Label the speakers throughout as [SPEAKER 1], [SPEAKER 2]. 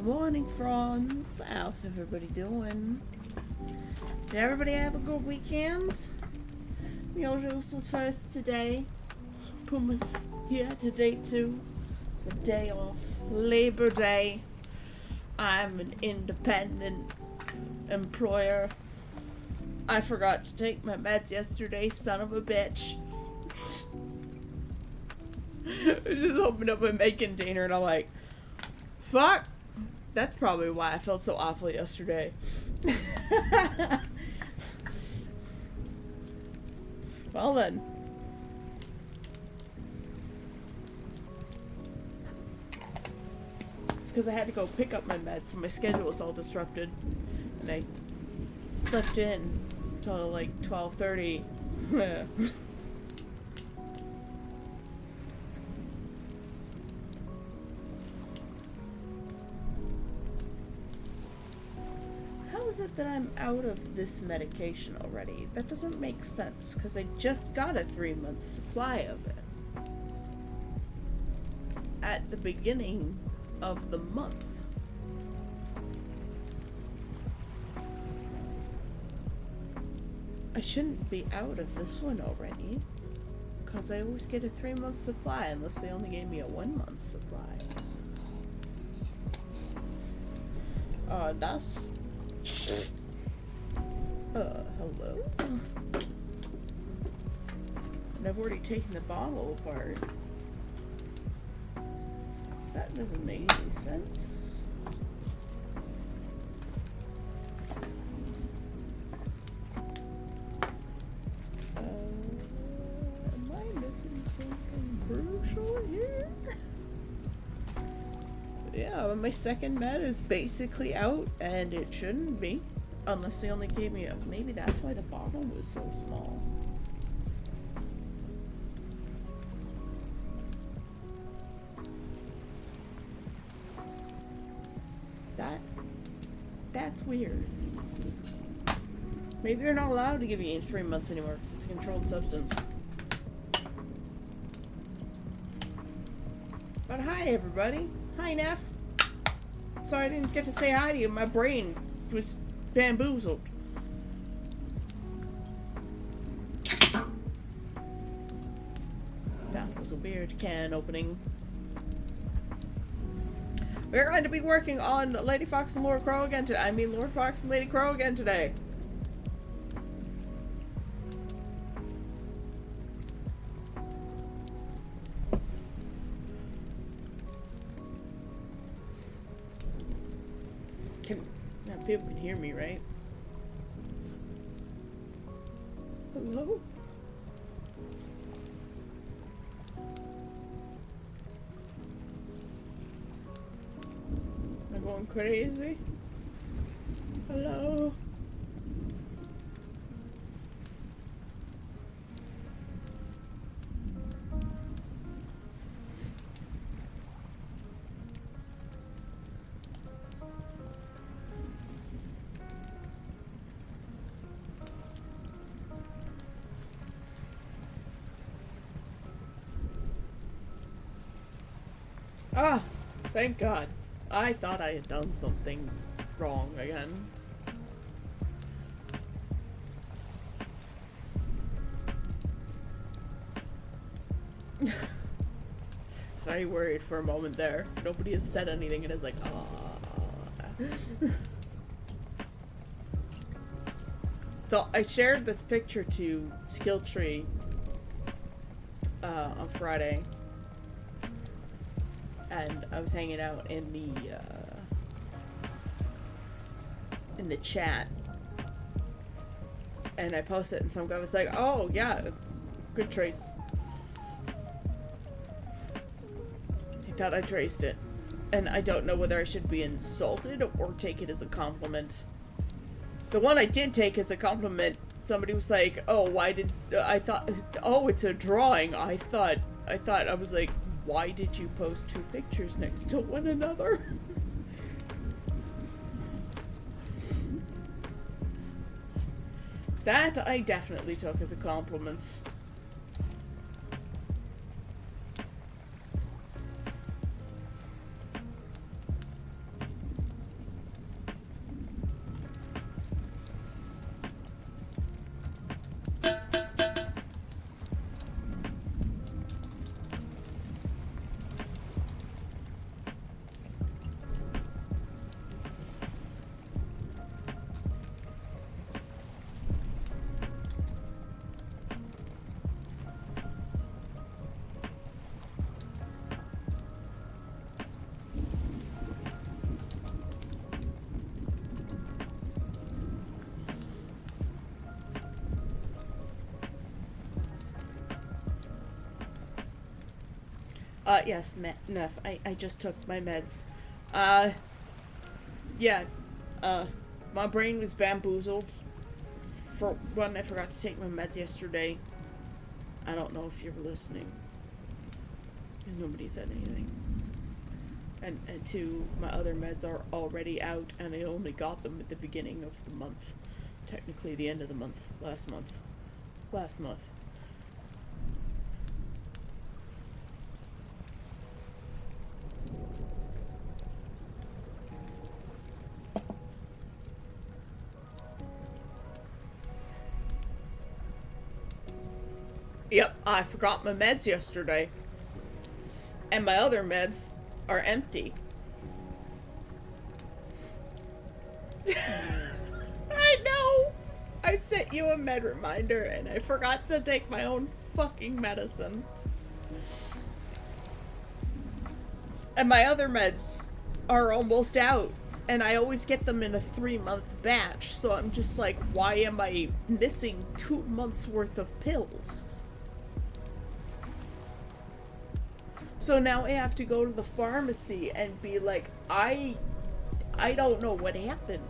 [SPEAKER 1] Morning, Franz. How's everybody doing? Did everybody have a good weekend? Yojo's was first today. Puma's here today too. The day off. Labor Day. I'm an independent employer. I forgot to take my meds yesterday, son of a bitch. I just opened up my med container and I'm like, fuck! That's probably why I felt so awful yesterday. Well then. It's because I had to go pick up my meds, so my schedule was all disrupted. And I slept in until like 12:30. How is it that I'm out of this medication already? That doesn't make sense, because I just got a 3-month supply of it. At the beginning of the month. I shouldn't be out of this one already, because I always get a 3-month supply unless they only gave me a 1-month supply. That's... hello? And I've already taken the bottle apart. That doesn't make any sense. Am I missing something crucial here? Yeah, my second med is basically out, and it shouldn't be. Unless they only gave me a... Maybe that's why the bottle was so small. That's weird. Maybe they're not allowed to give you 3 months anymore because it's a controlled substance. But hi, everybody. Hi, Neff. Sorry I didn't get to say hi to you. My brain was bamboozled. That was a weird can opening. We're going to be working on Lady Fox and Lord Crow again today. I mean, Lord Fox and Lady Crow again today. Now people can hear me, right? Hello? Am I going crazy? Hello? Ah, thank God. I thought I had done something wrong again. So I worried for a moment there. Nobody has said anything and it's like, ah. So I shared this picture to Skilltree on Friday. And I was hanging out in the chat, and I posted it, and some guy was like, "Oh yeah, good trace." He thought I traced it, and I don't know whether I should be insulted or take it as a compliment. The one I did take as a compliment. Somebody was like, "Oh, why did I thought? Oh, it's a drawing." I thought I was like, why did you post 2 pictures next to one another? That I definitely took as a compliment. Yes, Neff. I just took my meds. Uh, yeah. Uh, my brain was bamboozled. For one, I forgot to take my meds yesterday. I don't know if you were listening. Because nobody said anything. And two, my other meds are already out, and I only got them at the beginning of the month. Technically the end of the month. Last month. Yep, I forgot my meds yesterday. And my other meds are empty. I know! I sent you a med reminder and I forgot to take my own fucking medicine. And my other meds are almost out. And I always get them in a 3-month batch. So I'm just like, why am I missing 2 months worth of pills? So now I have to go to the pharmacy and be like, I don't know what happened.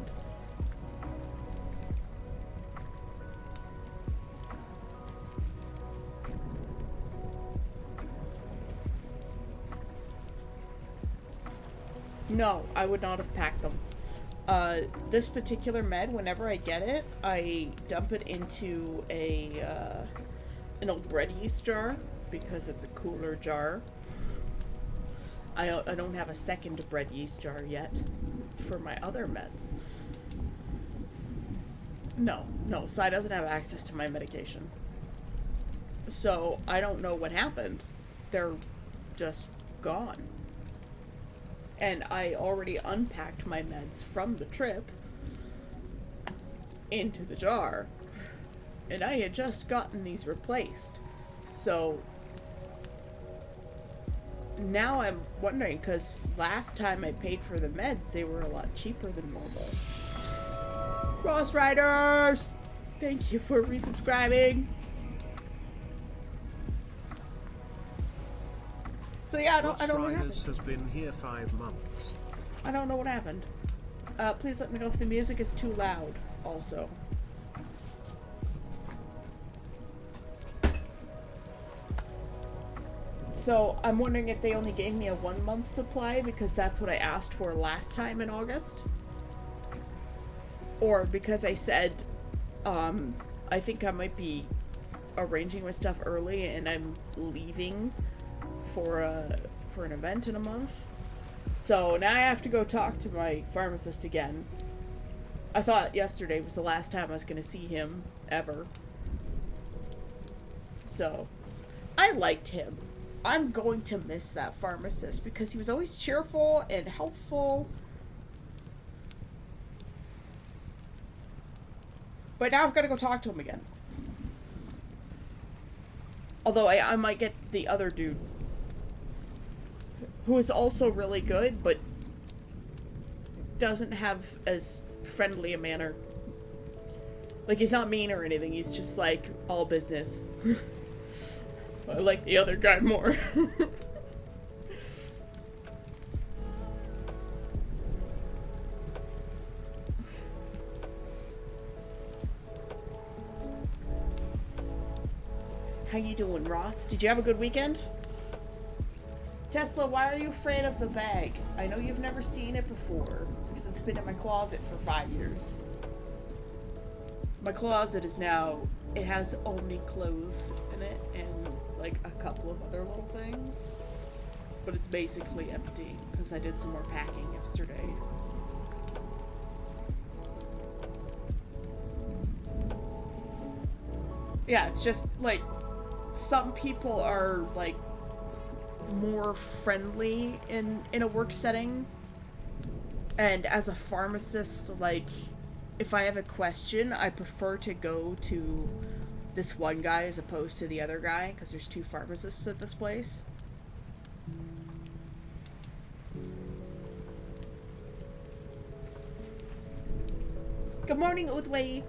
[SPEAKER 1] No, I would not have packed them. This particular med, whenever I get it, I dump it into an old bread yeast jar because it's a cooler jar. I don't have a second bread yeast jar yet for my other meds. No, Sai doesn't have access to my medication. So I don't know what happened. They're just gone. And I already unpacked my meds from the trip into the jar. And I had just gotten these replaced. So now I'm wondering, because last time I paid for the meds, they were a lot cheaper than normal. Cross Riders! Thank you for resubscribing. So yeah, I don't know what happened.
[SPEAKER 2] has been here 5 months.
[SPEAKER 1] I don't know what happened. Please let me know if the music is too loud, also. So I'm wondering if they only gave me a 1-month supply because that's what I asked for last time in August. Or because I said, I think I might be arranging my stuff early and I'm leaving for an event in a month. So now I have to go talk to my pharmacist again. I thought yesterday was the last time I was going to see him ever. So I liked him. I'm going to miss that pharmacist because he was always cheerful and helpful. But now I've got to go talk to him again. Although I might get the other dude, who is also really good, but doesn't have as friendly a manner. Like, he's not mean or anything, he's just, like, all business. So I like the other guy more. How you doing, Ross? Did you have a good weekend? Tesla, why are you afraid of the bag? I know you've never seen it before, because it's been in my closet for 5 years. My closet is now, it has only clothes in it, and like a couple of other little things. But it's basically empty, because I did some more packing yesterday. Yeah, it's just, like, some people are, like, more friendly in a work setting, and as a pharmacist, like, if I have a question, I prefer to go to this one guy as opposed to the other guy, because there's 2 pharmacists at this place. Good morning, Uthway.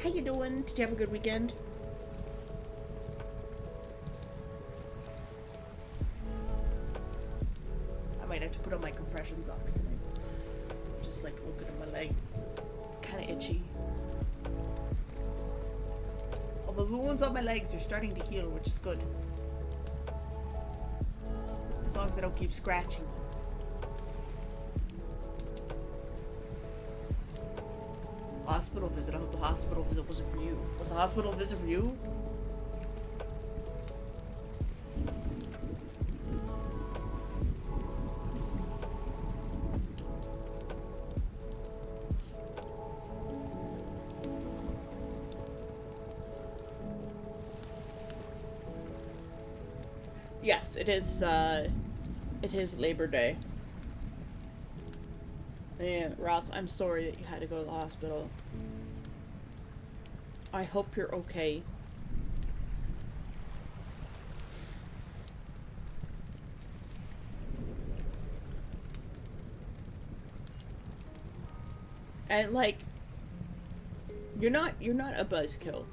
[SPEAKER 1] How you doing? Did you have a good weekend? might have to put on my compression socks tonight. Just like looking at my leg. It's kind of itchy. Although the wounds on my legs are starting to heal, which is good. As long as I don't keep scratching. Hospital visit. I hope the hospital visit wasn't for you. Was the hospital visit for you? Yes, it is Labor Day. And Ross, I'm sorry that you had to go to the hospital. I hope you're okay. And like, you're not a buzzkill.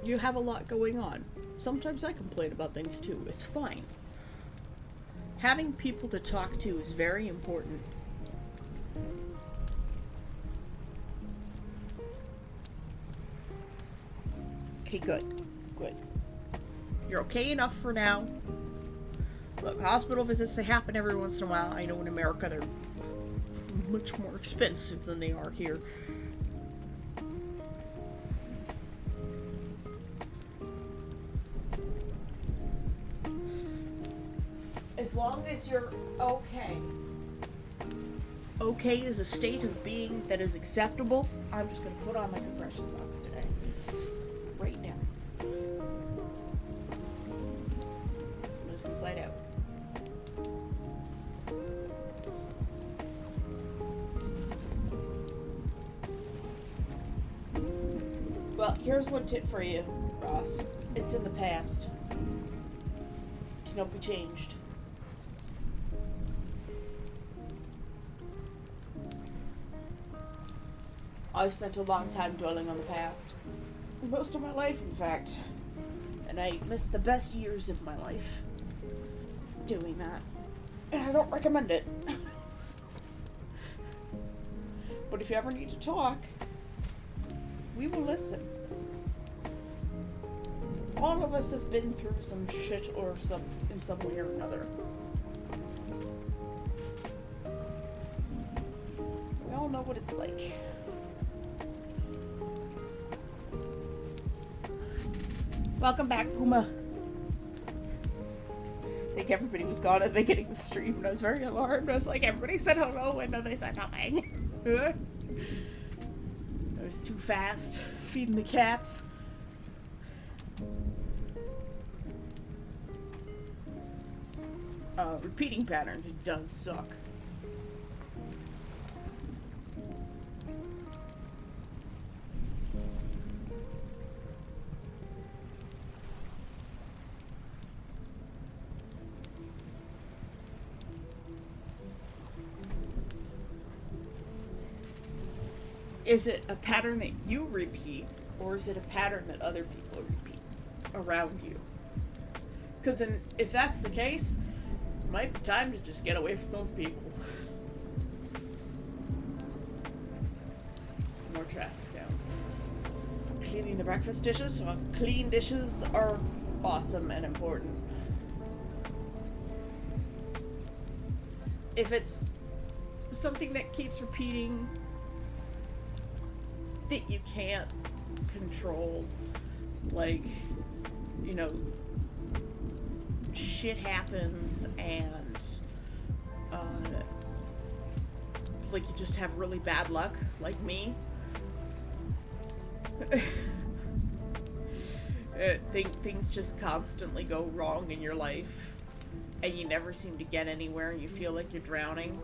[SPEAKER 1] You have a lot going on. Sometimes I complain about things too. It's fine. Having people to talk to is very important. Okay, good. Good. You're okay enough for now. Look, hospital visits, they happen every once in a while. I know in America they're much more expensive than they are here. As long as you're okay. Okay is a state of being that is acceptable. I'm just gonna put on my compression socks today. Right now. Spin this inside out. Well, here's one tip for you, Ross. It's in the past. Cannot be changed. I spent a long time dwelling on the past. Most of my life, in fact. And I missed the best years of my life doing that. And I don't recommend it. But if you ever need to talk, we will listen. All of us have been through some shit or in some way or another. We all know what it's like. Welcome back, Puma. I think everybody was gone at the beginning of the stream, and I was very alarmed. I was like, everybody said hello, and then they said nothing. I was too fast, feeding the cats. Repeating patterns, it does suck. Is it a pattern that you repeat, or is it a pattern that other people repeat around you? Because if that's the case, it might be time to just get away from those people. More traffic sounds. Cleaning the breakfast dishes? Well, clean dishes are awesome and important. If it's something that keeps repeating that you can't control, like, you know, shit happens and like you just have really bad luck, like me. Things just constantly go wrong in your life and you never seem to get anywhere and you feel like you're drowning.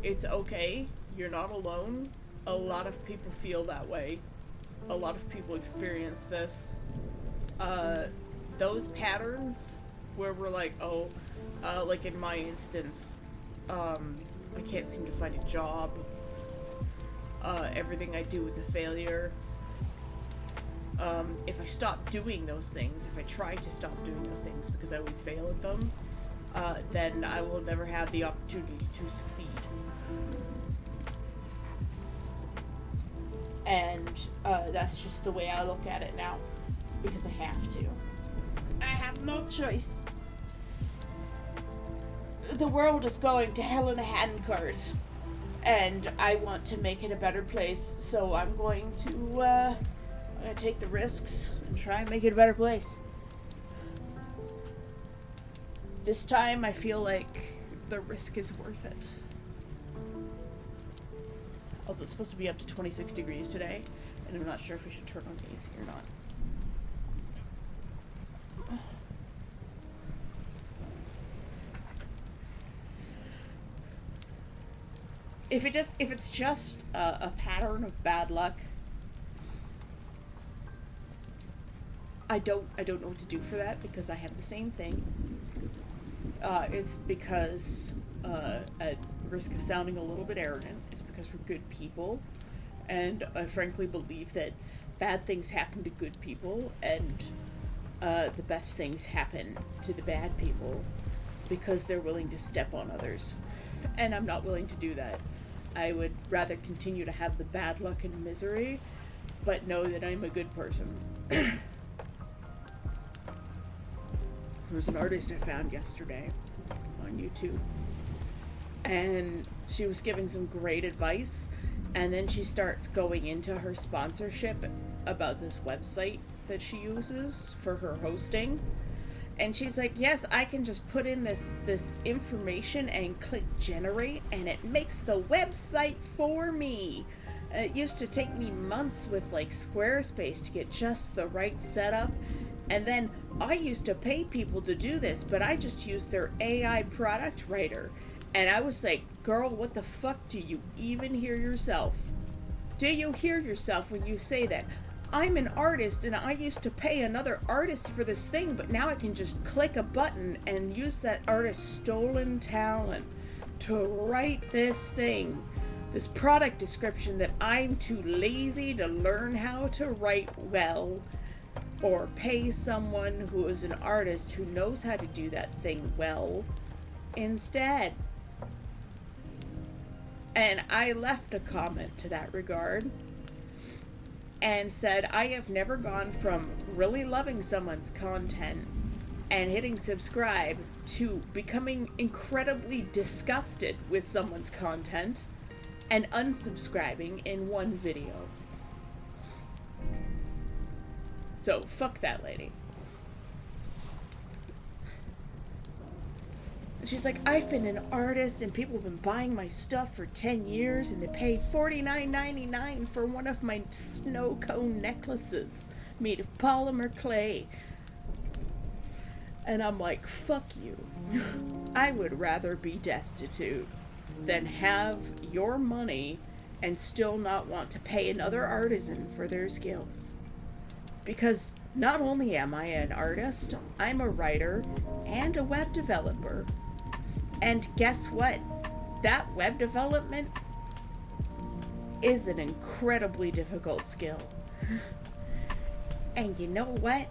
[SPEAKER 1] It's okay. You're not alone. A lot of people feel that way. A lot of people experience this. Those patterns where we're like, oh, like in my instance, I can't seem to find a job. Everything I do is a failure. if I stop doing those things, if I try to stop doing those things because I always fail at them, then I will never have the opportunity to succeed. And that's just the way I look at it now, because I have to. I have no choice. The world is going to hell in a handcart, and I want to make it a better place, so I'm going to take the risks and try and make it a better place. This time I feel like the risk is worth it. Also, it's supposed to be up to 26 degrees today, and I'm not sure if we should turn on the AC or not. If it's just a pattern of bad luck, I don't know what to do for that, because I have the same thing. It's because, at risk of sounding a little bit arrogant, it's because we're good people, and I frankly believe that bad things happen to good people, and the best things happen to the bad people because they're willing to step on others. And I'm not willing to do that. I would rather continue to have the bad luck and misery, but know that I'm a good person. There was an artist I found yesterday on YouTube, and she was giving some great advice, and then she starts going into her sponsorship about this website that she uses for her hosting. And she's like, yes, I can just put in this information and click generate, and it makes the website for me. It used to take me months with like Squarespace to get just the right setup. And then I used to pay people to do this, but I just used their AI product writer. And I was like, girl, what the fuck do you even hear yourself? Do you hear yourself when you say that? I'm an artist, and I used to pay another artist for this thing, but now I can just click a button and use that artist's stolen talent to write this thing, this product description that I'm too lazy to learn how to write well, or pay someone who is an artist who knows how to do that thing well instead. And I left a comment to that regard and said, I have never gone from really loving someone's content and hitting subscribe to becoming incredibly disgusted with someone's content and unsubscribing in one video. So, fuck that lady. She's like, I've been an artist and people have been buying my stuff for 10 years and they pay $49.99 for one of my snow cone necklaces made of polymer clay. And I'm like, fuck you. I would rather be destitute than have your money and still not want to pay another artisan for their skills. Because not only am I an artist, I'm a writer and a web developer. And guess what? That web development is an incredibly difficult skill. And you know what?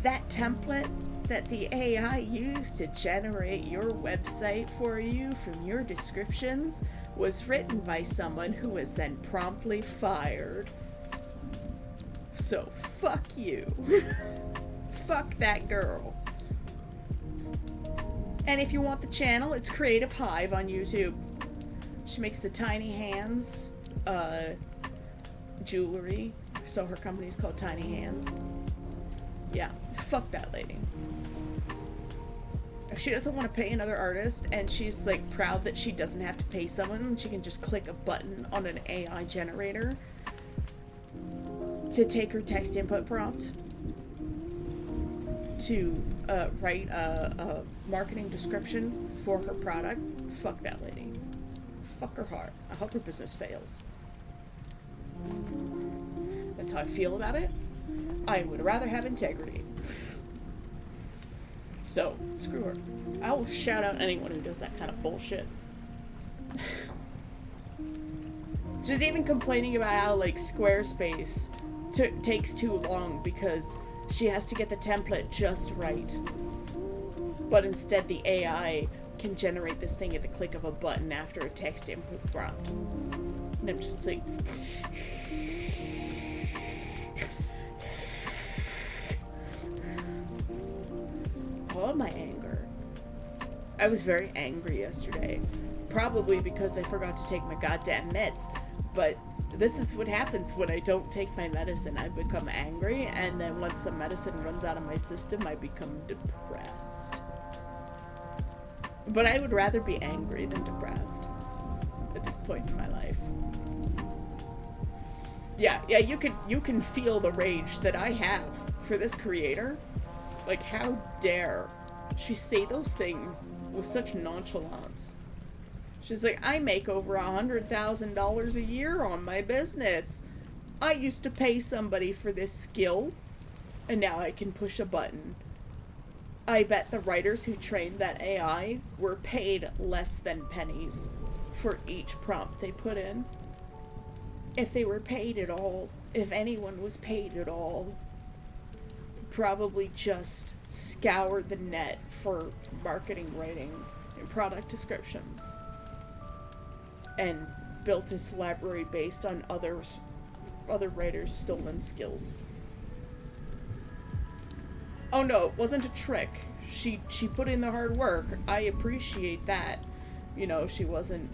[SPEAKER 1] That template that the AI used to generate your website for you from your descriptions was written by someone who was then promptly fired. So fuck you. Fuck that girl. And if you want the channel, it's Creative Hive on YouTube. She makes the tiny hands jewelry. So her company's called Tiny Hands. Yeah, fuck that lady. If she doesn't want to pay another artist and she's like proud that she doesn't have to pay someone, she can just click a button on an AI generator to take her text input prompt to write a marketing description for her product. Fuck that lady. Fuck her heart. I hope her business fails. That's how I feel about it. I would rather have integrity. So, screw her. I will shout out anyone who does that kind of bullshit. She's even complaining about how, like, Squarespace takes too long because she has to get the template just right. But instead the AI can generate this thing at the click of a button after a text input prompt. And I'm just like... all of my anger. I was very angry yesterday. Probably because I forgot to take my goddamn meds. But this is what happens when I don't take my medicine. I become angry, and then once the medicine runs out of my system, I become depressed. But I would rather be angry than depressed at this point in my life. Yeah, you can feel the rage that I have for this creator. Like, how dare she say those things with such nonchalance? She's like, I make over $100,000 a year on my business. I used to pay somebody for this skill, and now I can push a button. I bet the writers who trained that AI were paid less than pennies for each prompt they put in. If they were paid at all, if anyone was paid at all, probably just scoured the net for marketing writing and product descriptions and built this library based on other writers' stolen skills. Oh no, it wasn't a trick. She put in the hard work. I appreciate that. You know, she wasn't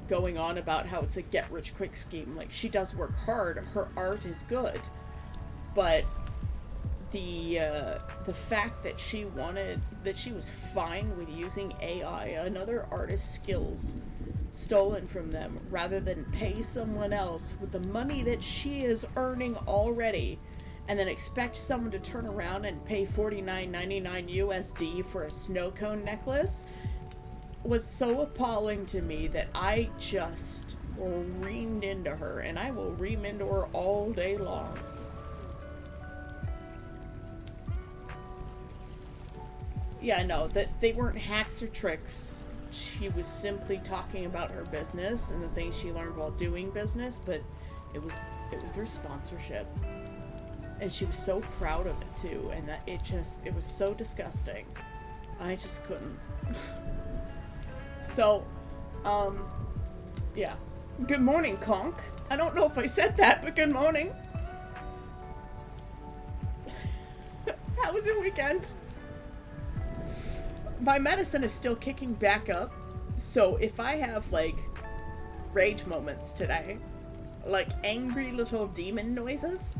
[SPEAKER 1] going on about how it's a get-rich-quick scheme. Like, she does work hard. Her art is good. But the fact that she was fine with using AI, another artist's skills, stolen from them, rather than pay someone else with the money that she is earning already, and then expect someone to turn around and pay $49.99 USD for a snow cone necklace, was so appalling to me that I just reamed into her, and I will ream into her all day long. Yeah, no, that they weren't hacks or tricks. She was simply talking about her business and the things she learned while doing business, but it was her sponsorship. And she was so proud of it too, and that it was so disgusting. I just couldn't. So, yeah. Good morning, Conk. I don't know if I said that, but good morning. How was your weekend? My medicine is still kicking back up, so if I have, like, rage moments today, like angry little demon noises,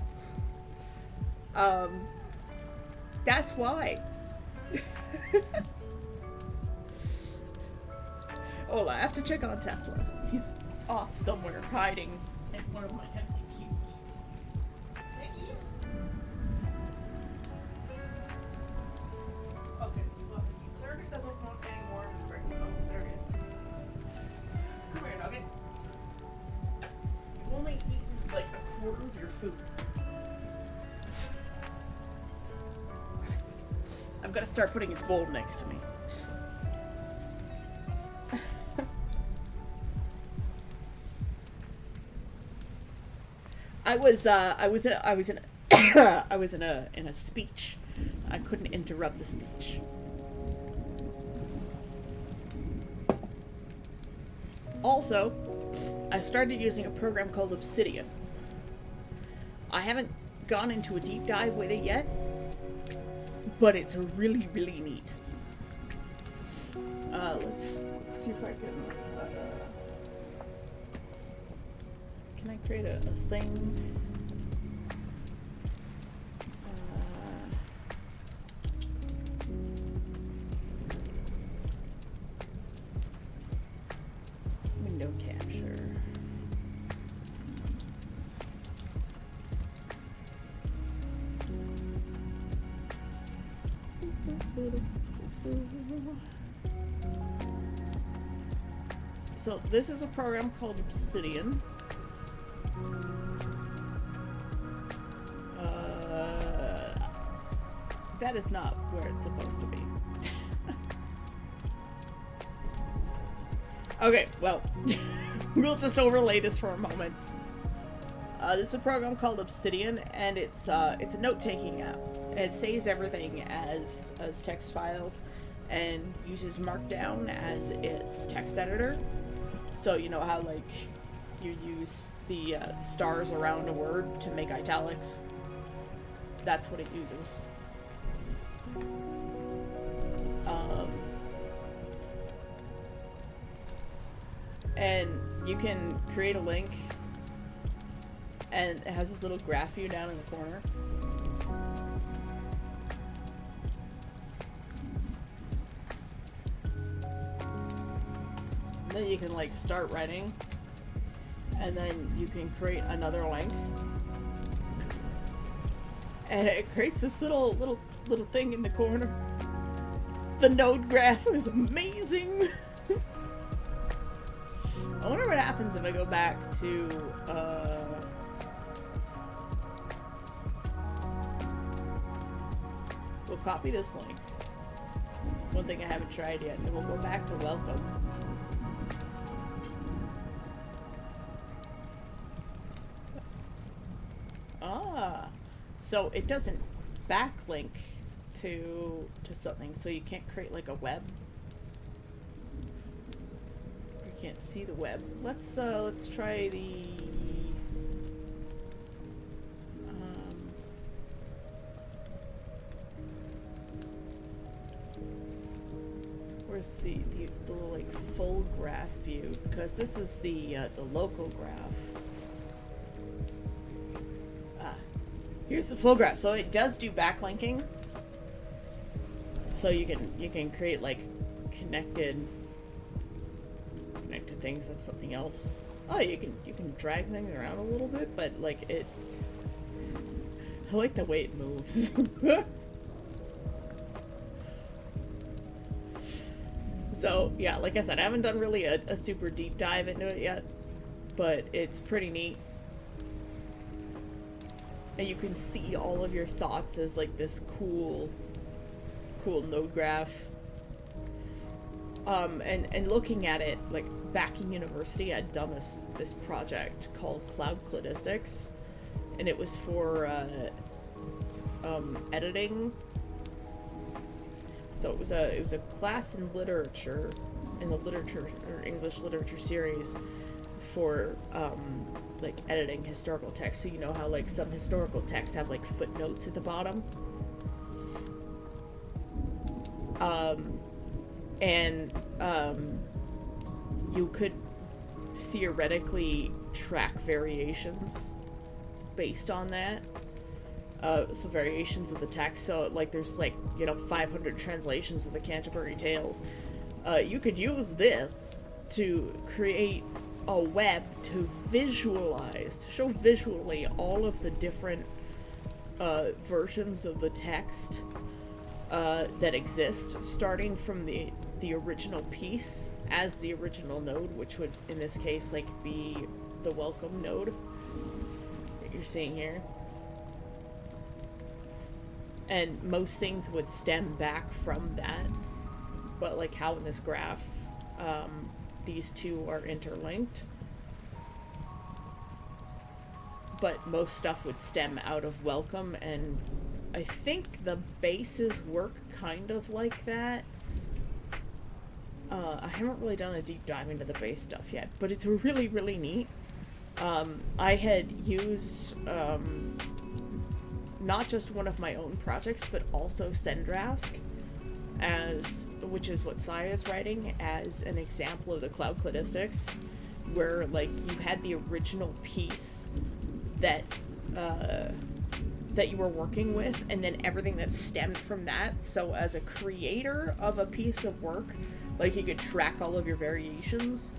[SPEAKER 1] that's why. Oh, I have to check on Tesla. He's off somewhere, hiding in one of my empty cubes. Okay, well, Nugget doesn't want any more. Oh, there he is. Come here, Nugget. You've only eaten like a quarter of your food. I've got to start putting his bowl next to me. I was in a speech. I couldn't interrupt the speech. Also, I started using a program called Obsidian. I haven't gone into a deep dive with it yet, but it's really, really neat. Let's see if I can I create a thing? Window capture. So this is a program called Obsidian. That is not where it's supposed to be. Okay, well, we'll just overlay this for a moment. This is a program called Obsidian, and it's a note-taking app. It saves everything as text files, and uses Markdown as its text editor. So you know how like you use the stars around a word to make italics. That's what it uses. And you can create a link, and it has this little graph view down in the corner. And then you can like start writing, and then you can create another link, and it creates this little thing in the corner. The node graph is amazing. I wonder what happens if I go back to, we'll copy this link. One thing I haven't tried yet, and we'll go back to welcome. Ah, so it doesn't backlink to something, so you can't create like a web. Can't see the web. Let's try the where's the little like full graph view, because this is the local graph. Here's the full graph. So it does do backlinking, so you can create like connected things. That's something else. Oh, you can drag things around a little bit, but like it, I like the way it moves. So yeah, like I said, I haven't done really a super deep dive into it yet, but it's pretty neat. And you can see all of your thoughts as like this cool node graph. And looking at it, like back in university, I'd done this project called Cloud Cladistics, and it was for editing. So it was a class in literature, in the literature or English literature series, for like editing historical text. So you know how like some historical texts have like footnotes at the bottom. You could theoretically track variations based on that. So variations of the text. So like there's like, 500 translations of the Canterbury Tales. You could use this to create a web to visualize, to show visually all of the different versions of the text that exist, starting from the original piece as the original node, which would in this case like be the welcome node that you're seeing here. And most things would stem back from that, but like how in this graph these two are interlinked, but most stuff would stem out of welcome, and I think the bases work kind of like that. I haven't really done a deep dive into the base stuff yet, but it's really, really neat. I had used not just one of my own projects, but also Sendrask, which is what Saya is writing, as an example of the Cloud Cladistics, where like you had the original piece that you were working with, and then everything that stemmed from that. So as a creator of a piece of work, like you could track all of your variations.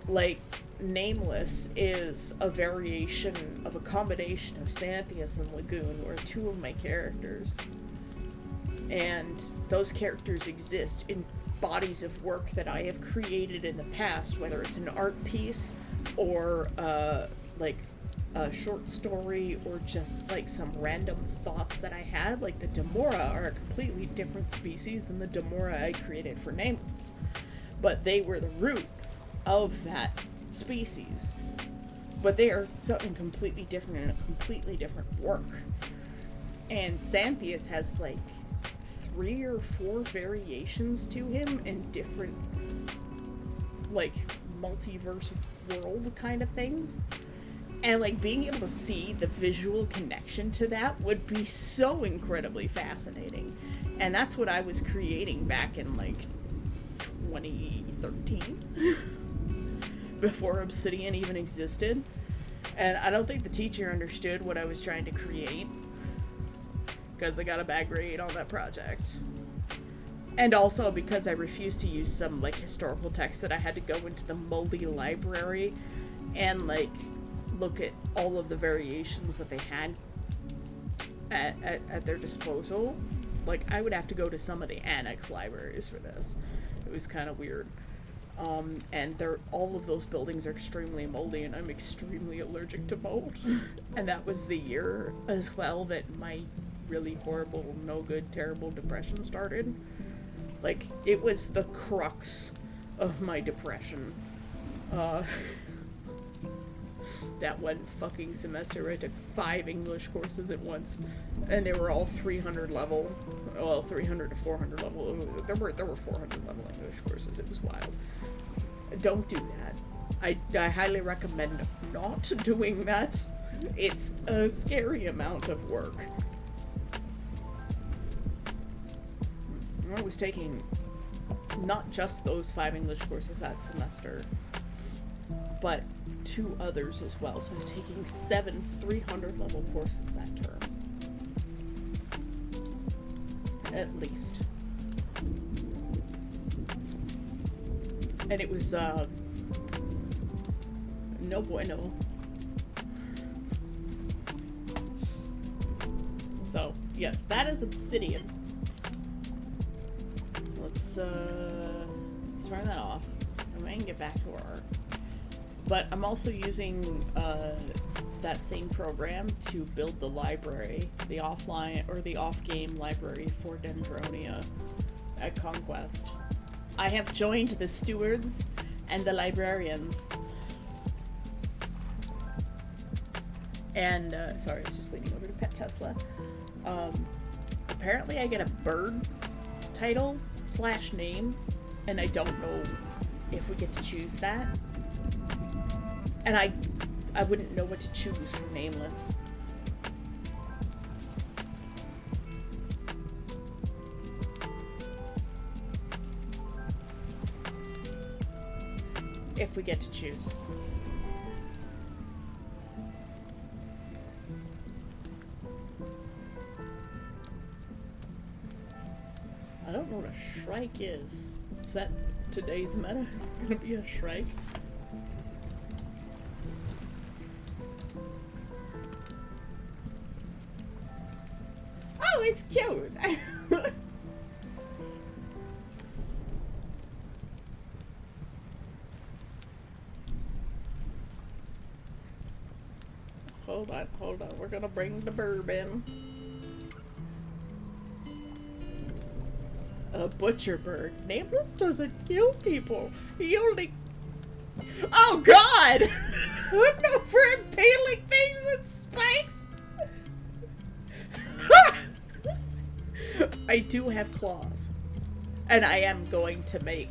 [SPEAKER 1] Like Nameless is a variation of a combination of Xanthias and Lagoon, were two of my characters. And those characters exist in bodies of work that I have created in the past, whether it's an art piece or like a short story or just like some random thoughts that I had. Like the Demora are a completely different species than the Demora I created for Nameless, but they were the root of that species. but they are something completely different and a completely different work. And Xanthius has like 3 or 4 variations to him in different, like, multiverse world kind of things. And like being able to see the visual connection to that would be so incredibly fascinating. And that's what I was creating back in like 2013 before Obsidian even existed. And I don't think the teacher understood what I was trying to create, because I got a bad grade on that project. And also because I refused to use some like historical text, that I had to go into the Moldy library and like look at all of the variations that they had at their disposal. Like, I would have to go to some of the annex libraries for this. It was kind of weird. And all of those buildings are extremely moldy, and I'm extremely allergic to mold. And that was the year as well that my really horrible, no good, terrible depression started. Like, it was the crux of my depression. That one fucking semester I took 5 English courses at once, and they were all 300 level. Well, 300 to 400 level. There were 400 level English courses. It was wild. Don't do that. I highly recommend not doing that. It's a scary amount of work. I was taking not just those 5 English courses that semester, but 2 others as well. So I was taking 7 300 level courses that term. At least. And it was, no bueno. So, yes, that is Obsidian. Let's turn that off. And I can get back to our... But I'm also using that same program to build the library, the offline or the off-game library for Dendronia at Conquest. I have joined the stewards and the librarians. And, sorry, it's just leaning over to Pet Tesla. Apparently I get a bird title / name, and I don't know if we get to choose that. And I wouldn't know what to choose for nameless. If we get to choose. I don't know what a shrike is. Is that today's meta? Is it gonna be a shrike? Oh, it's cute! Hold on. We're gonna bring the burb in. A butcher bird. Nameless doesn't kill people. He only... Oh god! What no for impaling things with spikes? I do have claws. And I am going to make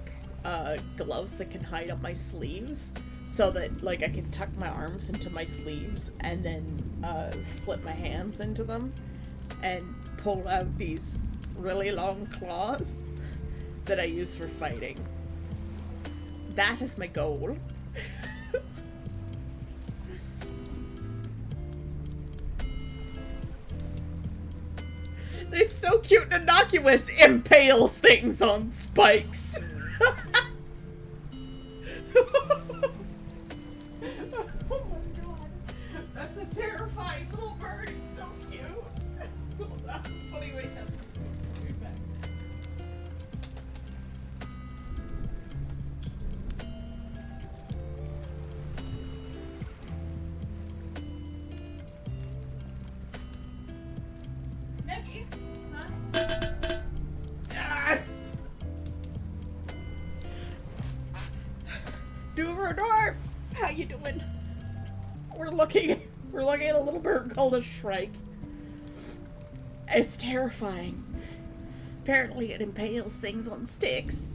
[SPEAKER 1] gloves that can hide up my sleeves, so that like I can tuck my arms into my sleeves and then slip my hands into them and pull out these really long claws that I use for fighting. That is my goal. It's so cute and innocuous. Impales things on spikes. Oh my god. That's a terrifying little bird. It's so cute. Hold on. Anyway, Tess is going back. Neckies. Hi. Ah! Dwarf, how you doing? We're looking at a little bird called a shrike. It's terrifying. Apparently it impales things on sticks.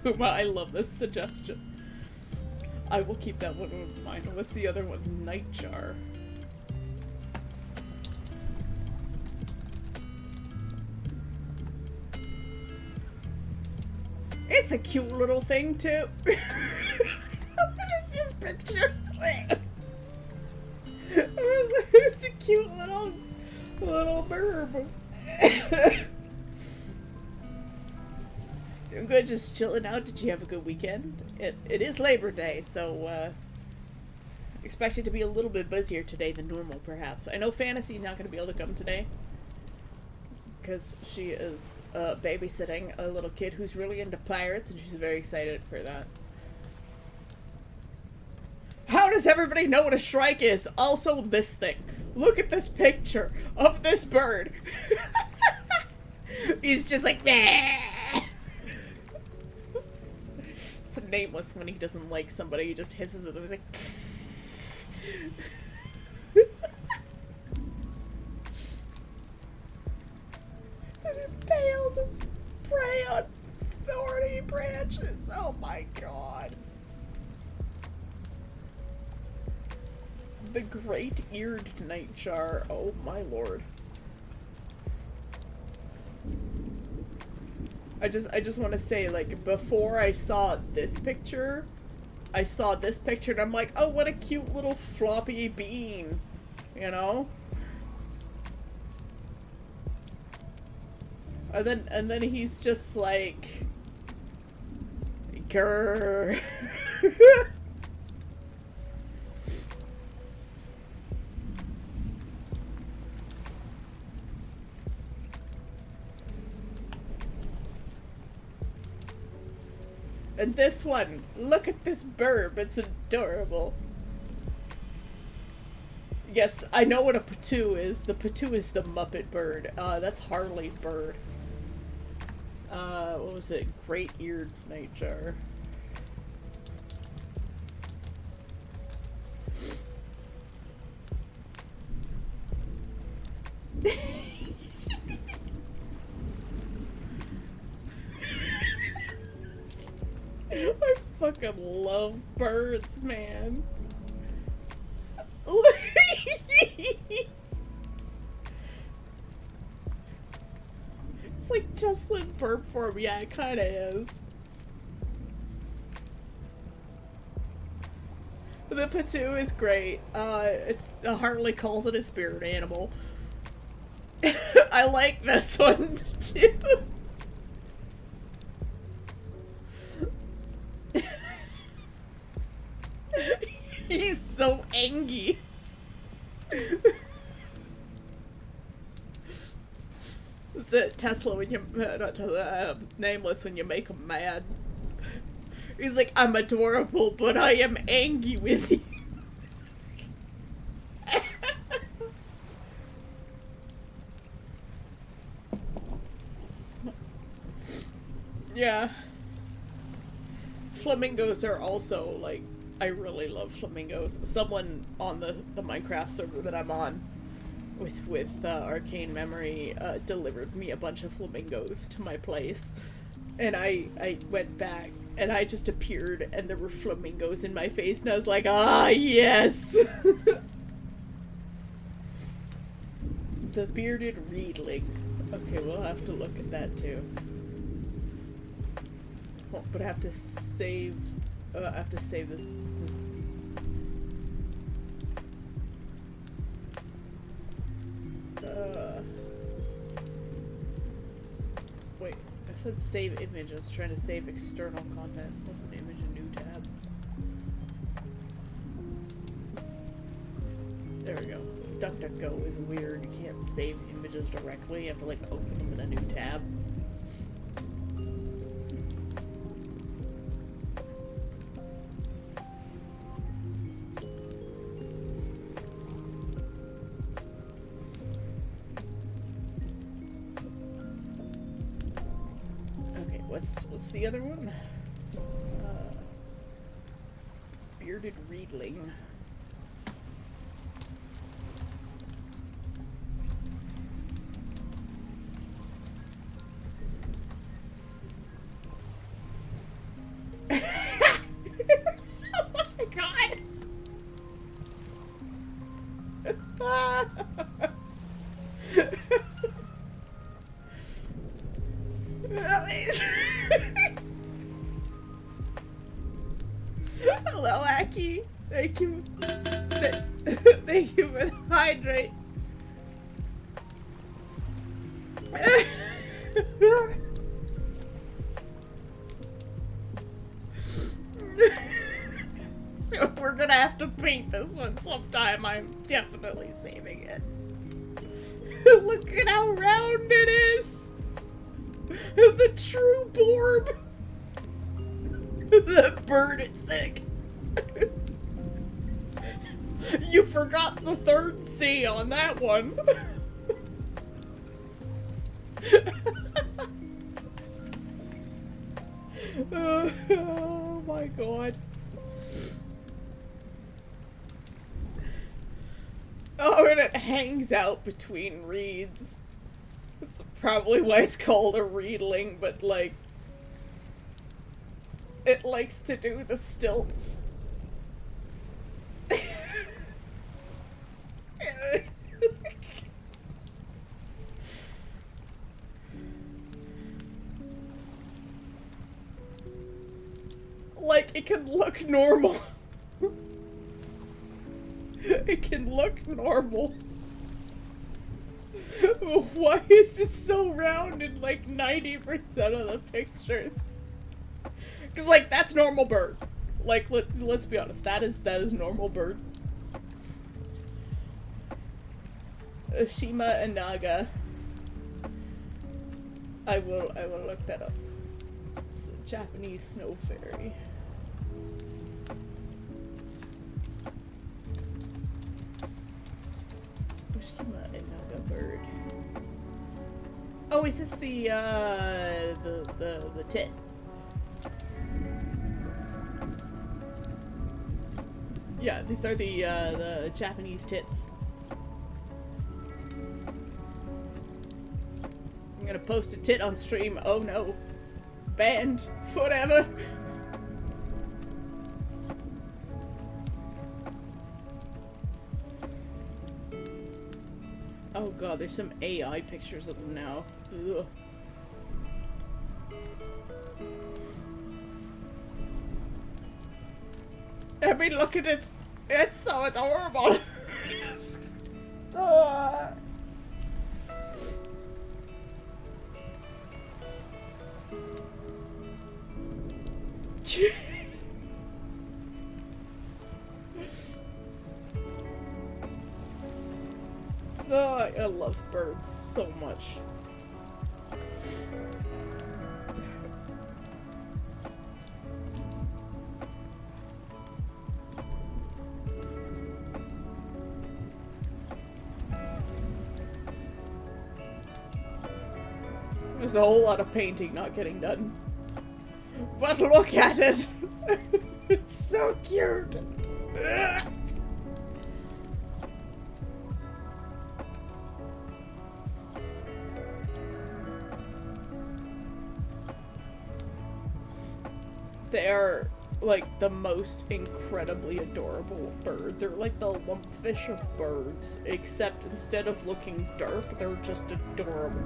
[SPEAKER 1] Puma, I love this suggestion. I will keep that one in mind. What's the other one? Nightjar. It's a cute little thing too. What is this picture? It's a cute little burb. I'm good, just chilling out. Did you have a good weekend? It is Labor Day, so expect it to be a little bit busier today than normal, perhaps. I know Fantasy's not going to be able to come today because she is babysitting a little kid who's really into pirates, and she's very excited for that. How does everybody know what a shrike is? Also, this thing. Look at this picture of this bird. He's just like, nah. It's nameless when he doesn't like somebody. He just hisses at them. He's like, and it fails its prey on thorny branches. Oh my god. The great-eared nightjar. Oh my lord. I just want to say, like, before I saw this picture, and I'm like, oh, what a cute little floppy bean, you know? And then he's just like, grrr. And this one, look at this burb, it's adorable. Yes, I know what a patoo is. The patoo is the Muppet bird. That's Harley's bird. What was it? Great-eared nightjar. I fucking love birds, man. It's like Tesla in burp form. Yeah, it kinda is. The patoo is great. It's Hartley calls it a spirit animal. I like this one too. He's so angry. It's a Tesla when you not Tesla, Nameless when you make him mad. He's like, I'm adorable, but I am angry with you. Yeah. Flamingos are also, like, I really love flamingos. Someone on the Minecraft server that I'm on with Arcane Memory delivered me a bunch of flamingos to my place. And I went back and I just appeared and there were flamingos in my face and I was like, ah, yes! The bearded reedling. Okay, we'll have to look at that too. Oh, but I have to save this. Wait, I said save image. I was trying to save external content. Open image, a new tab. There we go. DuckDuckGo is weird. You can't save images directly. You have to like open them in a new tab. What's the other one? bearded reedling. Oh my god! Hello, Aki. Thank you. Thank you for the hydrate. So we're gonna have to paint this one sometime. I'm definitely saving it. Look at how round it is. The true Borb. That bird is thick. You forgot the third C on that one. Oh my god. Oh, and it hangs out between reeds. That's probably why it's called a reedling, but like, it likes to do the stilts. Like, it can look normal. It can look normal. Why is it so round in like 90% of the pictures? Because like, that's normal bird. Like, let's be honest, that is normal bird. Shima and Naga. I will look that up. It's a Japanese snow fairy. Shima and Naga bird. Oh, is this the tit? Yeah, these are the Japanese tits. I'm gonna post a tit on stream. Oh no. Banned. Whatever. Oh god, there's some AI pictures of them now. Ugh. I mean, look at it. It's so adorable. Oh, I love birds so much. There's a whole lot of painting not getting done. But look at it! It's so cute! Ugh. They are, like, the most incredibly adorable bird. They're like the lumpfish of birds, except instead of looking dark, they're just adorable.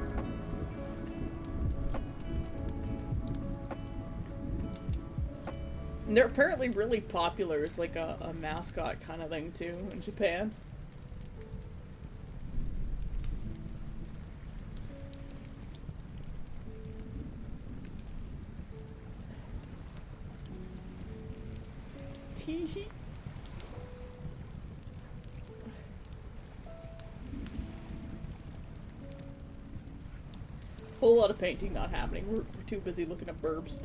[SPEAKER 1] And they're apparently really popular as like a mascot kind of thing too in Japan. Teehee. Whole lot of painting not happening. We're too busy looking at burbs.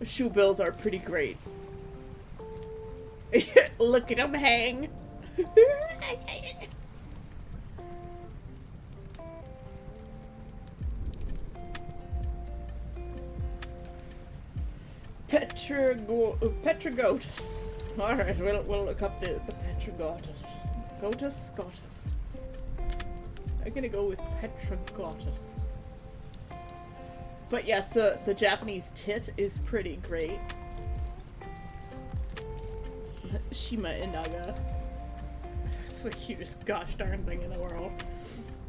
[SPEAKER 1] Shoe bills are pretty great. Look at them hang. Petragotus. Alright, we'll look up the Petragotus. Gotus? I'm gonna go with Petragotus. But yes, the Japanese tit is pretty great. Shima Inaga. It's the cutest gosh darn thing in the world.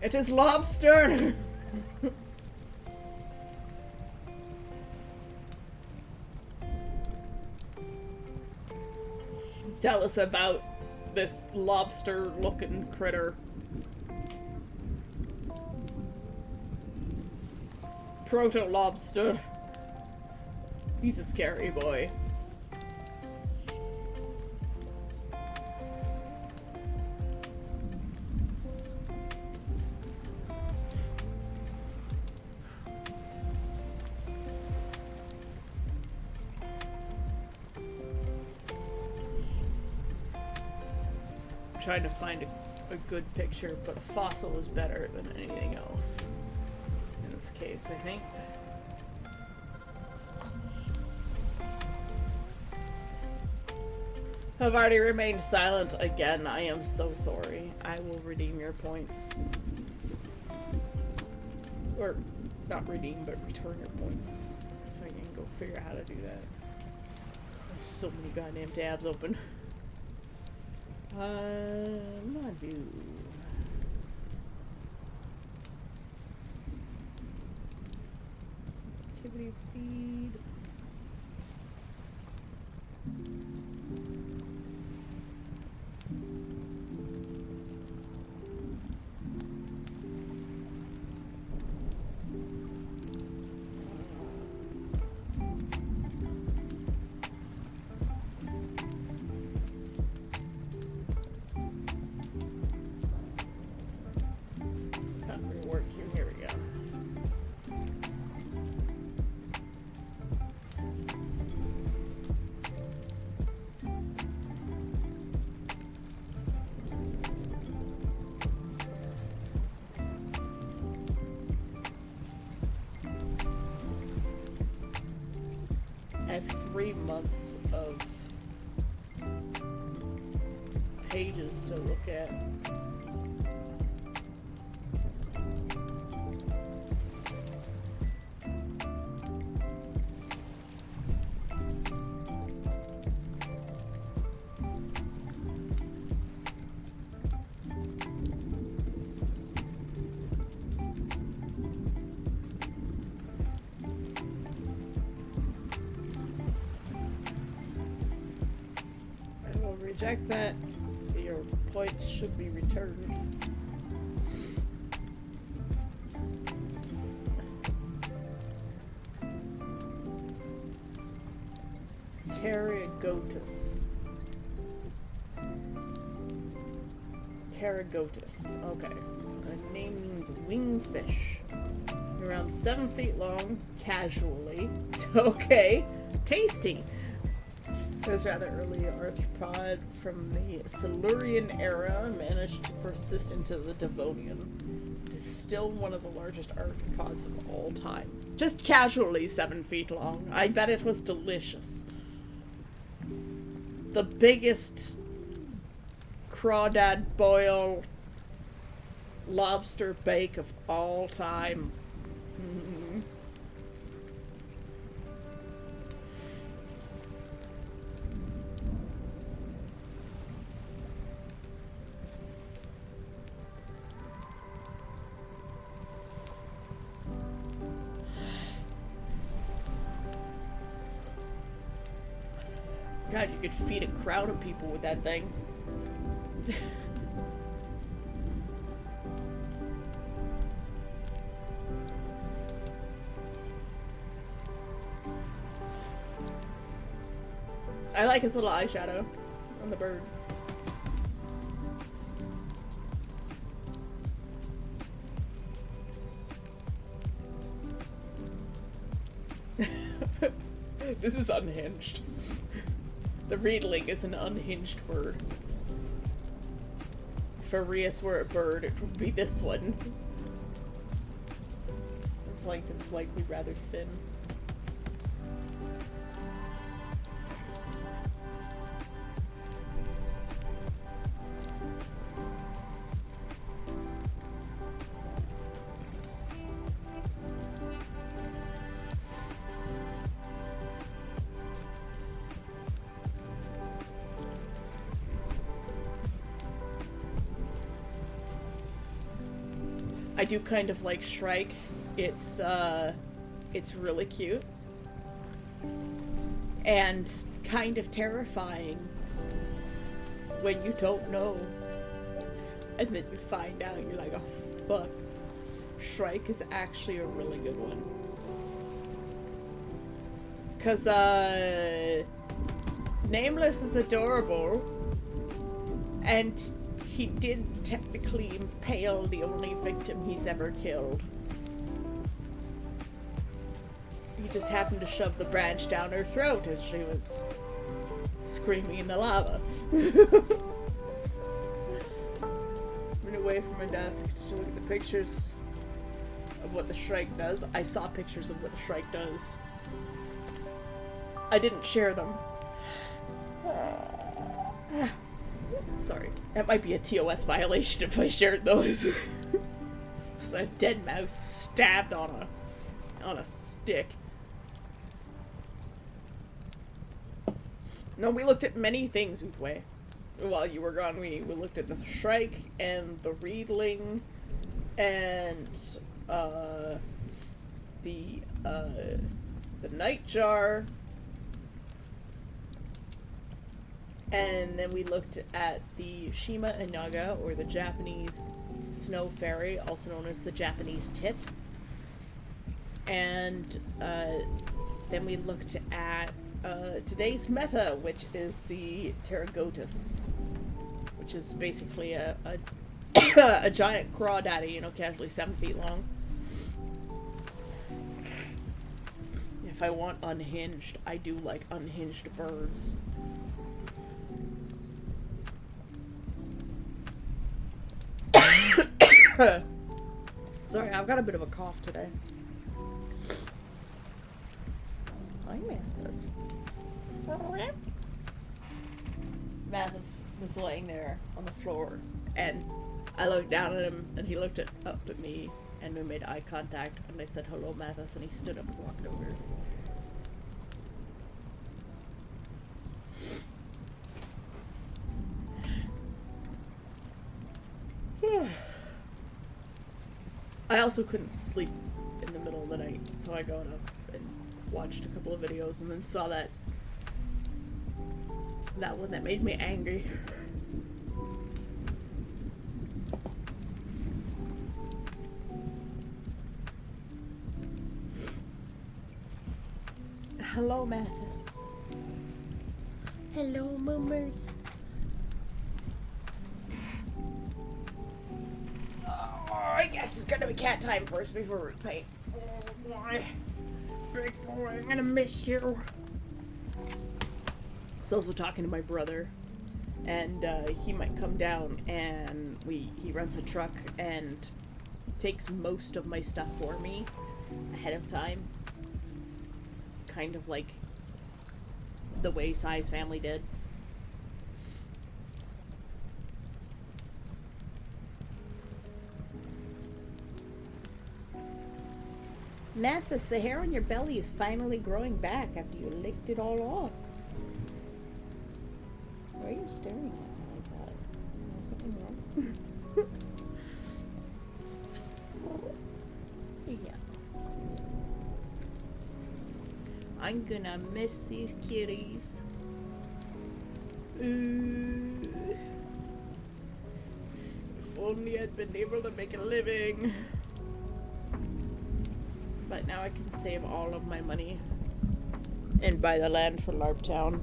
[SPEAKER 1] It is lobster! Tell us about this lobster-looking critter. Proto-lobster. He's a scary boy. Trying to find a good picture, but a fossil is better than anything else. In this case, I think. I've already remained silent again. I am so sorry. I will redeem your points. Or, not redeem, but return your points. If I can go figure out how to do that. There's so many goddamn tabs open. Mod view. Activity feed. I have 3 months of pages to look at. Reject that. Your points should be returned. Pterygotus. Pterygotus. Okay. The name means wingfish. Around 7 feet long, casually. Okay. Tasty. It was rather early arthropod from the Silurian era, managed to persist into the Devonian. It is still one of the largest arthropods of all time. Just casually 7 feet long. I bet it was delicious. The biggest crawdad boil lobster bake of all time. Mm-hmm. God, you could feed a crowd of people with that thing. I like his little eyeshadow on the bird. This is unhinged. The Riedling is an unhinged word. If Arius were a bird, it would be this one. Its length is likely rather thin. I do kind of like Shrike. It's really cute. And kind of terrifying when you don't know. And then you find out, you're like, oh fuck. Shrike is actually a really good one. Cause, Nameless is adorable. And he did technically impale the only victim he's ever killed. He just happened to shove the branch down her throat as she was screaming in the lava. Went away from my desk to look at the pictures of what the Shrike does. I saw pictures of what the Shrike does. I didn't share them. Sorry. That might be a TOS violation if I shared those. It's a dead mouse stabbed on a stick. No, we looked at many things, Uthway. While you were gone, we looked at the Shrike and the Reedling and the Nightjar. And then we looked at the Shima Inaga, or the Japanese snow fairy, also known as the Japanese tit. And then we looked at today's meta, which is the Pterygotus, which is basically a giant crawdaddy, casually 7 feet long. If I want unhinged, I do like unhinged birds. Sorry, I've got a bit of a cough today. Hi, Mathis. Mathis was laying there on the floor, and I looked down at him, and he looked up at me, and we made eye contact, and I said, hello, Mathis, and he stood up and walked over. I also couldn't sleep in the middle of the night, so I got up and watched a couple of videos and then saw that one that made me angry. Hello, Mathis. Hello, Moomers. I guess it's gonna be cat time first before we paint. Oh boy. Big boy, I'm gonna miss you. I was also talking to my brother, and he might come down, and he runs a truck and takes most of my stuff for me ahead of time. Kind of like the way Sai's family did. Mathis, the hair on your belly is finally growing back after you licked it all off. Why are you staring at me like that? Is something wrong? Yeah. I'm gonna miss these kitties. If only I'd been able to make a living. But now I can save all of my money and buy the land for LARP Town.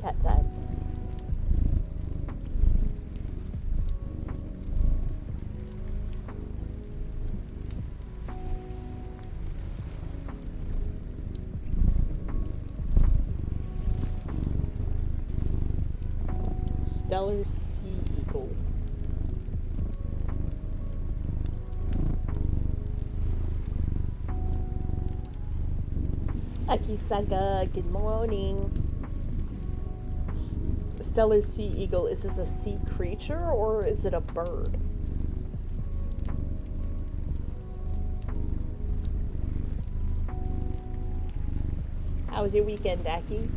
[SPEAKER 1] Cat time. Stellar Sea Eagle. Akisaga, good morning. Stellar Sea Eagle, is this a sea creature or is it a bird? How was your weekend, Aki?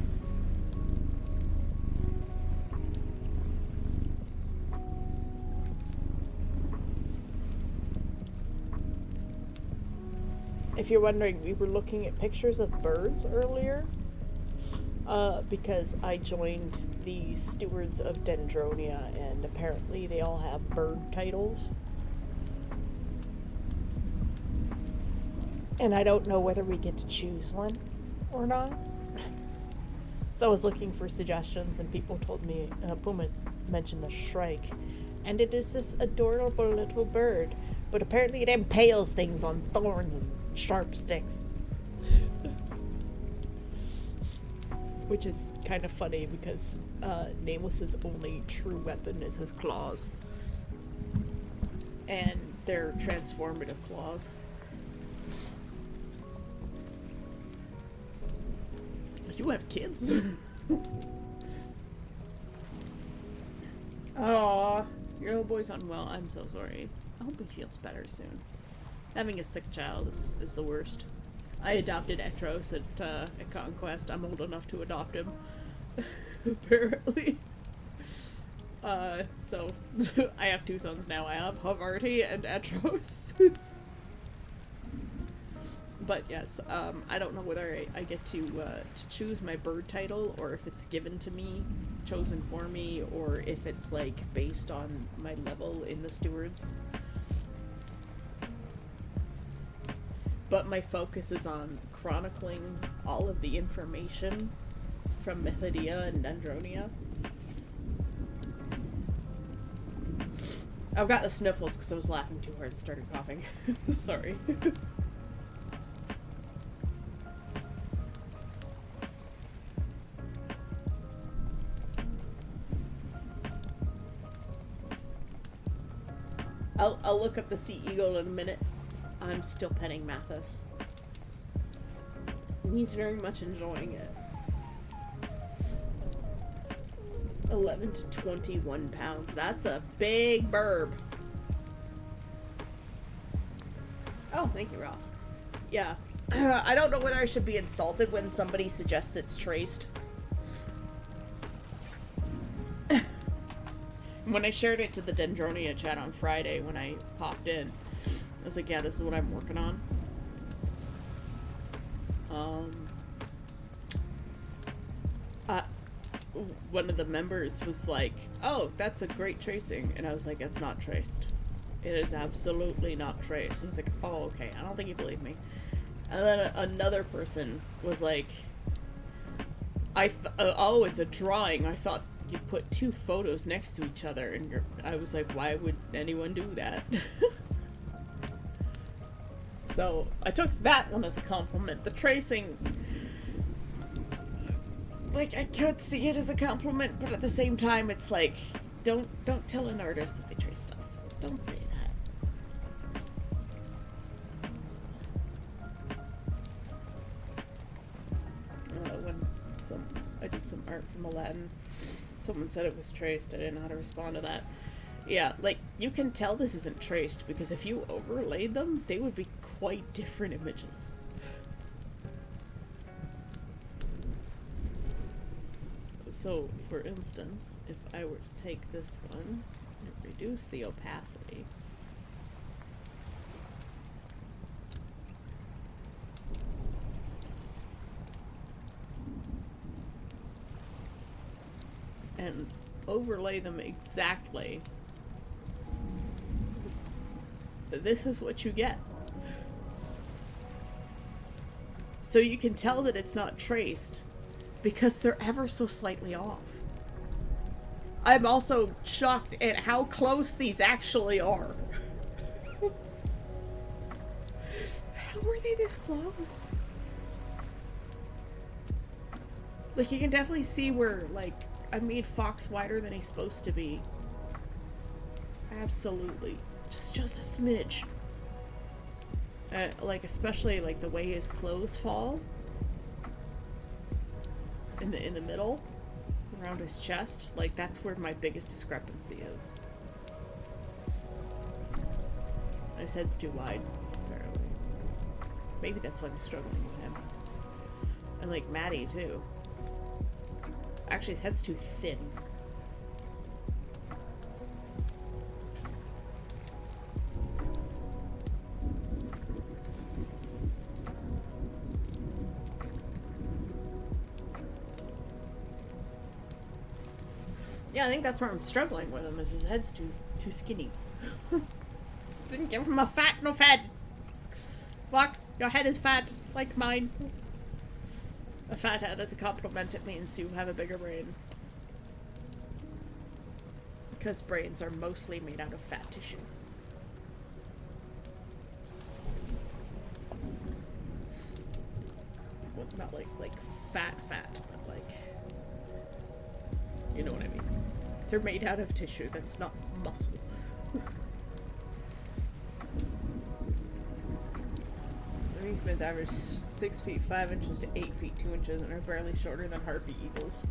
[SPEAKER 1] If you're wondering, we were looking at pictures of birds earlier. Because I joined the Stewards of Dendronia, and apparently they all have bird titles. And I don't know whether we get to choose one or not. So I was looking for suggestions, and people told me Puma mentioned the shrike. And it is this adorable little bird, but apparently it impales things on thorns and sharp sticks. Which is kind of funny because Nameless's only true weapon is his claws. And they're transformative claws. You have kids? Aw, your little boy's unwell. I'm so sorry. I hope he feels better soon. Having a sick child is the worst. I adopted Etros at Conquest. I'm old enough to adopt him. Apparently. So, I have two sons now. I have Havarti and Etros. But yes, I don't know whether I get to choose my bird title, or if it's given to me, chosen for me, or if it's, like, based on my level in the Stewards. But my focus is on chronicling all of the information from Mythidia and Dendronia. I've got the sniffles because I was laughing too hard and started coughing. Sorry. I'll look up the sea eagle in a minute. I'm still petting Mathis. He's very much enjoying it. 11 to 21 pounds. That's a big burb. Oh, thank you, Ross. Yeah. I don't know whether I should be insulted when somebody suggests it's traced. When I shared it to the Dendronia chat on Friday when I popped in, I was like, yeah, this is what I'm working on. One of the members was like, oh, that's a great tracing. And I was like, it's not traced. It is absolutely not traced. And I was like, oh, okay, I don't think you believe me. And then another person was like, oh, it's a drawing. I thought you put two photos next to each other. And I was like, why would anyone do that? So I took that one as a compliment. The tracing, like, I could see it as a compliment, but at the same time, it's like, don't tell an artist that they trace stuff. Don't say that. When I did some art from Aladdin, someone said it was traced. I didn't know how to respond to that. Yeah, like, you can tell this isn't traced, because if you overlaid them, they would be quite different images. So, for instance, if I were to take this one and reduce the opacity, and overlay them exactly, this is what you get. So you can tell that it's not traced because they're ever so slightly off. I'm also shocked at how close these actually are. How are they this close? Like, you can definitely see where, like, I made Fox wider than he's supposed to be. Absolutely. Just a smidge. Like, especially, like, the way his clothes fall. In the middle. Around his chest. Like, that's where my biggest discrepancy is. His head's too wide, apparently. Maybe that's why I'm struggling with him. And like Maddie too. Actually, his head's too thin. Yeah, I think that's where I'm struggling with him, is his head's too skinny. Didn't give him a fat enough head. Fox, your head is fat, like mine. A fat head as a compliment, it means you have a bigger brain. Because brains are mostly made out of fat tissue. Well, not like fat, but like, you know what I mean. They're made out of tissue that's not muscle. These Smiths average 6 feet 5 inches to 8 feet 2 inches and are barely shorter than harpy eagles.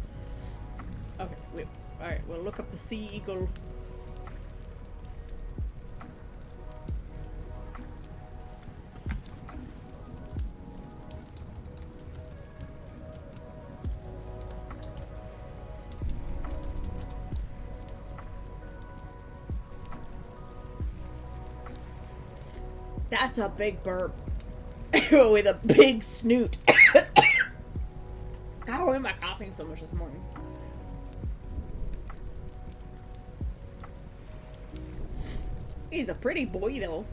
[SPEAKER 1] Okay, wait. Alright, we'll look up the sea eagle. That's a big bird with a big snoot. How am I coughing so much this morning? He's a pretty boy, though.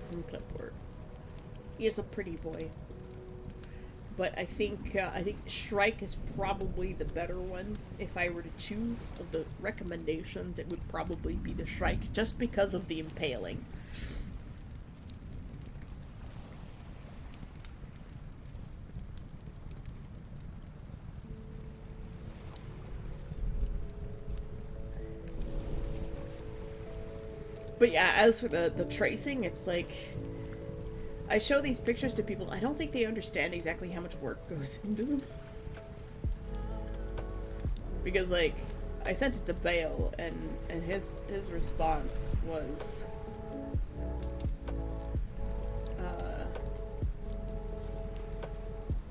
[SPEAKER 1] From clipboard. He is a pretty boy. But I think Shrike is probably the better one. If I were to choose of the recommendations, it would probably be the Shrike, just because of the impaling. But yeah, as for the tracing, it's like, I show these pictures to people, I don't think they understand exactly how much work goes into them. Because, like, I sent it to Bale, and his response was,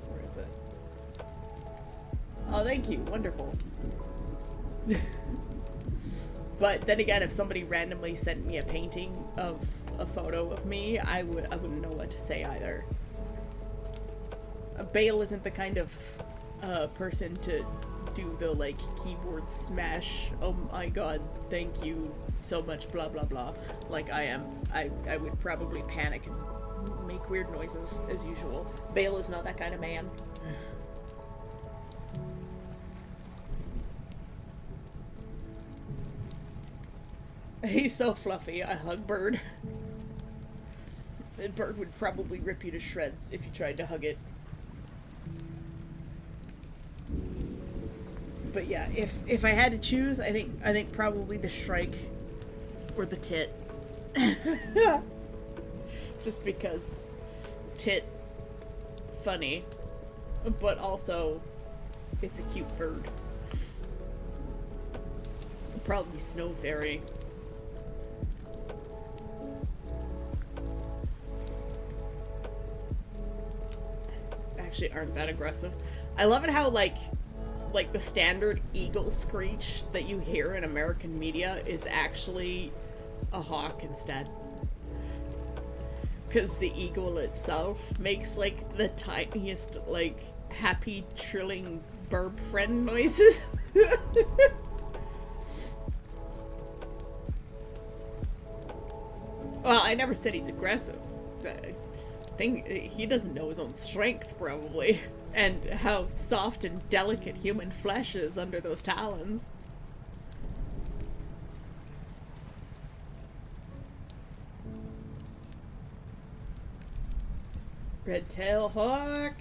[SPEAKER 1] where is it? Oh, thank you, wonderful. But then again, if somebody randomly sent me a painting of a photo of me, I wouldn't know what to say either. Bale isn't the kind of person to do the like keyboard smash, oh my god, thank you so much, blah blah blah, like I am. I would probably panic and make weird noises as usual. Bale is not that kind of man. He's so fluffy, a hug Bird. And Bird would probably rip you to shreds if you tried to hug it. But yeah, if I had to choose, I think probably the Shrike or the Tit. Just because Tit, funny, but also it's a cute bird. Probably Snow Fairy. Actually aren't that aggressive. I love it how like the standard eagle screech that you hear in American media is actually a hawk instead. Because the eagle itself makes like the tiniest like happy trilling burp friend noises. Well, I never said he's aggressive. He doesn't know his own strength, probably, and how soft and delicate human flesh is under those talons. Red-tail hawk!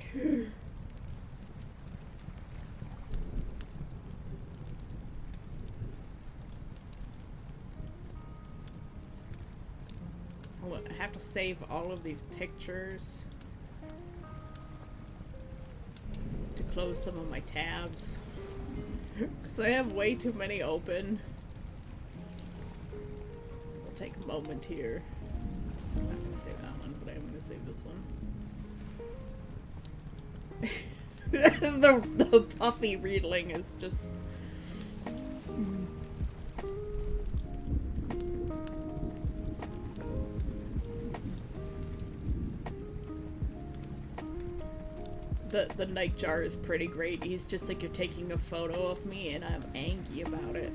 [SPEAKER 1] I have to save all of these pictures to close some of my tabs because I have way too many open. I'll take a moment here. I'm not gonna save that one, but I'm gonna save this one. the puffy Riedling is just... The Nightjar is pretty great. He's just like, you're taking a photo of me and I'm angry about it.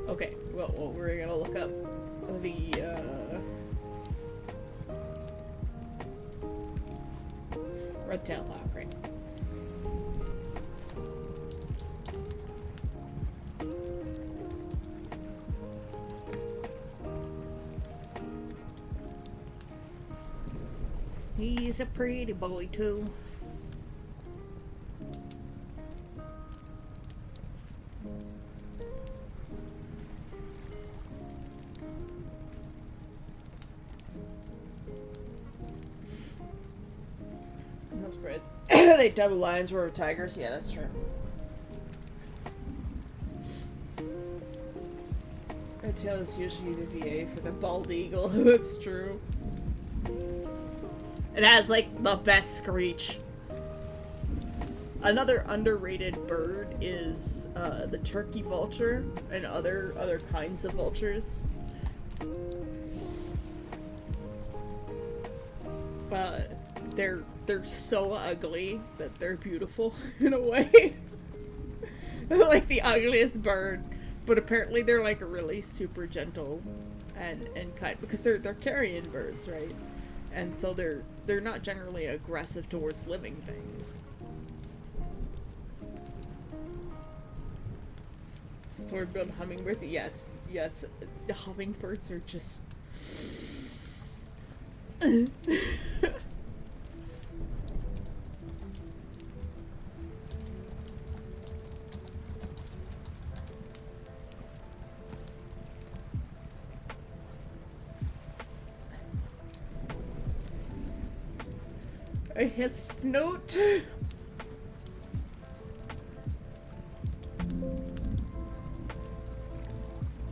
[SPEAKER 1] Okay, well, we're gonna look up the, Red-tailed hawk, right? He's a pretty boy, too. Those birds. They double lions were tigers. Yeah, that's true. Red tail is usually the VA for the bald eagle. That's true. It has, like, the best screech. Another underrated bird is the turkey vulture and other kinds of vultures. But they're so ugly that they're beautiful in a way. They're like the ugliest bird, but apparently they're like really super gentle and kind, because they're carrion birds, right? And so they're not generally aggressive towards living things. Sword-billed hummingbirds? Yes, yes. The hummingbirds are just... His snoot.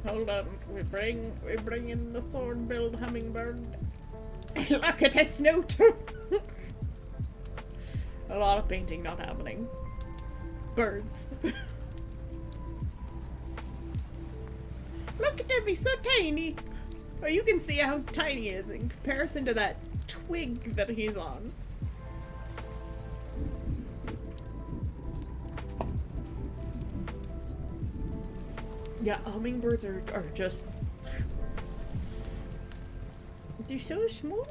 [SPEAKER 1] Hold on, we bring in the sword-billed hummingbird. Look at his snoot. A lot of painting not happening. Birds. Look at him, he's so tiny. Oh, you can see how tiny he is in comparison to that twig that he's on. Yeah, hummingbirds are just... They're so small.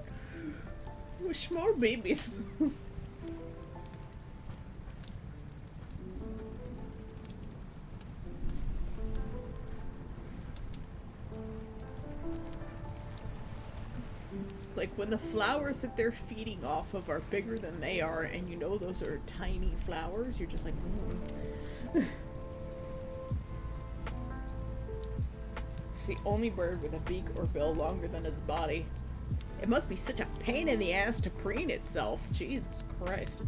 [SPEAKER 1] We're small babies. It's like when the flowers that they're feeding off of are bigger than they are, and you know those are tiny flowers, you're just like, It's the only bird with a beak or bill longer than its body. It must be such a pain in the ass to preen itself. Jesus Christ.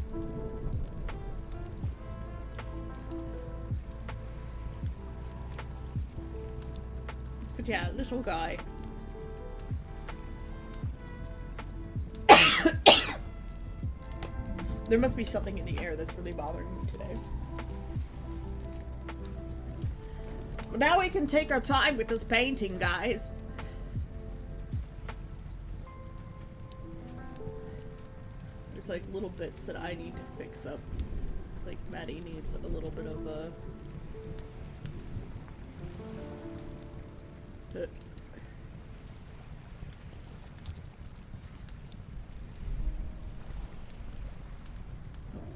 [SPEAKER 1] But yeah, little guy. There must be something in the air that's really bothering me today. But now we can take our time with this painting, guys. There's like little bits that I need to fix up. Like Maddie needs a little bit of a...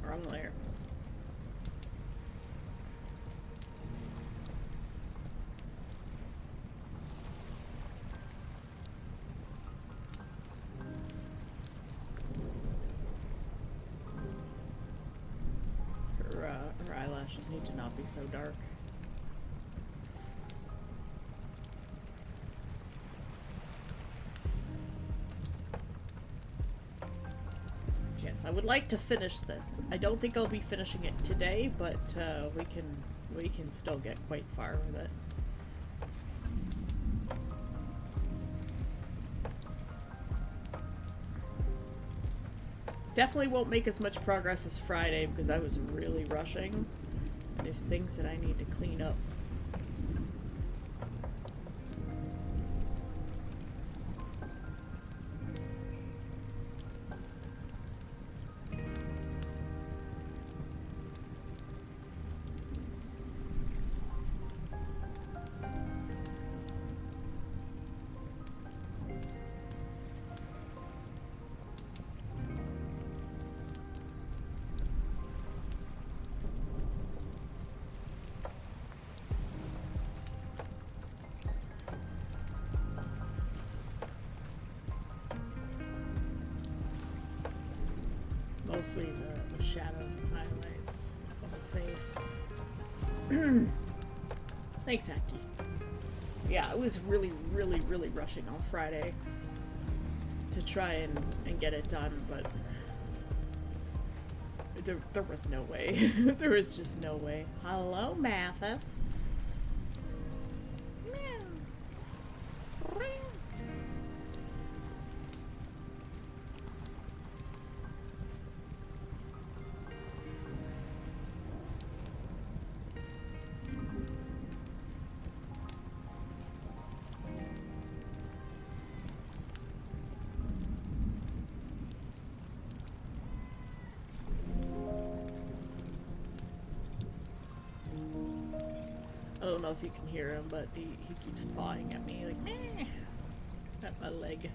[SPEAKER 1] Wrong layer. Her eyelashes need to not be so dark. Yes, I would like to finish this. I don't think I'll be finishing it today, but we can still get quite far with it. Definitely won't make as much progress as Friday because I was really rushing. There's things that I need to clean up. Mostly the shadows and highlights of the face. Thanks, Aki. Yeah, I was really rushing on Friday to try and get it done, but there was no way. There was just no way. Hello, Mathis. I don't know if you can hear him, but he keeps pawing at me, like, meh, at my leg.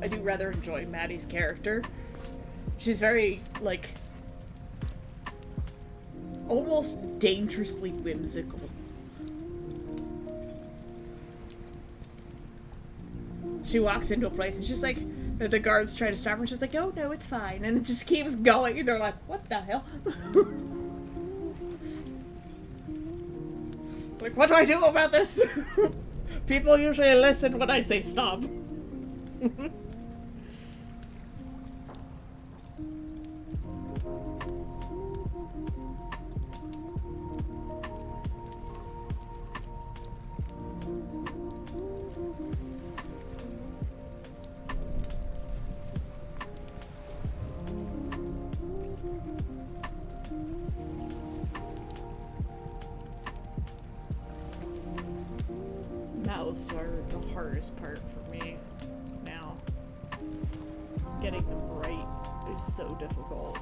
[SPEAKER 1] I do rather enjoy Maddie's character. She's very, like, almost dangerously whimsical. She walks into a place and she's like, the guards try to stop her and she's like, oh no, it's fine. And it just keeps going and they're like, what the hell? Like, what do I do about this? People usually listen when I say stop. Mouths are the hardest part for me now. Getting them right is so difficult.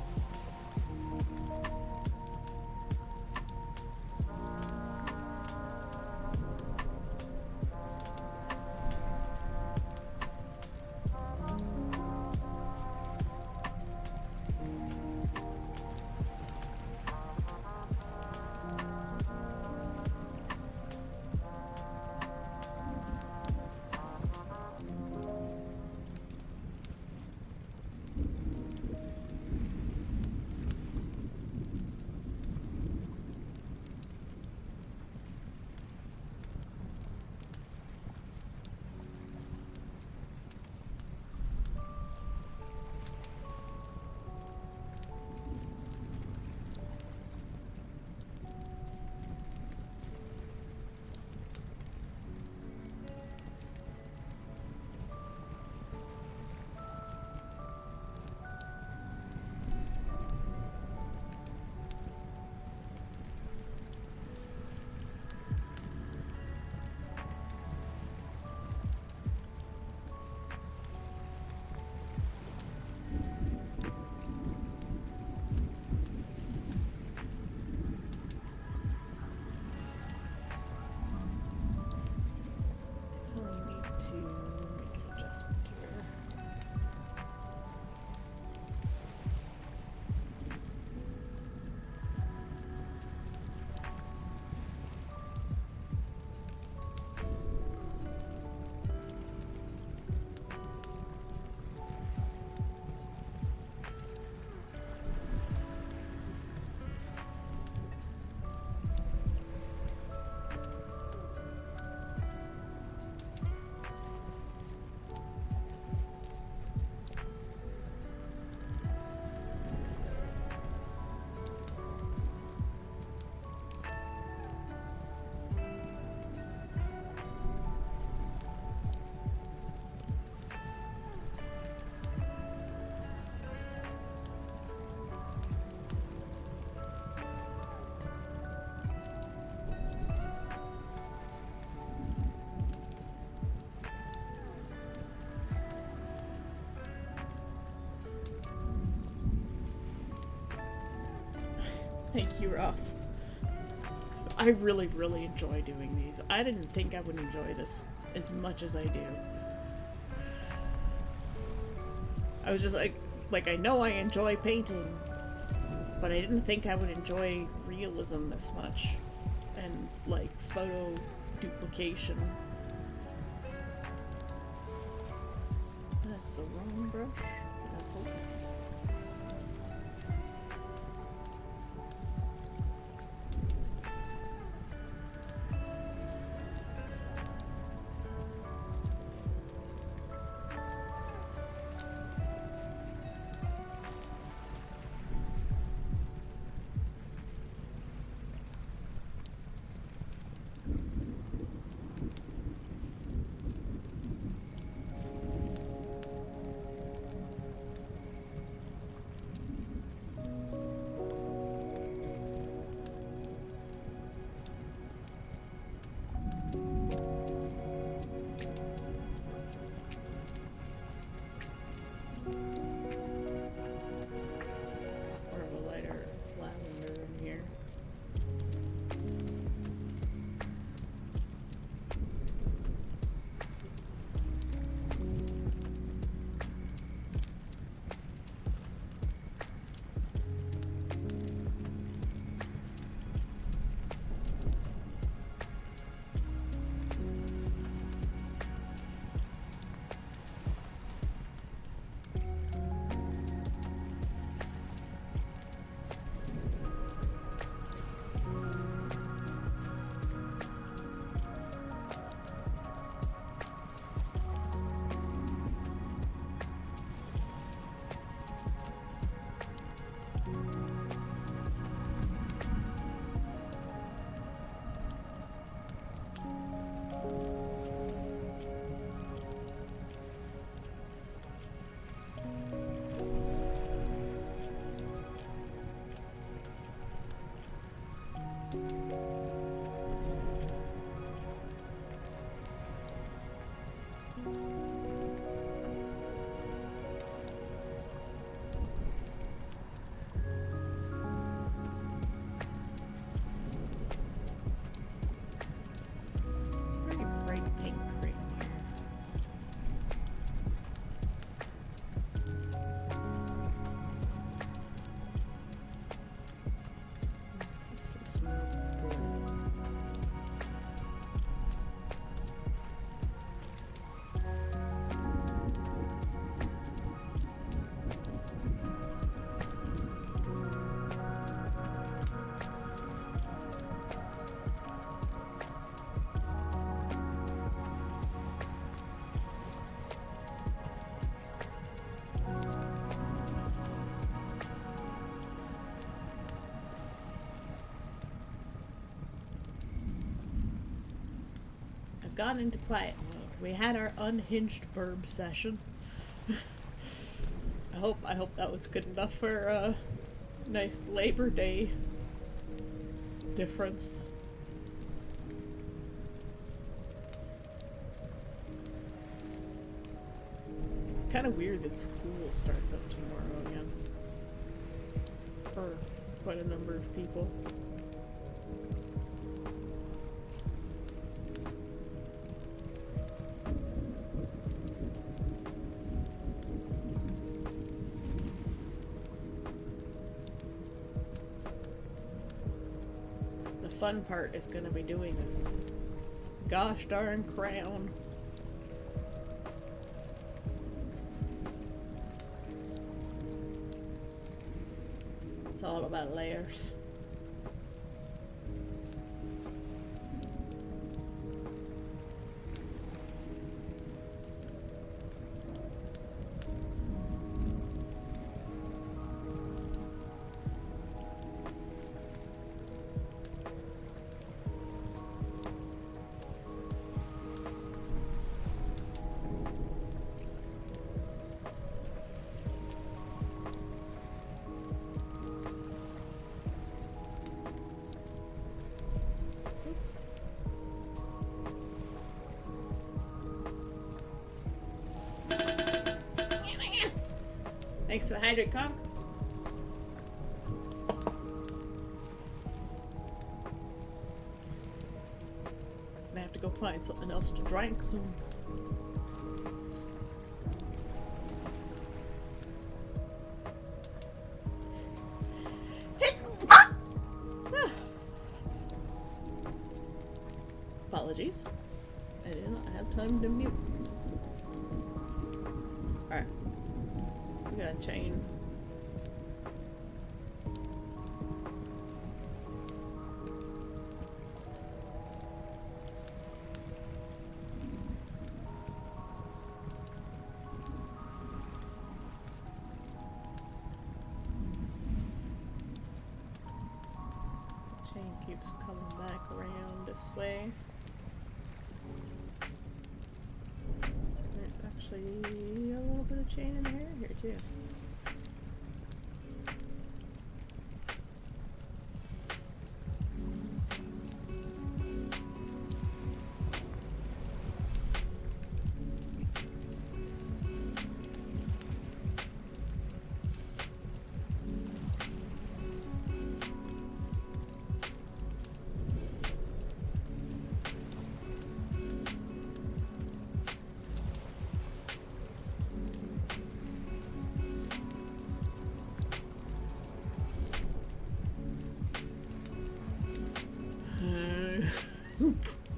[SPEAKER 1] Thank you, Ross. I really, really enjoy doing these. I didn't think I would enjoy this as much as I do. I was just like I know I enjoy painting, but I didn't think I would enjoy realism this much. And, like, photo duplication. That's the wrong brush. That's okay. More of a lighter lavender in here. It's a very bright pink right here. This is more blue. I've gone into quiet mode. We had our unhinged verb session. I hope that was good enough for a nice Labor Day difference. It's kind of weird that school starts up tomorrow again. For quite a number of people. The fun part is going to be doing this gosh darn crown. It's all about layers. Thanks for the hydrate, Conk. find something else to drink soon. Apologies. I did not have time to mute. Alright. We got a chain. Chain keeps coming back around this way. There's actually a little bit of chain in the hair here too.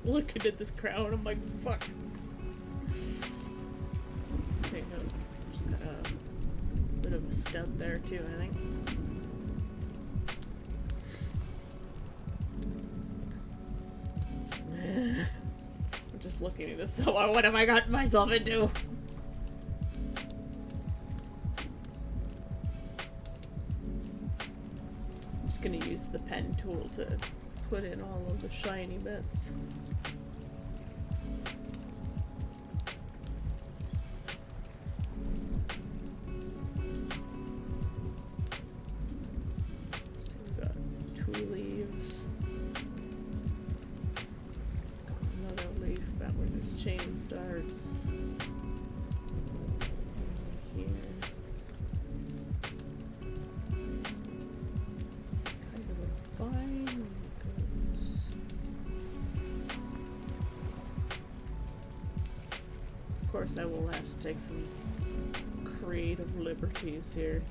[SPEAKER 1] Looking at this crown, I'm like, fuck. Okay, no, just got a bit of a stud there too, I think. I'm just looking at this, so what have I gotten myself into? I'm just gonna use the pen tool to put in all of the shiny bits. Of course, I will have to take some creative liberties here.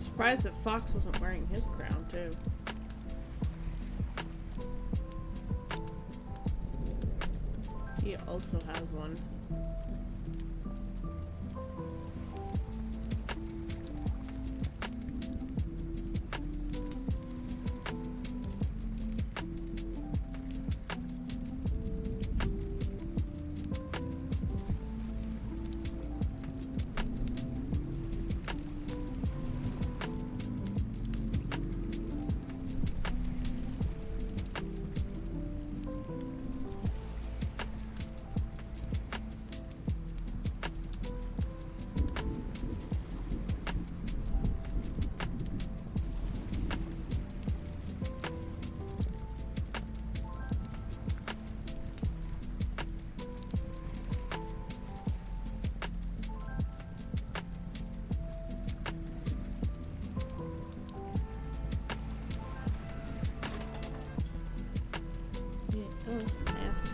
[SPEAKER 1] Surprised that Fox wasn't wearing his crown too. He also has one.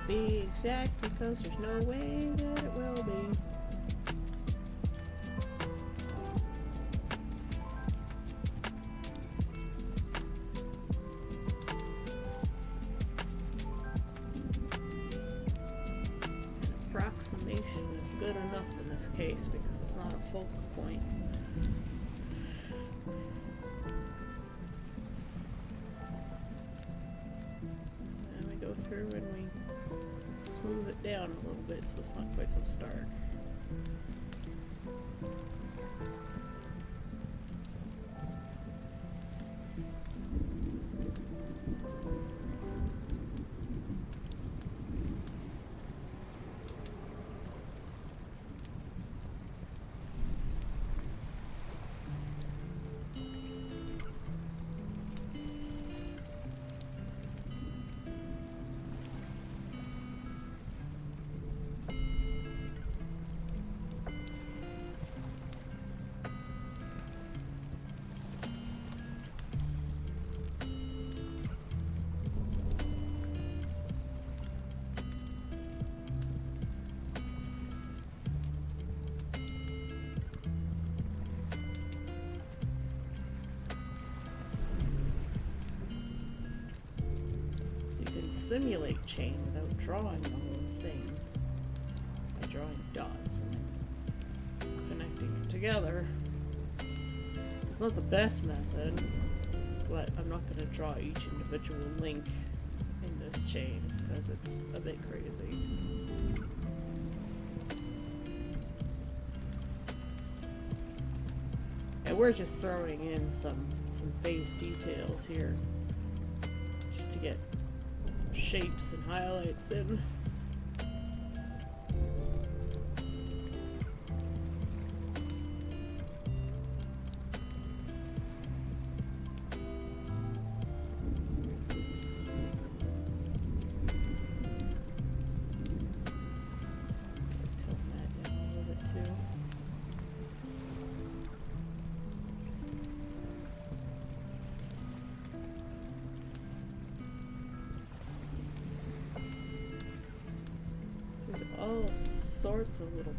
[SPEAKER 1] Be exact because there's no way that it will be. An approximation is good enough in this case because it's not a focal point. through and we smooth it down a little bit so it's not quite so stark. Simulate chain without drawing the whole thing by drawing dots and connecting it together. It's not the best method, but I'm not going to draw each individual link in this chain because it's a bit crazy. And we're just throwing in some base details here just to get shapes and highlights in. Tilt that down a little bit too. All sorts of little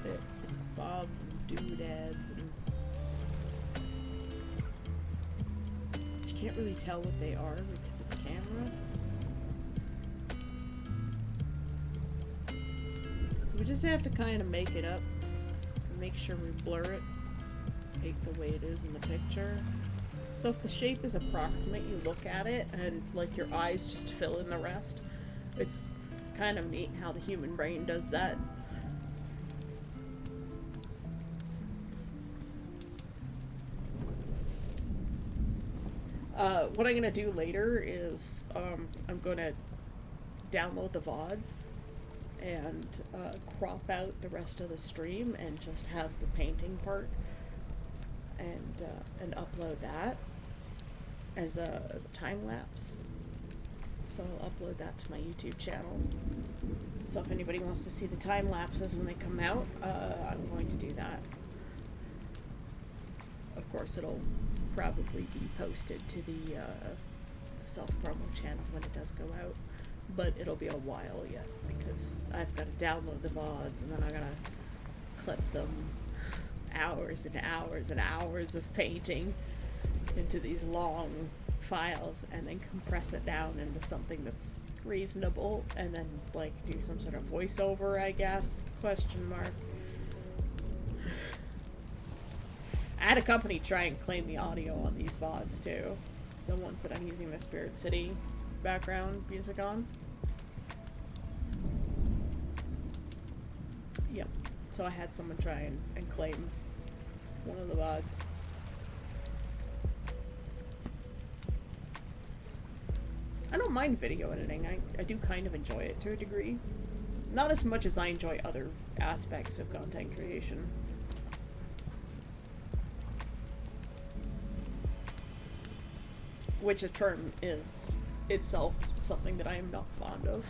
[SPEAKER 1] bits and bobs and doodads, and you can't really tell what they are because of the camera. So we just have to kind of make it up and make sure we blur it, take the way it is in the picture. So if the shape is approximate, you look at it and like your eyes just fill in the rest. It's kind of neat how the human brain does that. What I'm gonna do later is I'm gonna download the VODs and crop out the rest of the stream and just have the painting part and upload that as a time lapse. So I'll upload that to my YouTube channel. So if anybody wants to see the time lapses when they come out, I'm going to do that. Of course, it'll probably be posted to the self-promo channel when it does go out, but it'll be a while yet because I've got to download the VODs and then I'm gonna clip them, hours and hours and hours of painting into these long files and then compress it down into something that's reasonable and then like do some sort of voiceover, I guess, question mark. I had a company try and claim the audio on these VODs too, the ones that I'm using the Spirit City background music on. Yep, so I had someone try and claim one of the VODs. I don't mind video editing. I do kind of enjoy it to a degree. Not as much as I enjoy other aspects of content creation. Which a term is itself something that I am not fond of.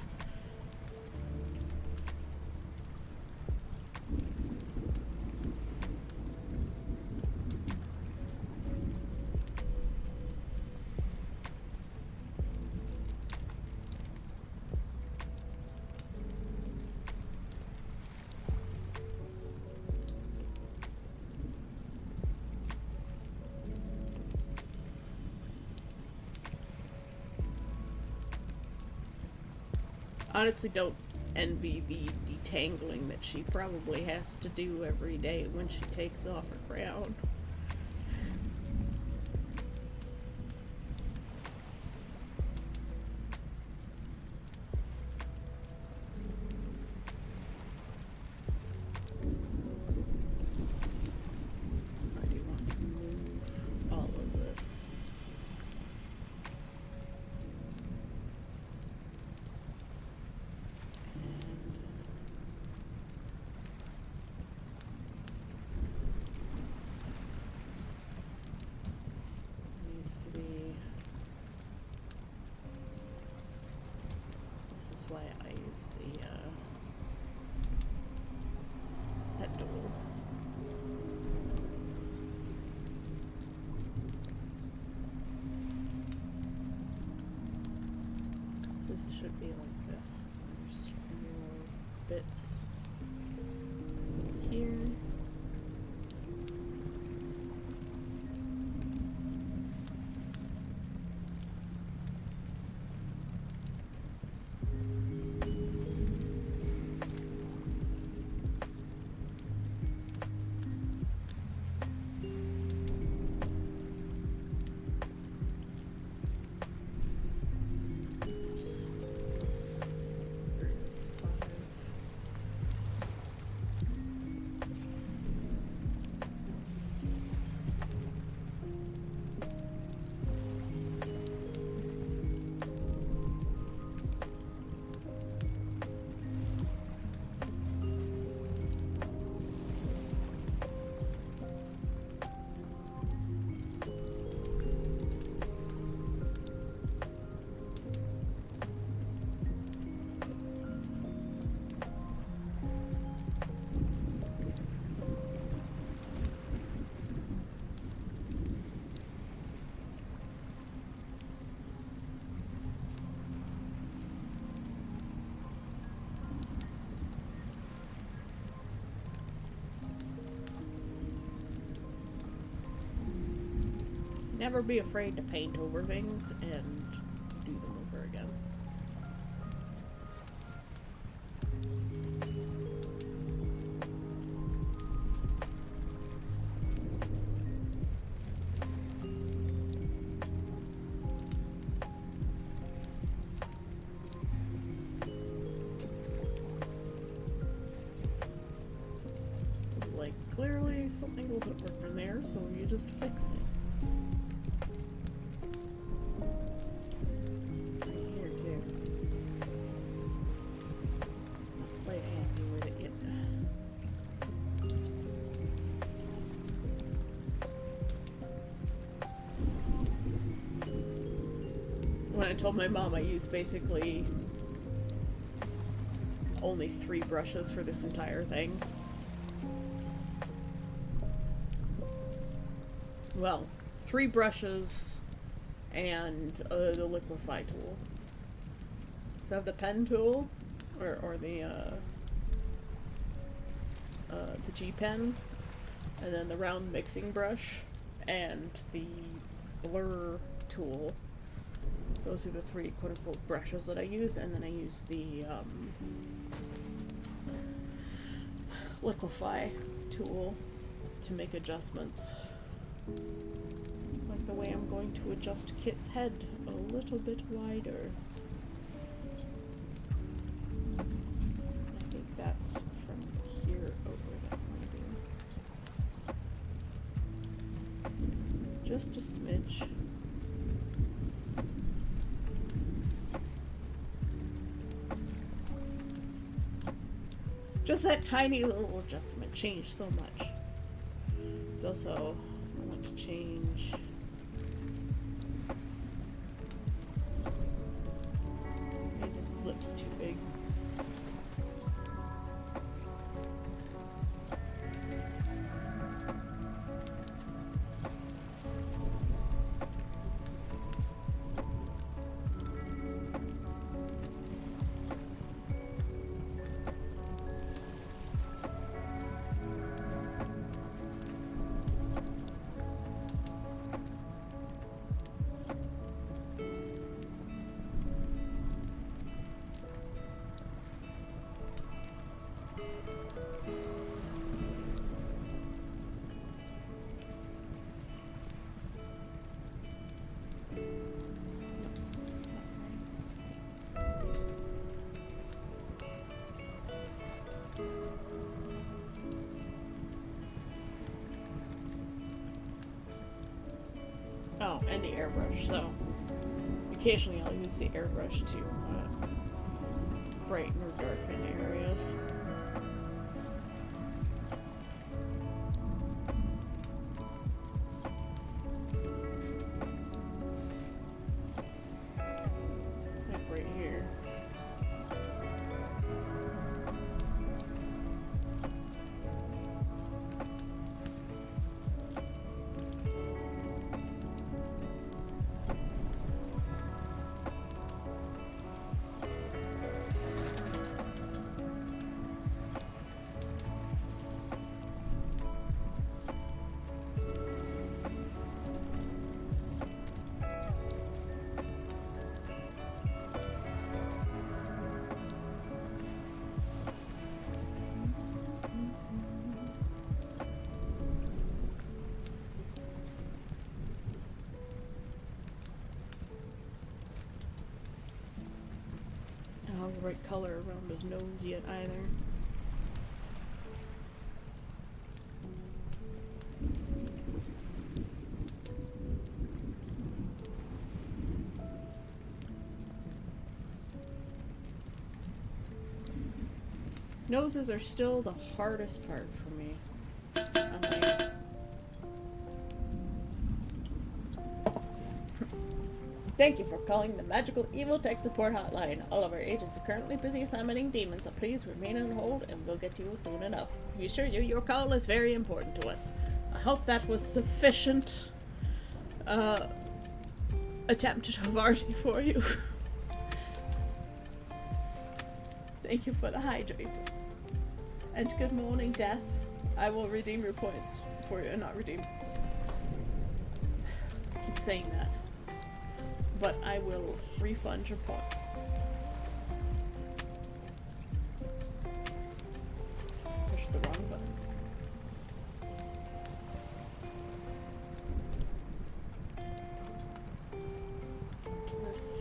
[SPEAKER 1] Honestly, don't envy the detangling that she probably has to do every day when she takes off her crown. should be like this. There's more bits here. Never be afraid to paint over things and do them over again. Like, clearly something wasn't working there, so you just fix it. When I told my mom I used basically only 3 brushes for this entire thing. Well, 3 brushes and the liquify tool. So I have the pen tool, or the G pen, and then the round mixing brush, and the blur tool. Those are the 3 quote-unquote brushes that I use, and then I use the liquify tool to make adjustments. Like the way I'm going to adjust Kit's head a little bit wider. I think that's from here over that maybe. Just a smidge. Just that tiny little adjustment changed so much. It's also, I want to change. Maybe his lips too big. Oh, and the airbrush, so occasionally I'll use the airbrush to brighten or darken areas. Like right here. right color around his nose yet either. Noses are still the hardest part for me. I'm like, thank you for calling the Magical Evil Tech Support Hotline. All of our agents are currently busy summoning demons, so please remain on hold and we'll get to you soon enough. We assure you, your call is very important to us. I hope that was sufficient attempt at Havarti for you. Thank you for the hydrate. And good morning, Death. I will redeem your points for you. Not redeem. I keep saying that. But I will refund your points. Push the wrong button. This,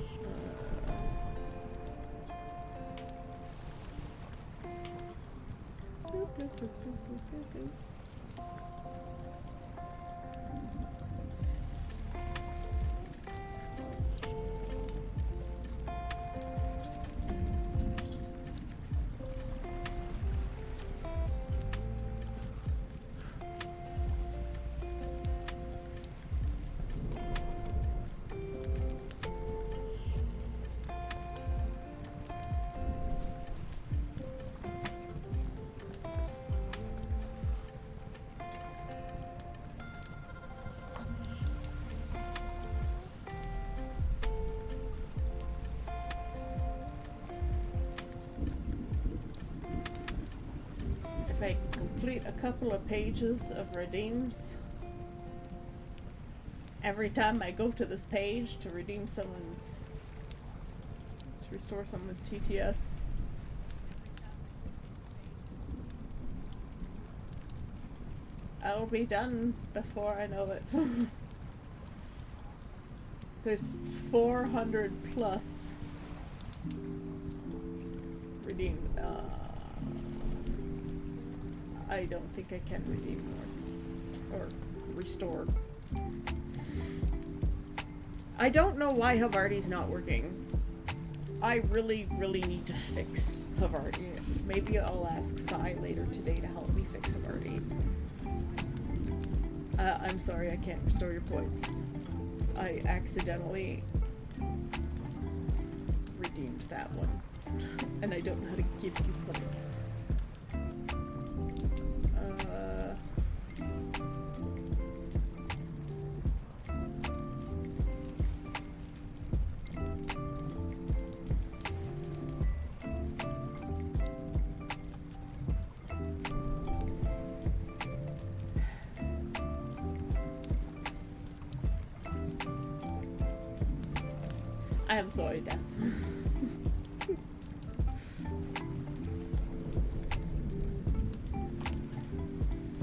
[SPEAKER 1] if I complete a couple of pages of redeems, every time I go to this page to redeem someone's, to restore someone's TTS, I'll be done before I know it. There's 400 plus redeemed. I don't think I can redeem more. Or restore. I don't know why Havarti's not working. I really, really need to fix Havarti. Maybe I'll ask Sai later today to help me fix Havarti. I'm sorry, I can't restore your points. I accidentally redeemed that one. And I don't know how to give you points. I am sorry, Death.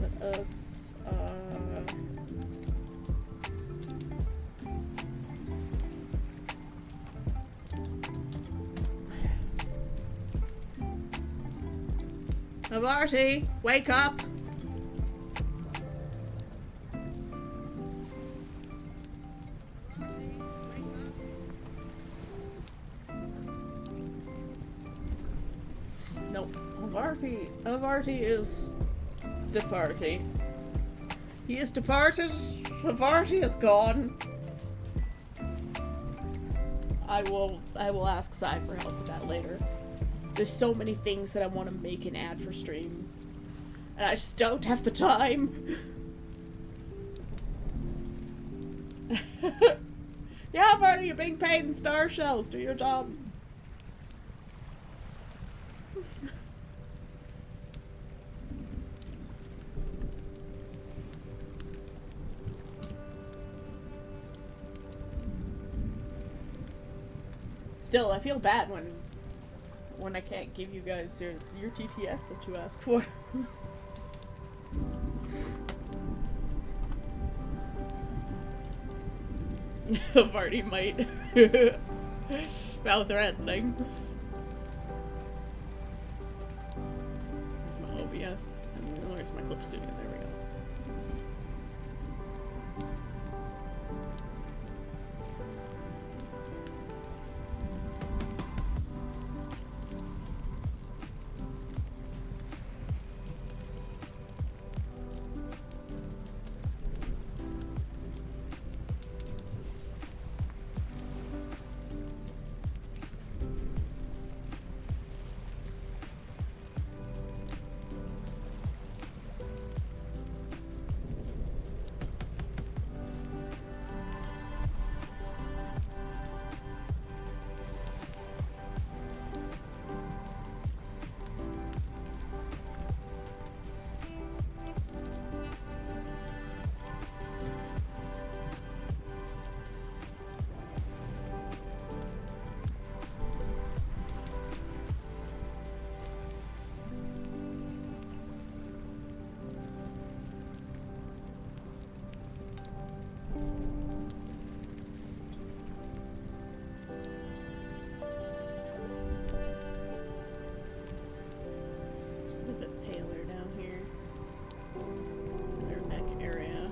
[SPEAKER 1] Let us, Havarti, wake up! Nope. Havarti is departing. He is departed. Havarti is gone. I will ask Sai for help with that later. There's so many things that I want to make an ad for stream. And I just don't have the time. Yeah, Havarti, you're being paid in star shells. Do your job. Still, I feel bad when I can't give you guys your TTS that you ask for. Marty might. Mouth threatening. Clip Studio. There we go. Just a bit paler down here. Their neck area.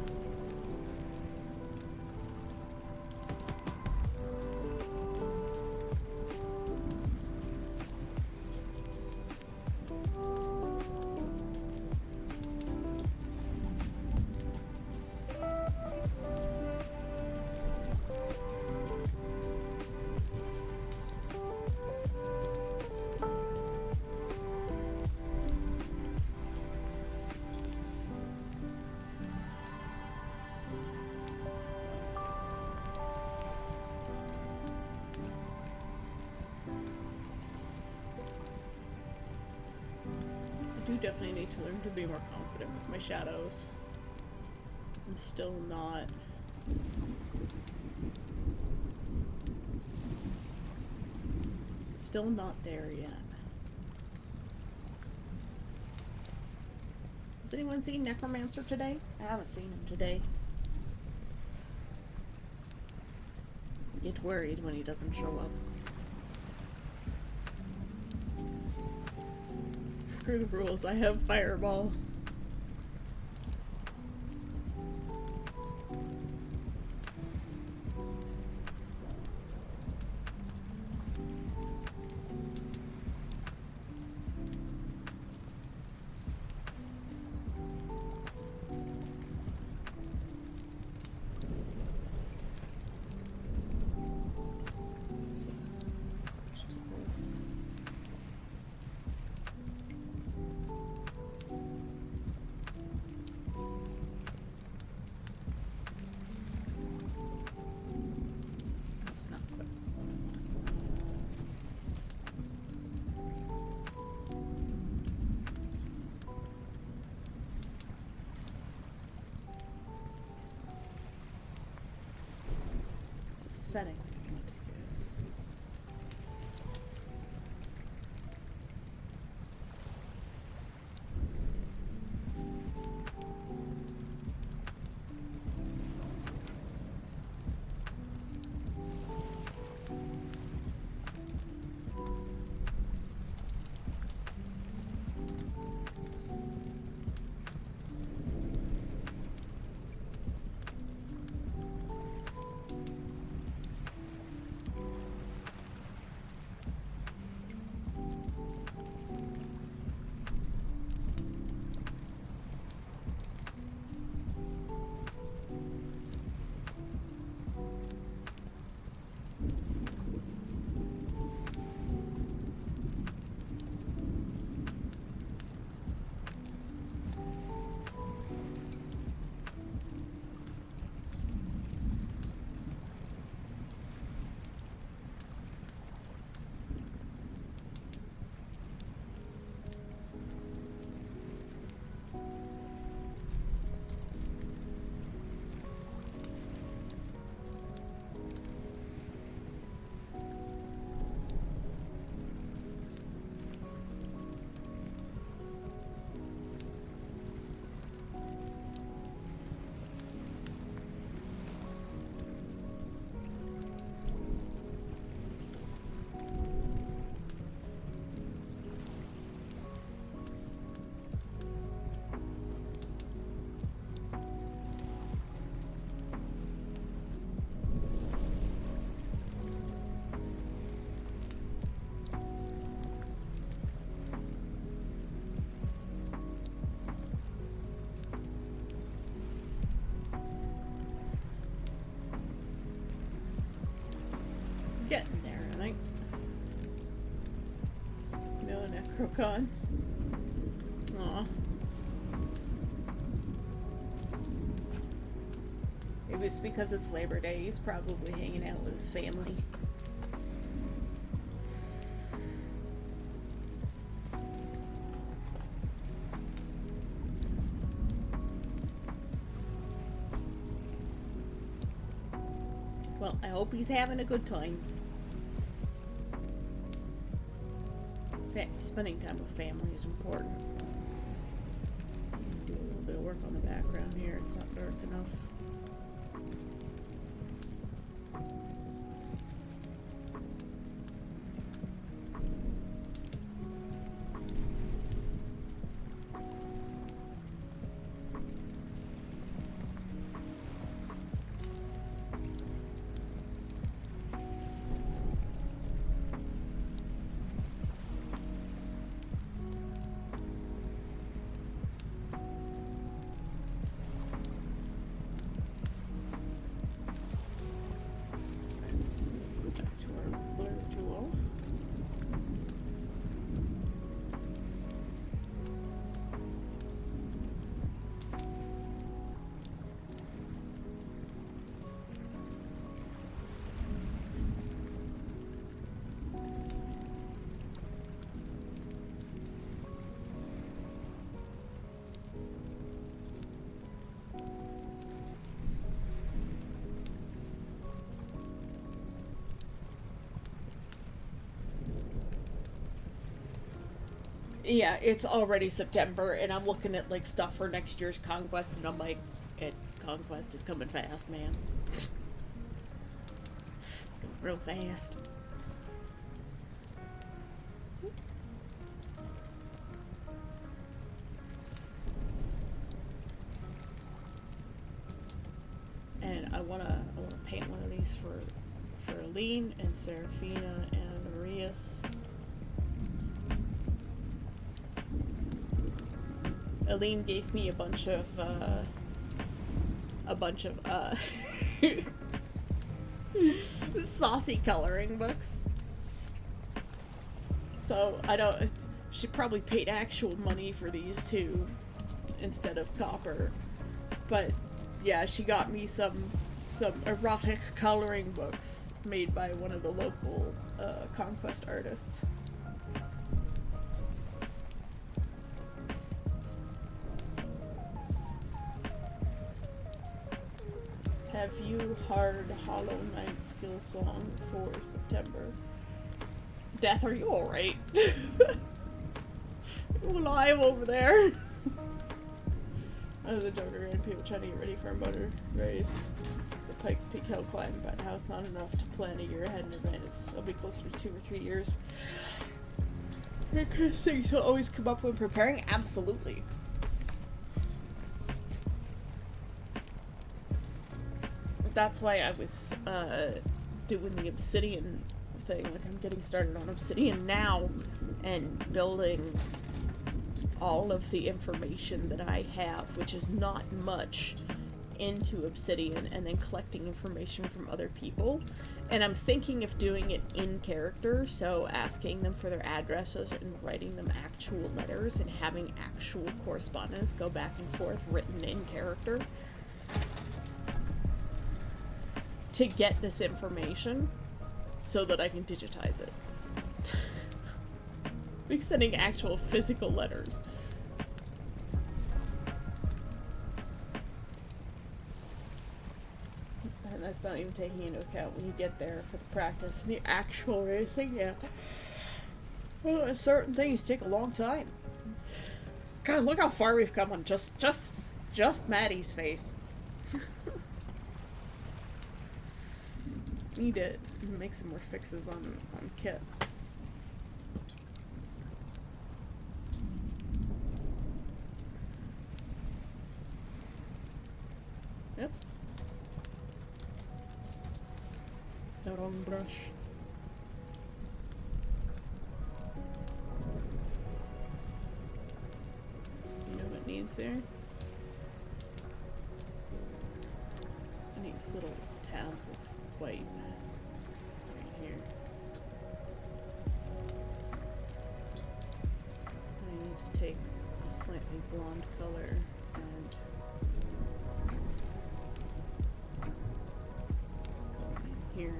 [SPEAKER 1] I do definitely need to learn to be more confident with my shadows. I'm still not. Still not there yet. Has anyone seen Necromancer today? I haven't seen him today. I get worried when he doesn't show up. Screw the rules, I have Fireball. That's not quite. It's a setting I want to use. Getting there, I think. No Necrocon. Aw. Maybe it's because it's Labor Day. He's probably hanging out with his family. Well, I hope he's having a good time. Spending time with family is important. Do a little bit of work on the background here. It's not dark enough. Yeah, it's already September, and I'm looking at like stuff for next year's Conquest, and I'm like, Conquest is coming fast, man. It's going real fast. And I wanna paint one of these for Aline and Seraphina and Marius. Aline gave me a bunch of saucy coloring books. So she probably paid actual money for these too, instead of copper. But yeah, she got me some erotic coloring books made by one of the local Conquest artists. Have you heard Hollow Knight skill song for September? Death, are you alright? You alive over there? I was a joker and people trying to get ready for a motor race. The Pikes Peak Hill climb, but how it's not enough to plan a year ahead in advance. It'll be closer to 2 or 3 years. Because things will always come up when preparing? Absolutely. That's why I was doing the Obsidian thing. Like, I'm getting started on Obsidian now and building all of the information that I have, which is not much, into Obsidian, and then collecting information from other people. And I'm thinking of doing it in character, so asking them for their addresses and writing them actual letters and having actual correspondence go back and forth written in character to get this information so that I can digitize it. Like sending actual physical letters. And that's not even taking into account when you get there for the practice and the actual racing, yeah. Well, certain things take a long time. God, look how far we've come on just Maddie's face. Need to make some more fixes on Kit. Oops. The wrong brush. You know what needs there? It needs little tabs of white right here. blonde color and go in here.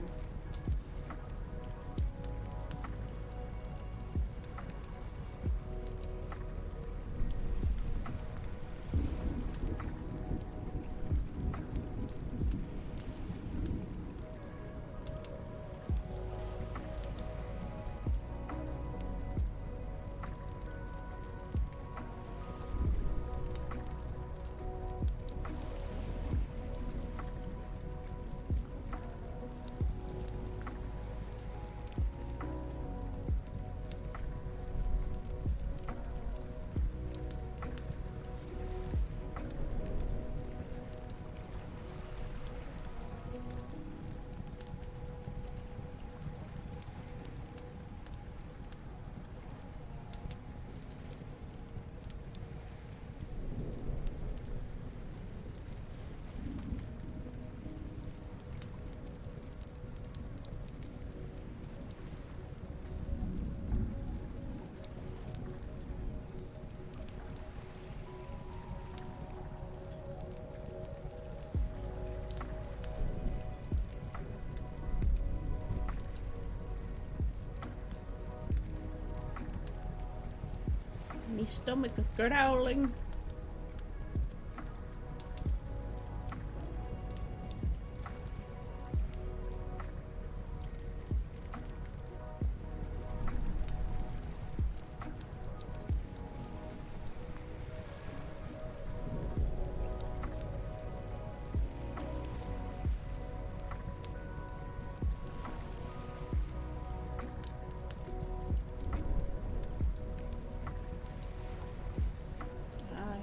[SPEAKER 1] My stomach is growling.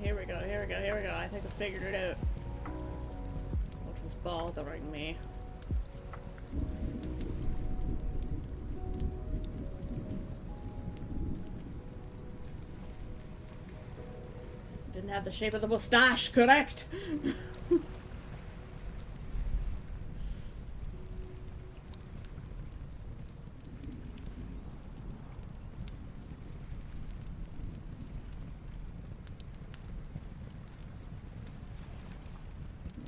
[SPEAKER 1] Here we go, here we go, here we go. I think I figured it out. What was bothering me? Didn't have the shape of the mustache, correct?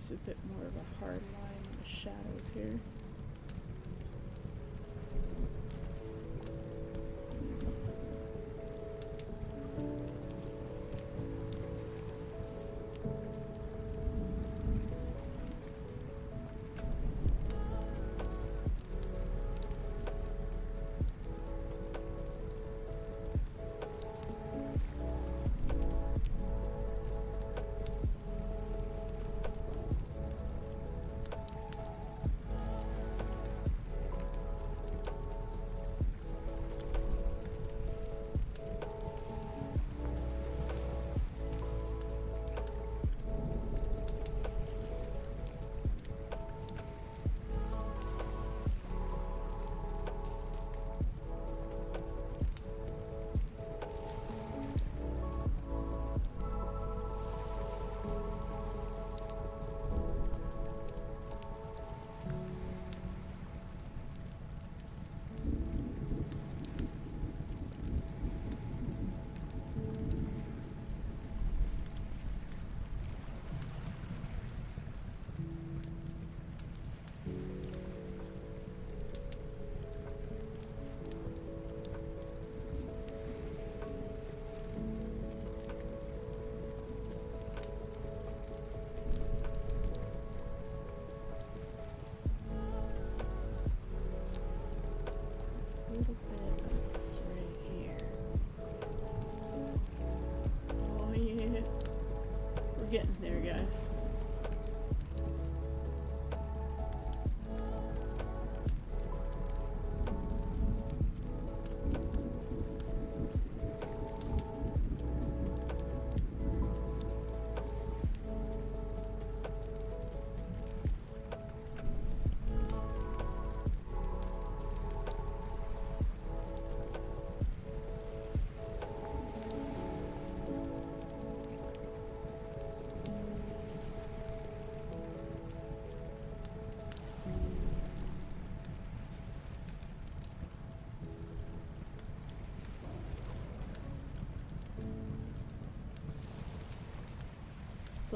[SPEAKER 1] A bit more of a hard line in the shadows here.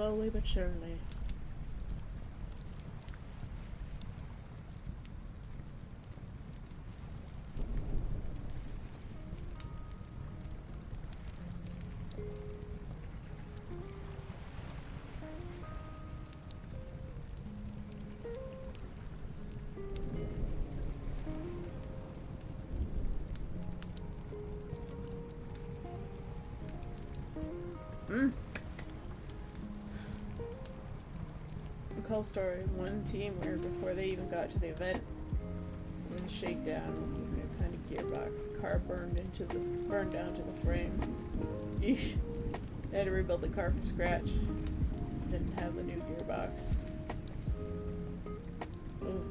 [SPEAKER 1] slowly but surely. Recall story of one team where before they even got to the event, in the shakedown, a kind of gearbox, the car burned down to the frame. Eesh. They had to rebuild the car from scratch. Didn't have the new gearbox. Ooh.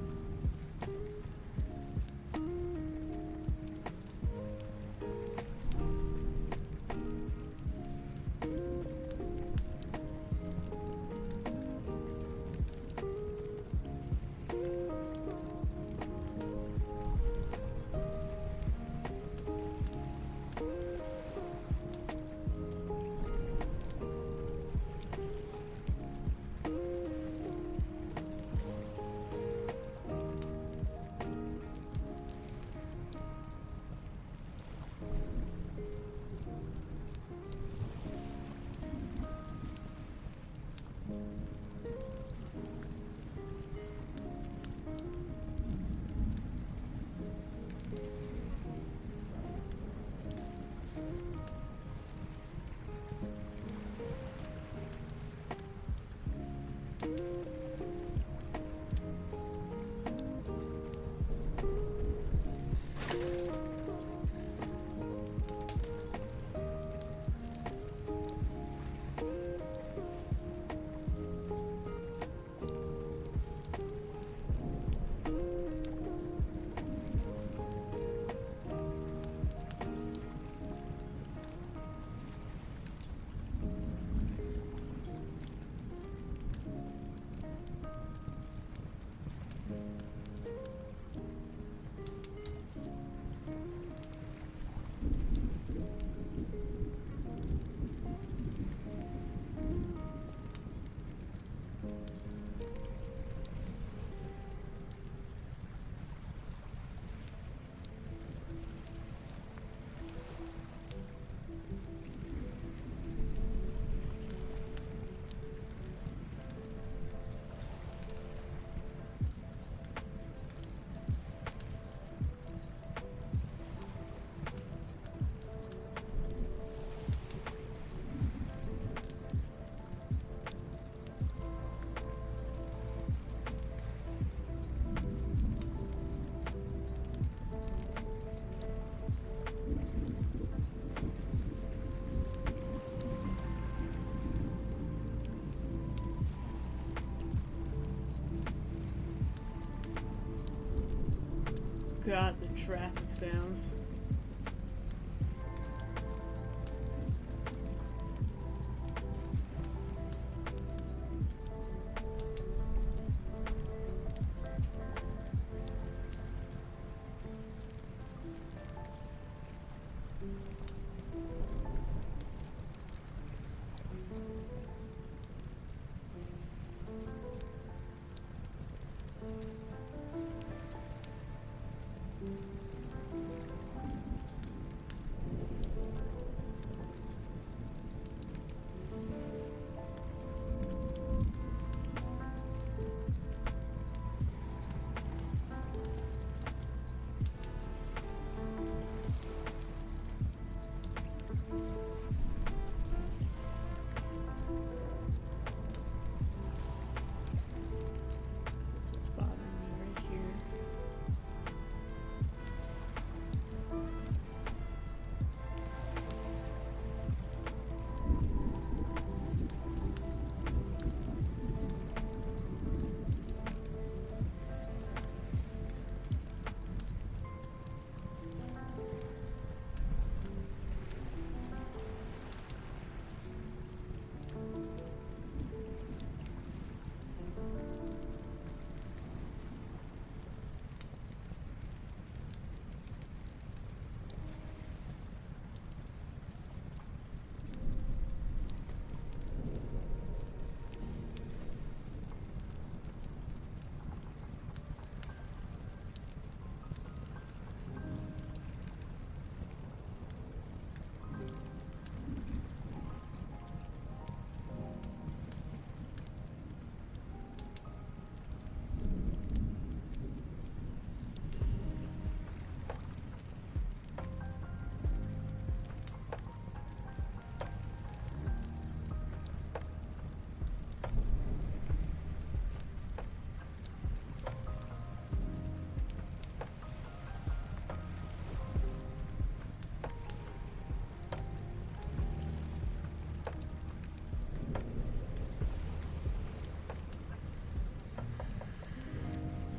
[SPEAKER 1] God, the traffic sounds.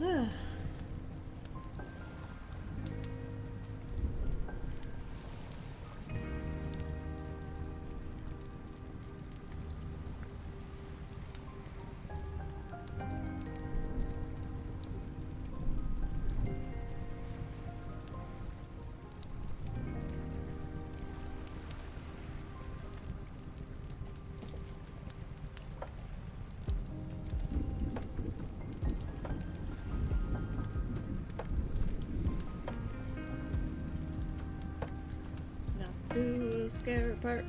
[SPEAKER 1] Now do the scary part.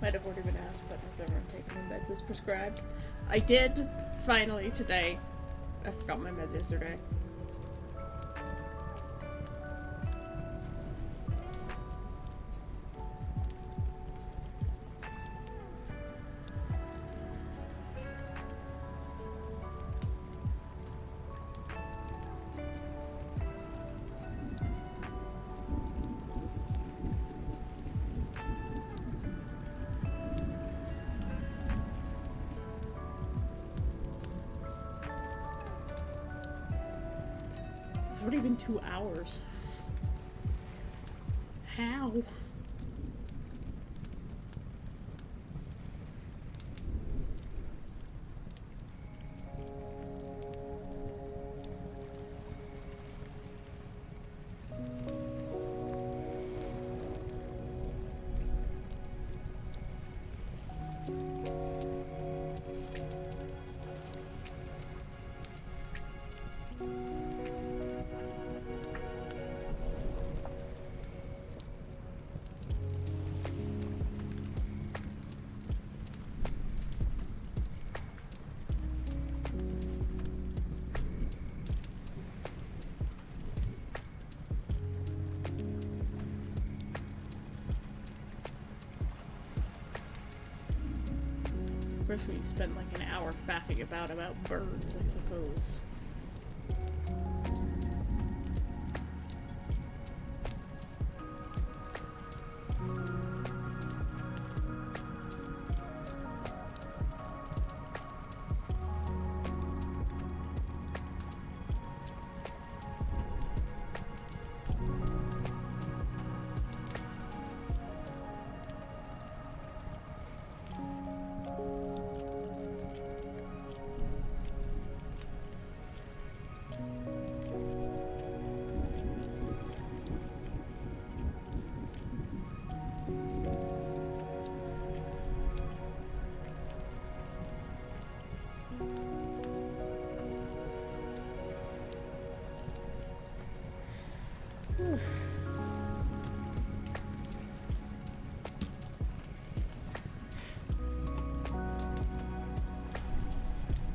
[SPEAKER 1] Might have already been asked, but has everyone taken their meds as prescribed? I did, finally, today. I forgot my meds yesterday. It's already been 2 hours. How? First, we spent like an hour faffing about birds, I suppose.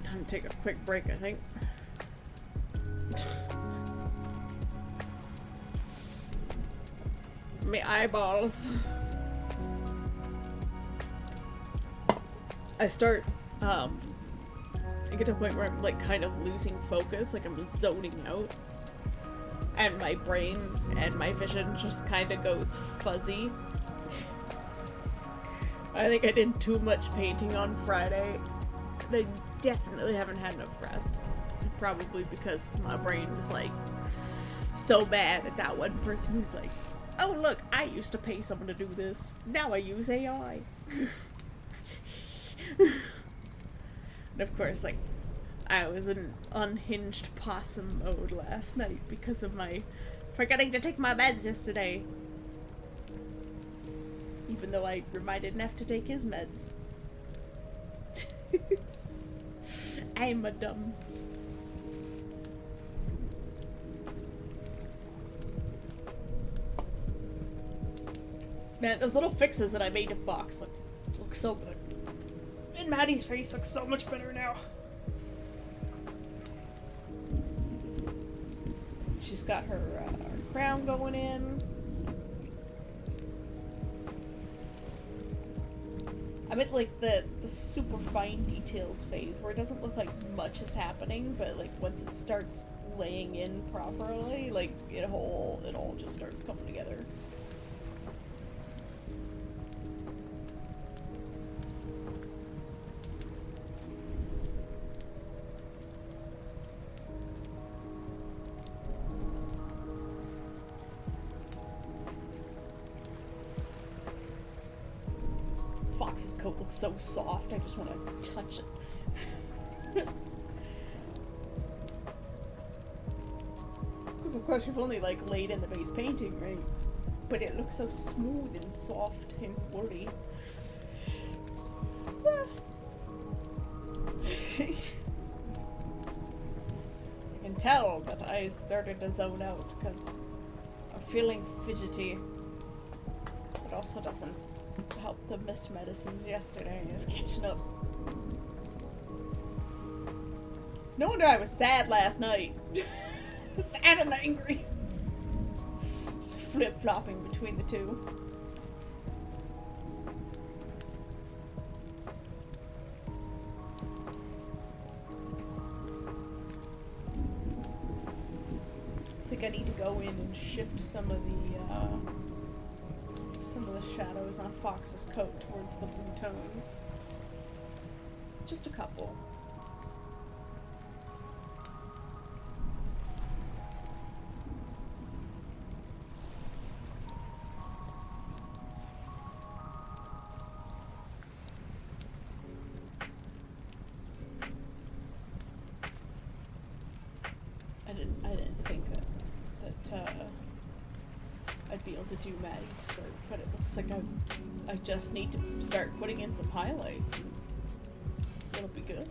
[SPEAKER 1] Time to take a quick break, I think. My eyeballs. I get to a point where I'm like kind of losing focus, like I'm zoning out. And my brain and my vision just kind of goes fuzzy. I think I did too much painting on Friday. I definitely haven't had enough rest. Probably because my brain was like so mad at that one person who's like, oh look, I used to pay someone to do this. Now I use AI. And of course, like, I was in unhinged possum mode last night because of my forgetting to take my meds yesterday. Even though I reminded Neff to take his meds. I'm a dumb. Man, those little fixes that I made to Fox look so good. And Maddie's face looks so much better now. She's got her crown going in. I'm at like the super fine details phase where it doesn't look like much is happening, but like once it starts laying in properly, like it all just starts coming together. Fox's coat looks so soft, I just want to touch it. Because of course you've only like laid in the base painting, right? But it looks so smooth and soft and flirty. I can tell that I started to zone out because I'm feeling fidgety. It also doesn't helped the missed medicines yesterday and is catching up. No wonder I was sad last night. Sad and angry. Just flip-flopping between the two. I think I need to go in and shift some of the shadows on Fox's coat towards the blue tones. Just a couple. I didn't think that I'd be able to do Maddie's skirt, but it looks like I just need to start putting in some highlights and it'll be good.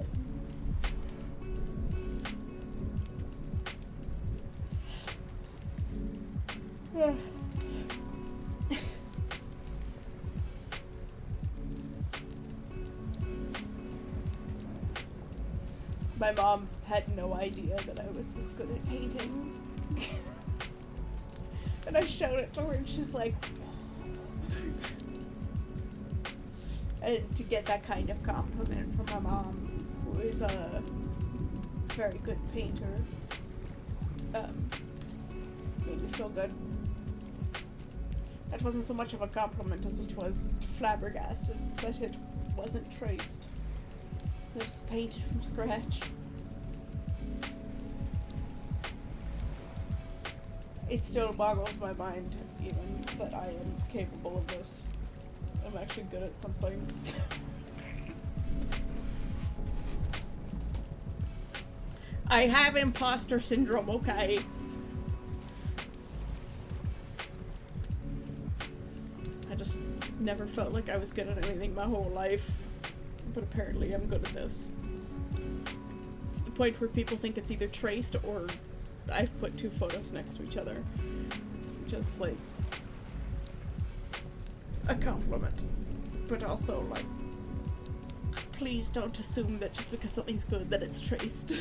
[SPEAKER 1] My mom had no idea that I was this good at painting. And I showed it to her and she's like, and to get that kind of compliment from my mom, who is a very good painter, made me feel good. That wasn't so much of a compliment as it was flabbergasted that it wasn't traced. I just painted from scratch. It still boggles my mind, even, that I am capable of this. I'm actually good at something. I have imposter syndrome, okay? I just never felt like I was good at anything my whole life. But apparently I'm good at this. To the point where people think it's either traced or I've put two photos next to each other. Just like a compliment. But also like, please don't assume that just because something's good that it's traced.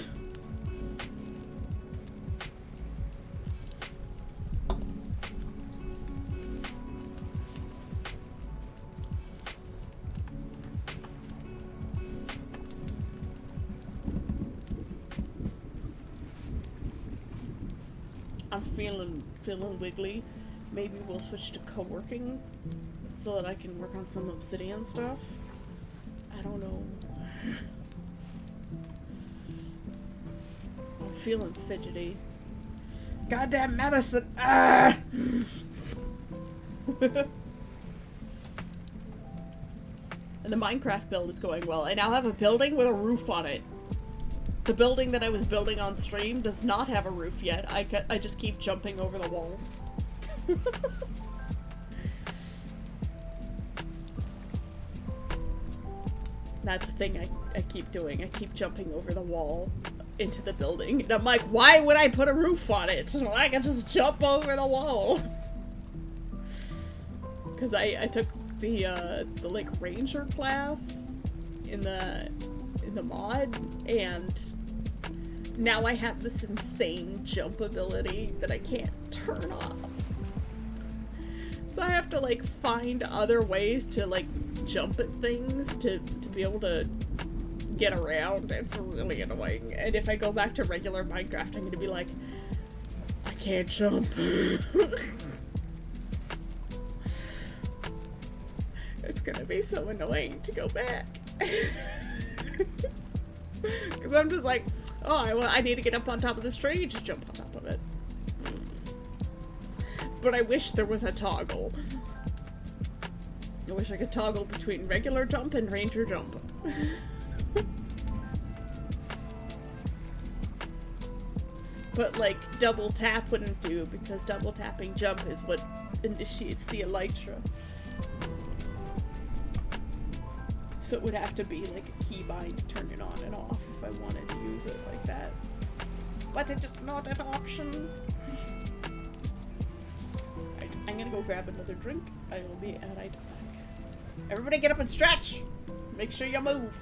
[SPEAKER 1] I'm feeling wiggly. Maybe we'll switch to co-working so that I can work on some Obsidian stuff. I don't know. I'm feeling fidgety. Goddamn medicine! Ah! And the Minecraft build is going well. I now have a building with a roof on it. The building that I was building on stream does not have a roof yet. I just keep jumping over the walls. That's the thing I keep doing. I keep jumping over the wall into the building. And I'm like, why would I put a roof on it? Well, I can just jump over the wall. Because I took the like ranger class in the mod, and now I have this insane jump ability that I can't turn off. So I have to like find other ways to like jump at things to be able to get around. It's really annoying. And if I go back to regular Minecraft, I'm gonna be like, I can't jump. It's gonna be so annoying to go back. Because I'm just like, oh, I need to get up on top of this tree to jump on top of it. But I wish there was a toggle. I wish I could toggle between regular jump and ranger jump. But like double tap wouldn't do, because double tapping jump is what initiates the elytra. So it would have to be like a keybind to turn it on and off if I wanted to use it like that. But it's not an option. Right, I'm gonna go grab another drink. I will be right back. Everybody get up and stretch. Make sure you move.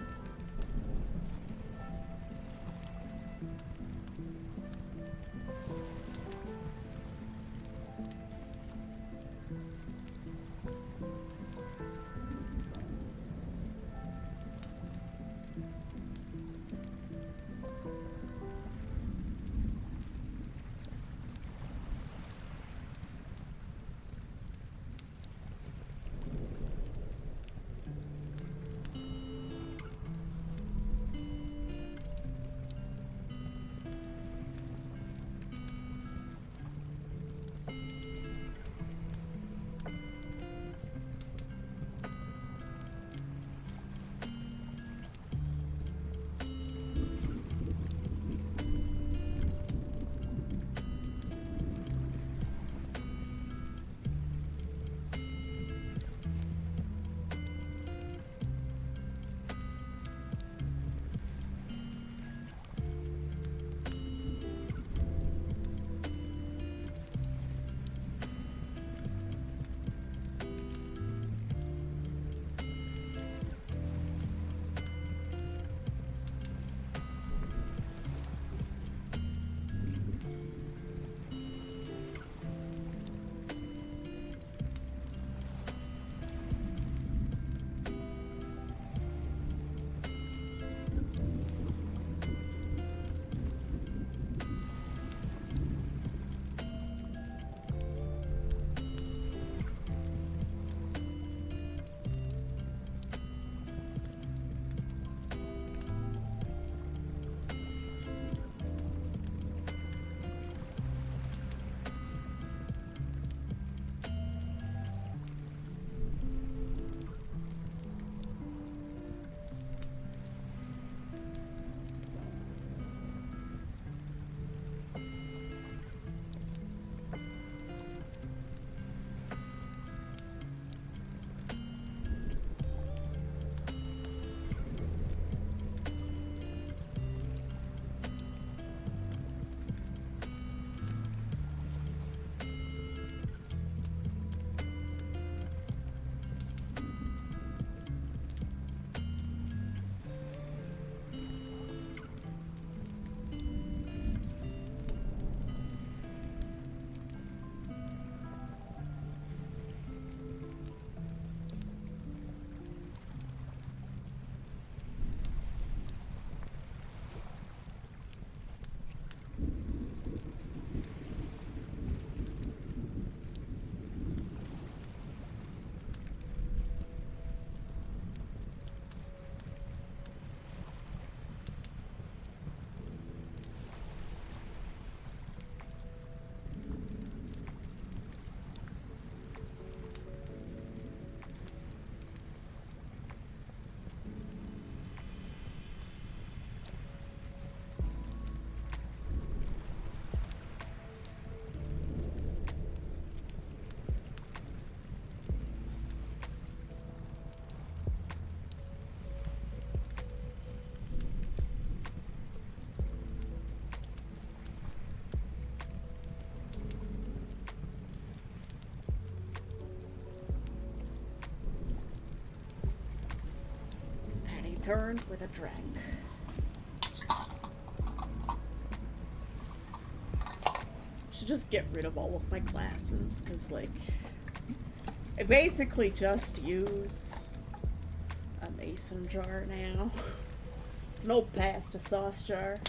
[SPEAKER 1] Turned with a drink. Should just get rid of all of my glasses, because, like, I basically just use a mason jar now. It's an old pasta sauce jar.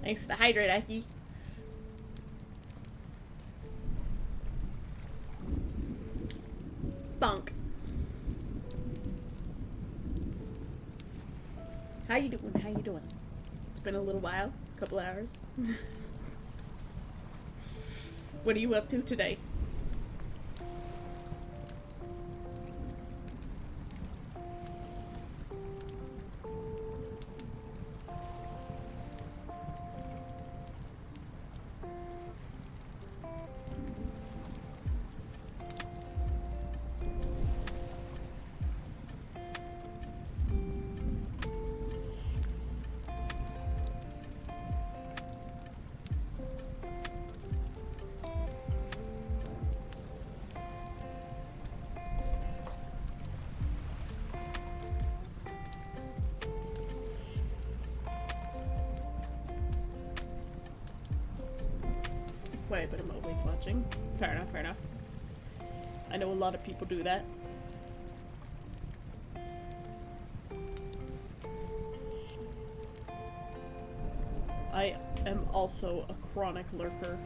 [SPEAKER 1] Thanks for the hydrate, Aki. Bunk. How you doing? How you doing? It's been a little while. A couple hours. What are you up to today? Wait, but I'm always watching. Fair enough, fair enough. I know a lot of people do that. I am also a chronic lurker.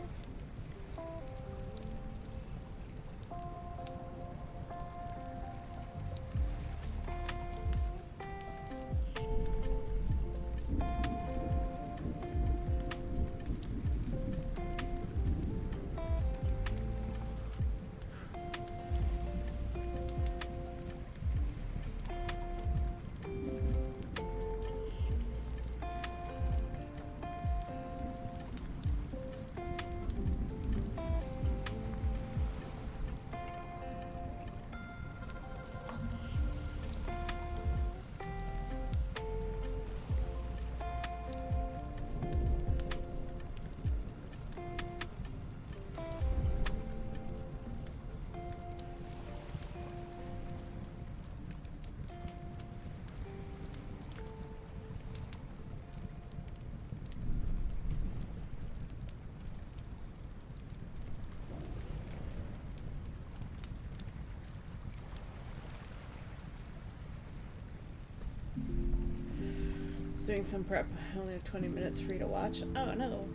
[SPEAKER 1] Doing some prep. I only have 20 minutes free to watch. Oh no.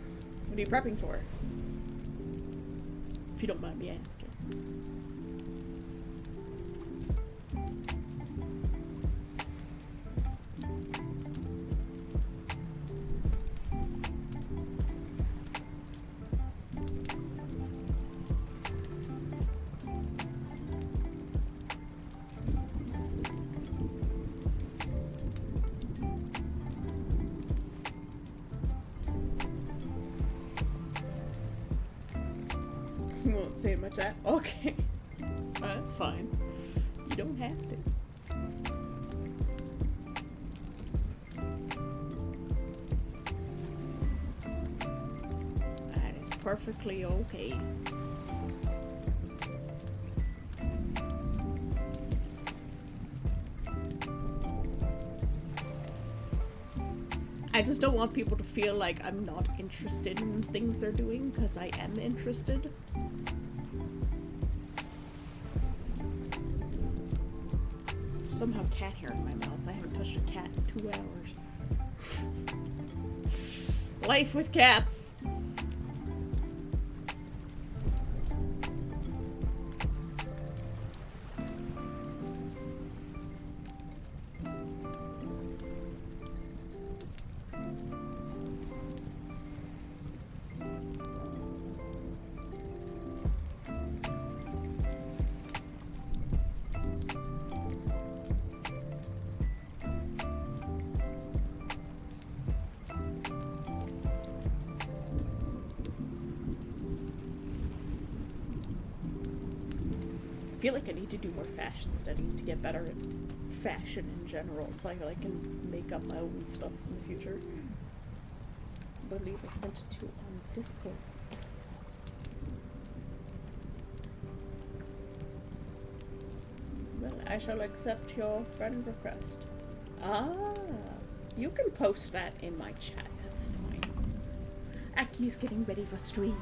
[SPEAKER 1] What are you prepping for? If you don't mind me asking. You won't say much at okay. That's fine. You don't have to. That is perfectly okay. I just don't want people to feel like I'm not interested in things they're doing, because I am interested. Somehow cat hair in my mouth. I haven't touched a cat in 2 hours. Life with cats! I feel like I need to do more fashion studies to get better at fashion in general, so I can make up my own stuff in the future. I believe I sent it to you on Discord. Well, I shall accept your friend request. Ah, you can post that in my chat, that's fine. Aki's getting ready for stream.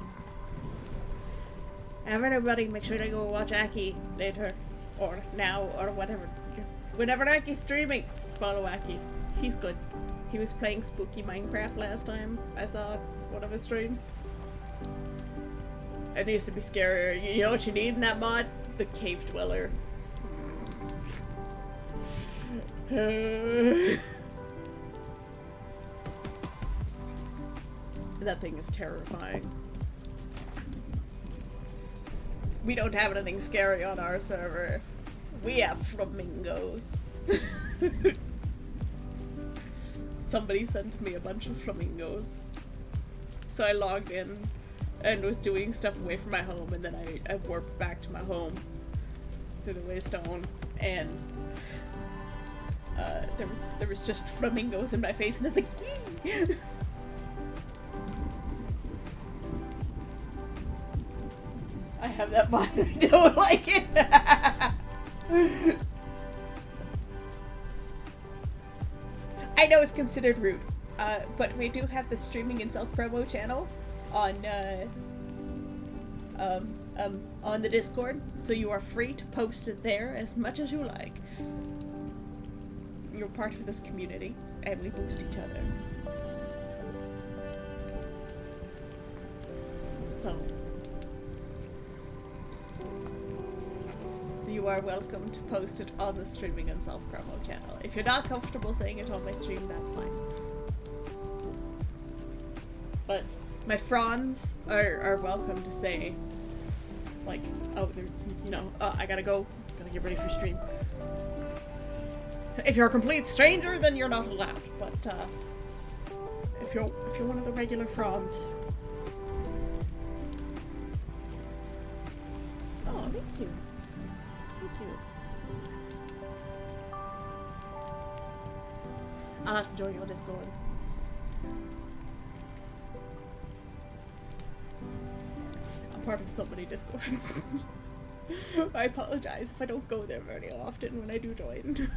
[SPEAKER 1] Everybody, make sure to go watch Aki later, or now, or whatever. Whenever Aki's streaming, follow Aki. He's good. He was playing Spooky Minecraft last time I saw one of his streams. It needs to be scarier. You know what you need in that mod? The Cave Dweller. That thing is terrifying. We don't have anything scary on our server. We have flamingos. Somebody sent me a bunch of flamingos. So I logged in and was doing stuff away from my home, and then I warped back to my home through the Waystone, and there was just flamingos in my face, and I was like, eee! I have that mod and I don't like it. I know it's considered rude, but we do have the streaming and self-promo channel on the Discord, so you are free to post it there as much as you like. You're part of this community, and we boost each other. So, you are welcome to post it on the streaming and self-promo channel. If you're not comfortable saying it on my stream, that's fine. But my fronds are welcome to say, like, oh, you know, I gotta go, gotta get ready for stream. If you're a complete stranger, then you're not allowed. But if you're one of the regular fronds. Oh, thank you. Thank you. I'll have to join your Discord. I'm part of so many Discords. I apologize if I don't go there very often when I do join.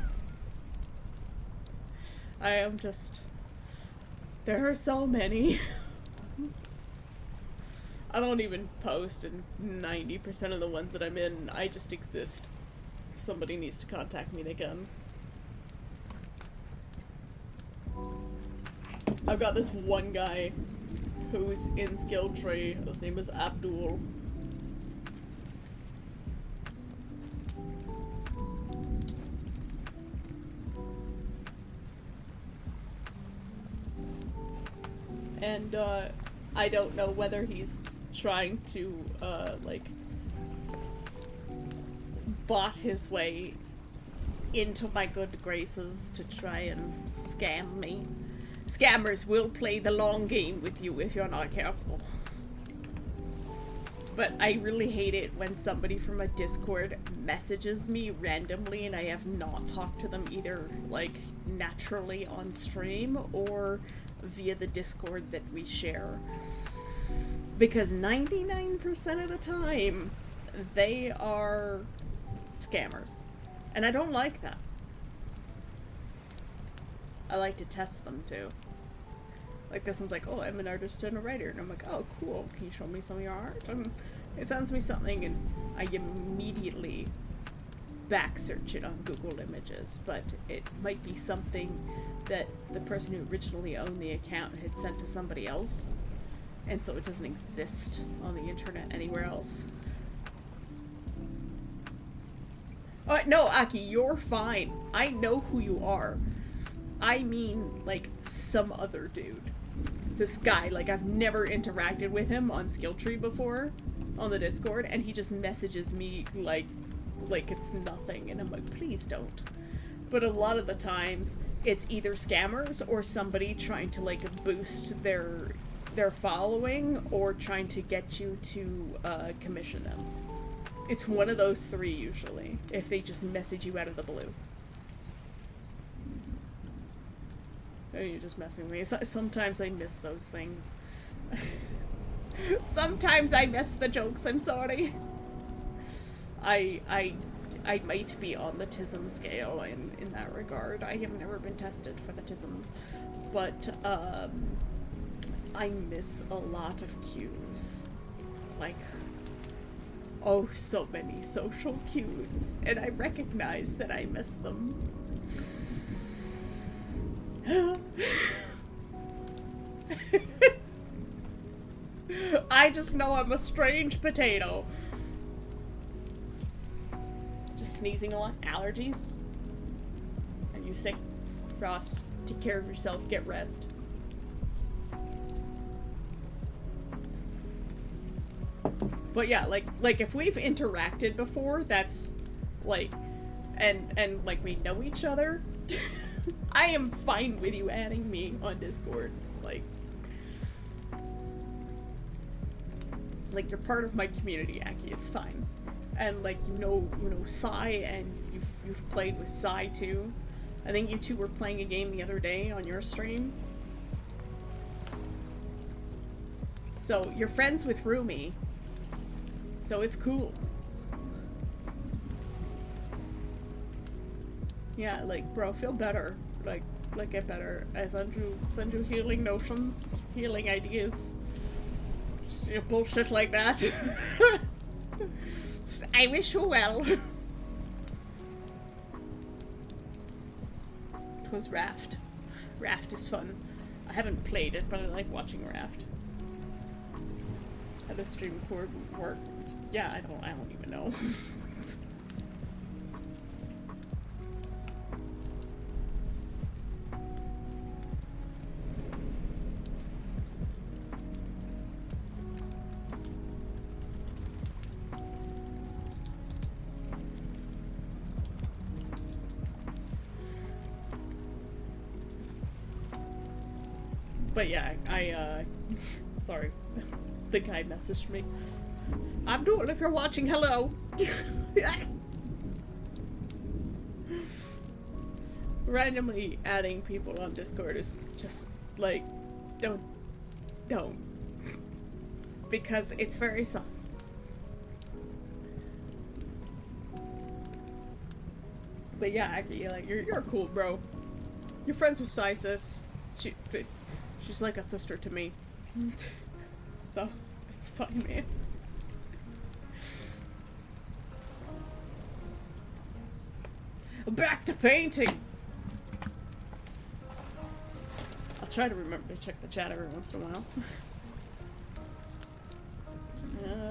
[SPEAKER 1] I am just... There are so many. I don't even post in 90% of the ones that I'm in. I just exist. If somebody needs to contact me, they can. I've got this one guy who's in Skill Tree. His name is Abdul. And, I don't know whether he's trying to, like, bot his way into my good graces to try and scam me. Scammers will play the long game with you if you're not careful. But I really hate it when somebody from a Discord messages me randomly and I have not talked to them either, like, naturally on stream or via the Discord that we share. Because 99% of the time, they are scammers. And I don't like that. I like to test them too. Like this one's like, oh, I'm an artist and a writer. And I'm like, oh, cool. Can you show me some of your art? And it sends me something and I immediately back search it on Google Images. But it might be something that the person who originally owned the account had sent to somebody else. And so it doesn't exist on the internet anywhere else. Oh, no, Aki, you're fine. I know who you are. I mean, like, some other dude. This guy, like, I've never interacted with him on Skilltree before, on the Discord, and he just messages me, like it's nothing, and I'm like, please don't. But a lot of the times, it's either scammers or somebody trying to, like, boost their following, or trying to get you to, commission them. It's one of those three, usually, if they just message you out of the blue. Oh, you're just messing with me. Sometimes I miss those things. Sometimes I miss the jokes, I'm sorry. I might be on the TISM scale in that regard. I have never been tested for the TISMs. But, I miss a lot of cues. Like, oh, so many social cues. And I recognize that I miss them. I just know I'm a strange potato. Just sneezing a lot. Allergies? Are you sick? Ross, take care of yourself. Get rest. But yeah, like if we've interacted before, that's like, and like we know each other, I am fine with you adding me on Discord. Like you're part of my community, Aki. It's fine. And like you know Sai, and you've played with Sai too. I think you two were playing a game the other day on your stream. So you're friends with Rumi. So it's cool. Yeah, like bro, feel better. Like get better. I send you healing notions, healing ideas. Bullshit like that. I wish you well. It was Raft. Raft is fun. I haven't played it, but I like watching Raft. How does stream cord work? Yeah, I don't even know. But yeah, sorry. The guy messaged me. Abdul, if you're watching, hello! Randomly adding people on Discord is just, like, don't. Because it's very sus. But yeah, actually, like, you're cool, bro. You're friends with Sysis. She's like a sister to me. So, it's fine, man. Back to painting! I'll try to remember to check the chat every once in a while.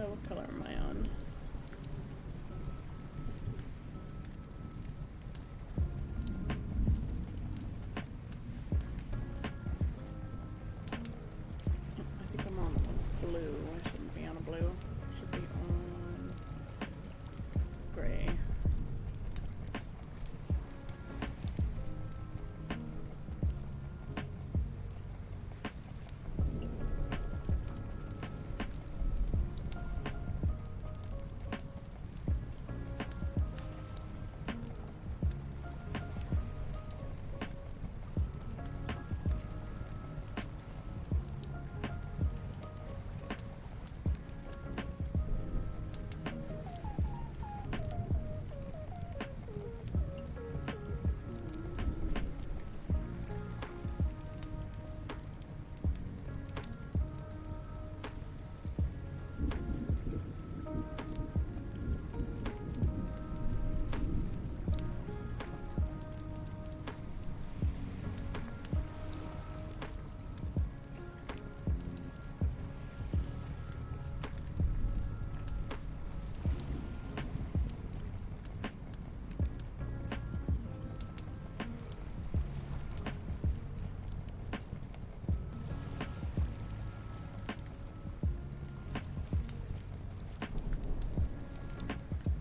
[SPEAKER 1] What color am I on? I think I'm on blue. I shouldn't be on a blue. I should be on gray.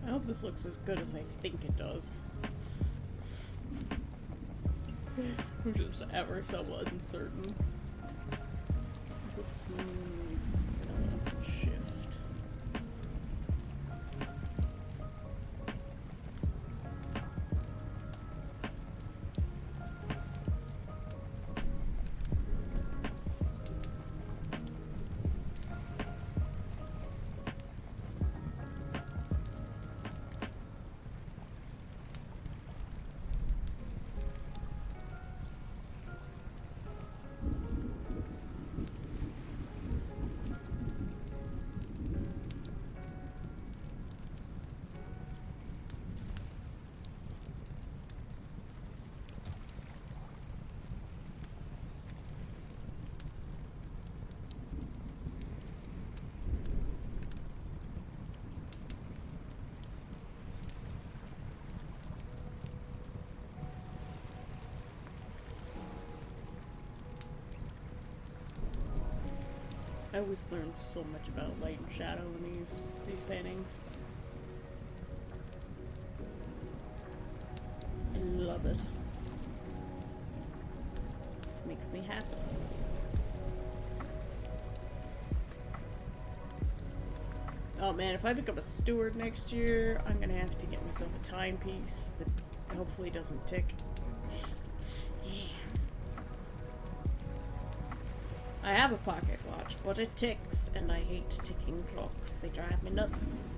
[SPEAKER 1] I hope this looks as good as I think it does. I'm just ever so uncertain. This is shift. I always learn so much about light and shadow in these paintings. I love it. Makes me happy. Oh man, if I become a steward next year, I'm gonna have to get myself a timepiece that hopefully doesn't tick. I have a pocket watch, but it ticks, and I hate ticking clocks. They drive me nuts.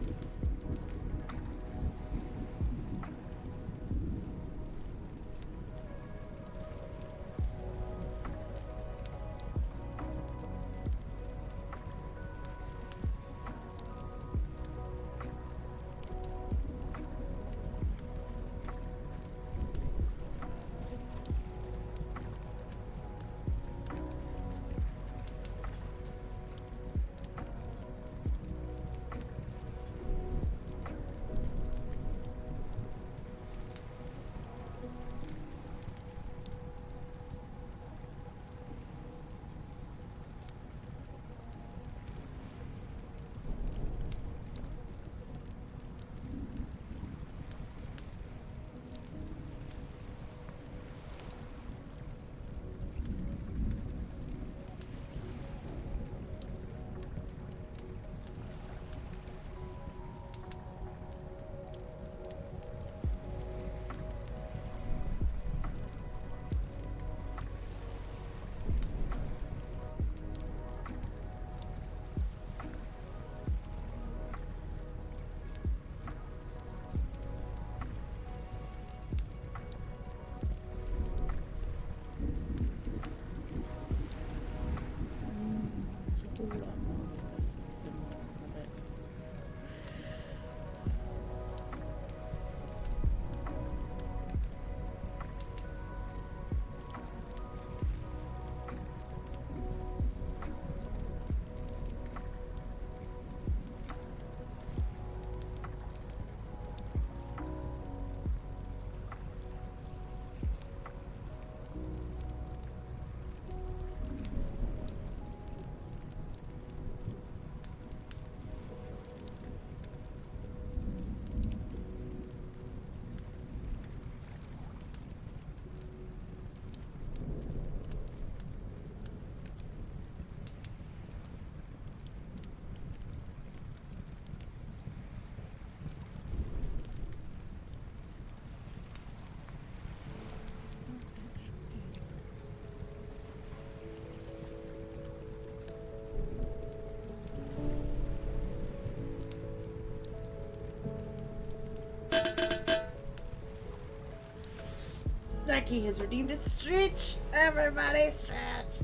[SPEAKER 1] Becky has redeemed a stretch. Everybody stretch.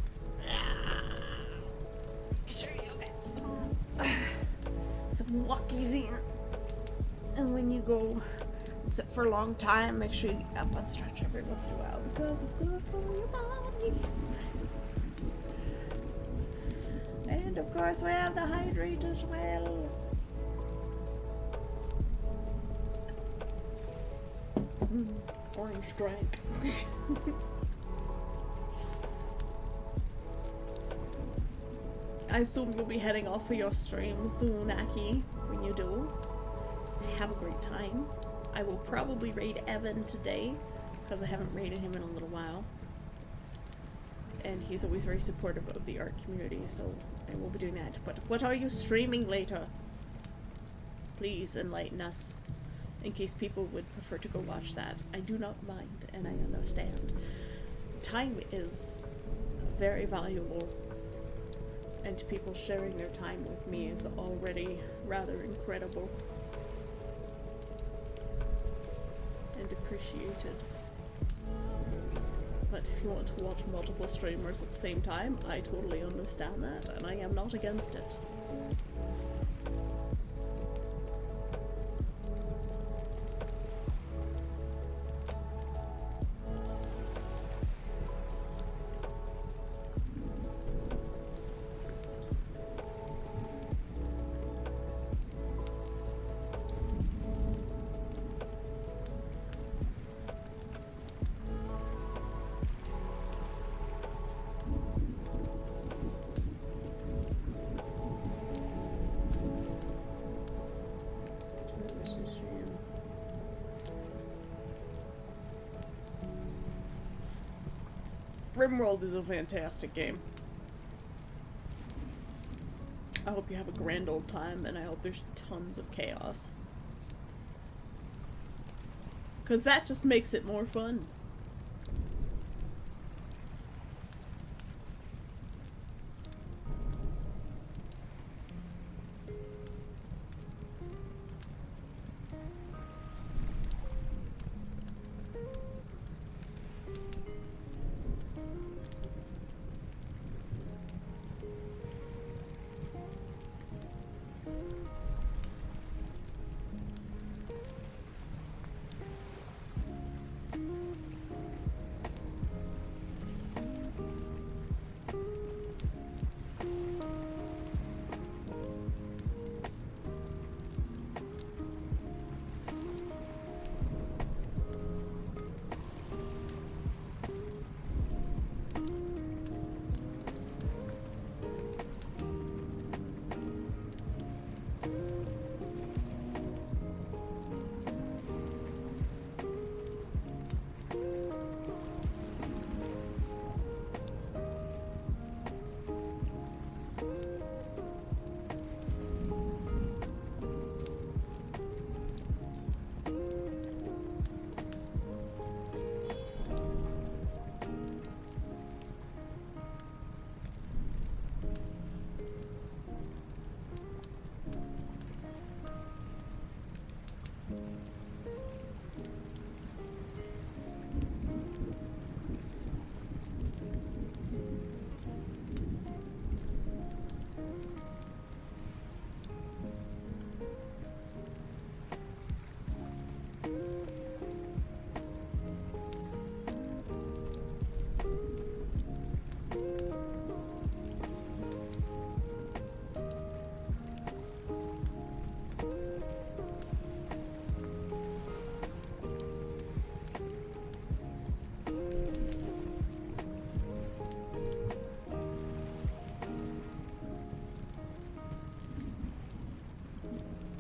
[SPEAKER 1] Make sure you get some walkies in. And when you go sit for a long time, make sure you get up and stretch every once in a while because it's good for your body. And of course we have the hydrate as well. Orange drink. I assume you'll be heading off for your stream soon, Aki. When you do, have a great time. I will probably raid Evan today because I haven't raided him in a little while. And he's always very supportive of the art community, so I will be doing that. But what are you streaming later? Please enlighten us. In case people would prefer to go watch that. I do not mind, and I understand. Time is very valuable, and people sharing their time with me is already rather incredible and appreciated. But if you want to watch multiple streamers at the same time, I totally understand that, and I am not against it. RimWorld is a fantastic game. I hope you have a grand old time, and I hope there's tons of chaos. Because that just makes it more fun.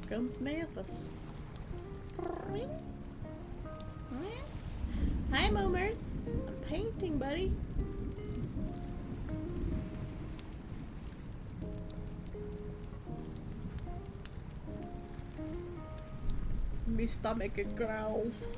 [SPEAKER 1] Comes Mathis. Hi, Momers. I'm painting, buddy. My stomach it growls.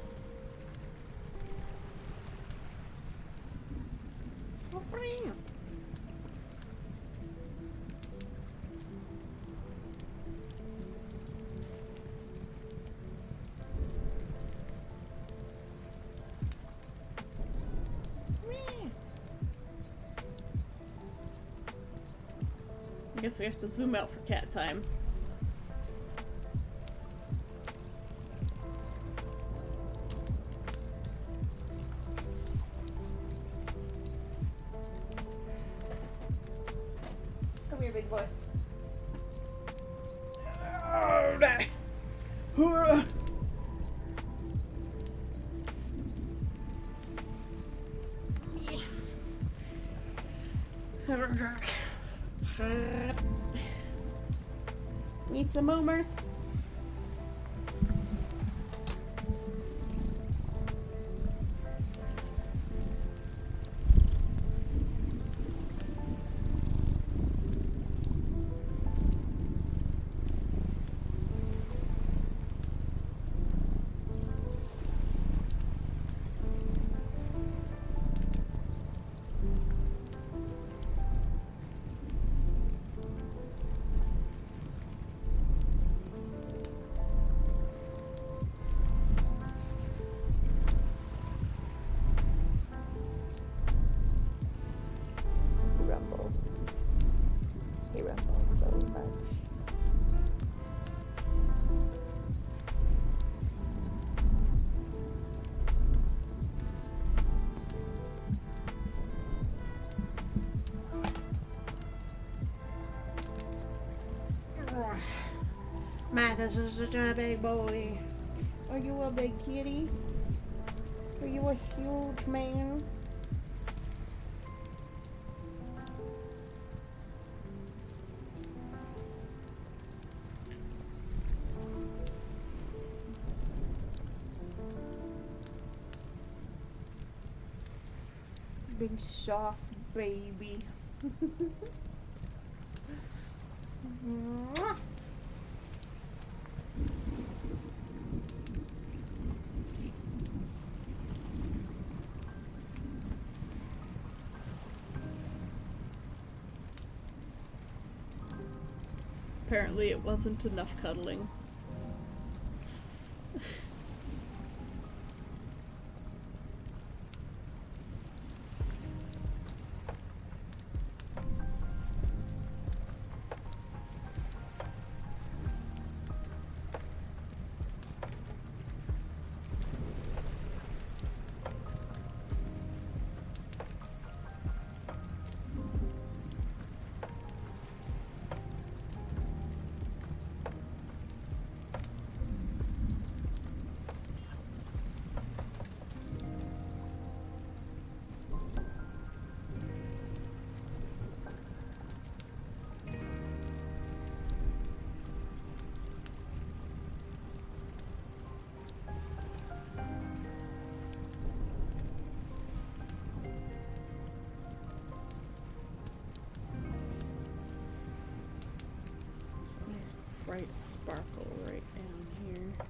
[SPEAKER 1] I guess we have to zoom out for cat time. Come here, big boy. Oh, die. Need some Momers? He rumbles so much. Mathis is such a big boy. Are you a big kitty? Are you a huge man? Big soft baby. Mwah. Apparently it wasn't enough cuddling. Nice bright sparkle right down here.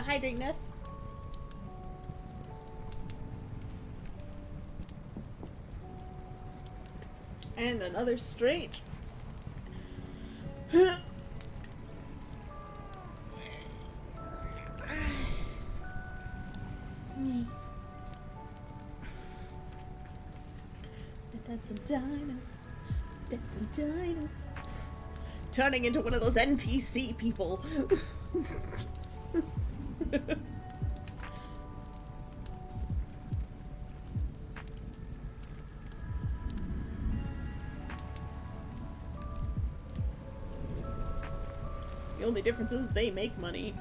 [SPEAKER 1] for hydrating, Neth. And another straight. That's some dinos. That's some dinos. Turning into one of those NPC people. The only difference is they make money.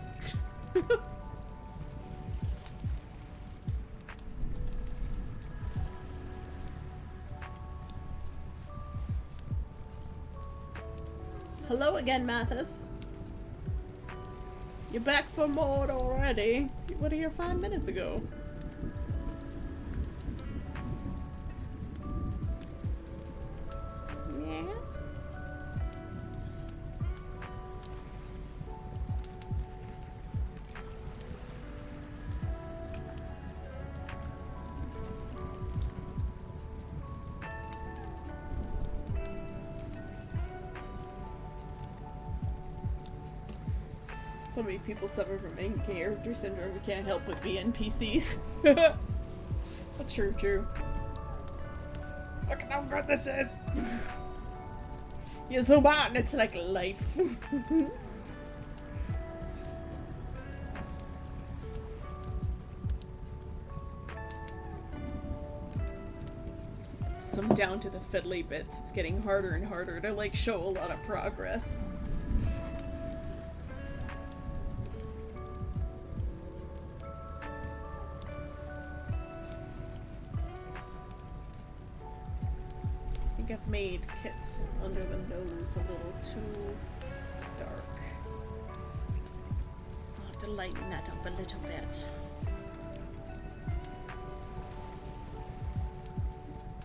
[SPEAKER 1] Hello again, Mathis. You're back for more already. What are you 5 minutes ago? Yeah. So many people suffer from main character syndrome who can't help but be NPCs. That's true. Look at how good this is! You zoom out and it's like life. So I'm down to the fiddly bits. It's getting harder and harder to like show a lot of progress. I've made Kit's under the nose a little too dark. I'll have to lighten that up a little bit.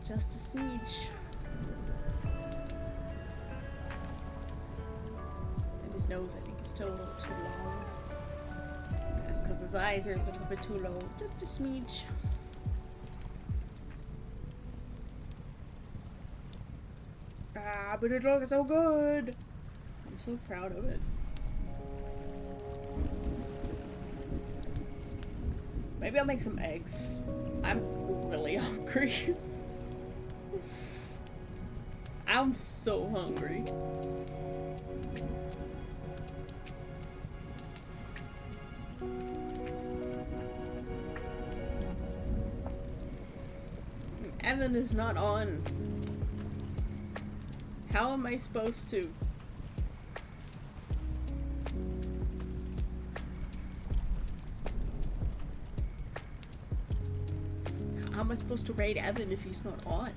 [SPEAKER 1] Just a smidge. And his nose, I think, is still a little too long. That's because his eyes are a little bit too low. Just a smidge. Ah, but it looks so good! I'm so proud of it. Maybe I'll make some eggs. I'm really hungry. I'm so hungry. Evan is not on. How am I supposed to? How am I supposed to raid Evan if he's not on?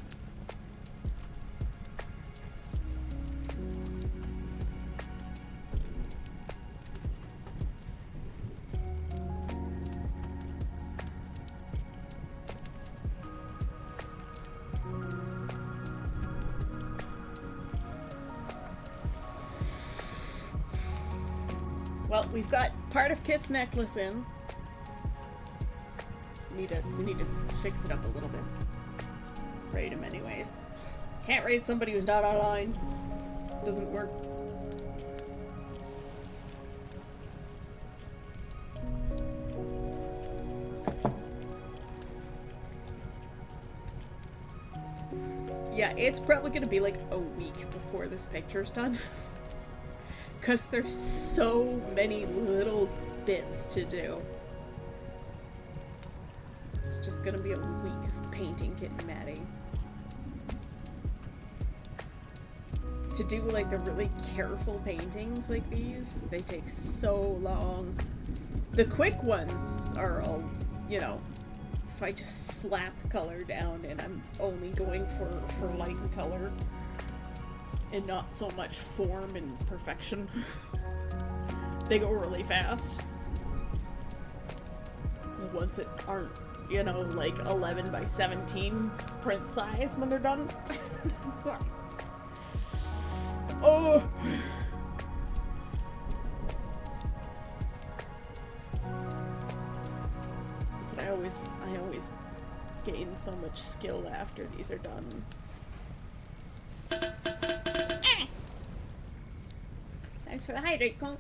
[SPEAKER 1] Well, we've got part of Kit's necklace in. We need to fix it up a little bit. Raid him anyways. Can't raid somebody who's not online. Doesn't work. Yeah, it's probably gonna be like a week before this picture's done. Because there's so many little bits to do. It's just gonna be a week of painting Kit and Maddie. To do like the really careful paintings like these, they take so long. The quick ones are all, you know, if I just slap color down and I'm only going for light and color. And not so much form and perfection. They go really fast. The ones that aren't, you know, like 11 by 17 print size when they're done. Oh! always gain so much skill after these are done. Thanks for the hydrate, Conk.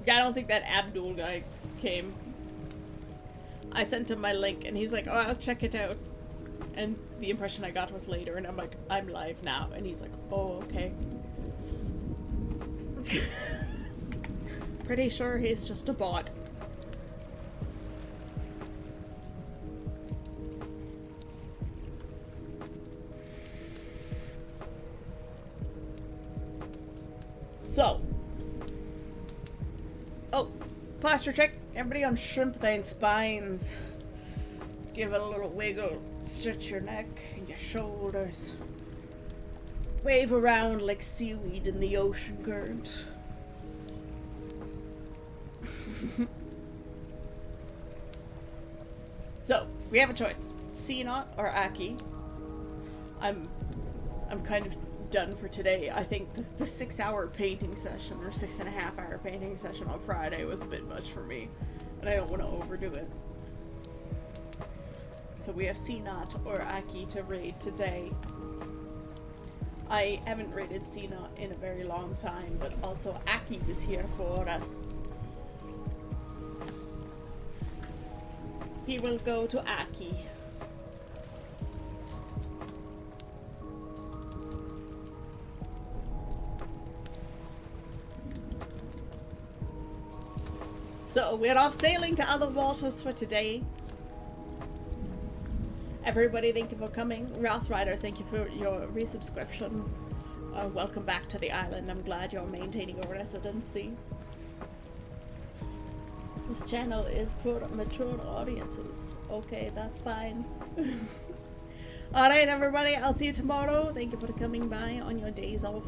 [SPEAKER 1] Yeah, I don't think that Abdul guy came. I sent him my link and he's like, oh, I'll check it out. And the impression I got was later, and I'm like, I'm live now. And he's like, oh, okay. Pretty sure he's just a bot. So. Oh, posture check. Everybody on shrimp thine spines. Give it a little wiggle. Stretch your neck and your shoulders. Wave around like seaweed in the ocean current. So, we have a choice. Sina or Aki. I'm kind of done for today. I think the 6-hour painting session, or 6.5-hour painting session on Friday was a bit much for me. And I don't want to overdo it. So we have Sinat or Aki to raid today. I haven't raided Sina in a very long time, but also Aki was here for us. He will go to Aki. So we're off sailing to other waters for today. Everybody, thank you for coming. Ross Riders, thank you for your resubscription. Welcome back to the island. I'm glad you're maintaining your residency. This channel is for mature audiences. Okay, that's fine. Alright, everybody, I'll see you tomorrow. Thank you for coming by on your days off.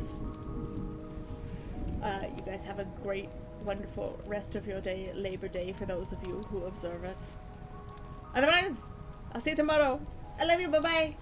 [SPEAKER 1] You guys have a great, wonderful rest of your day, Labor Day, for those of you who observe it. Otherwise, I'll see you tomorrow. I love you. Bye-bye.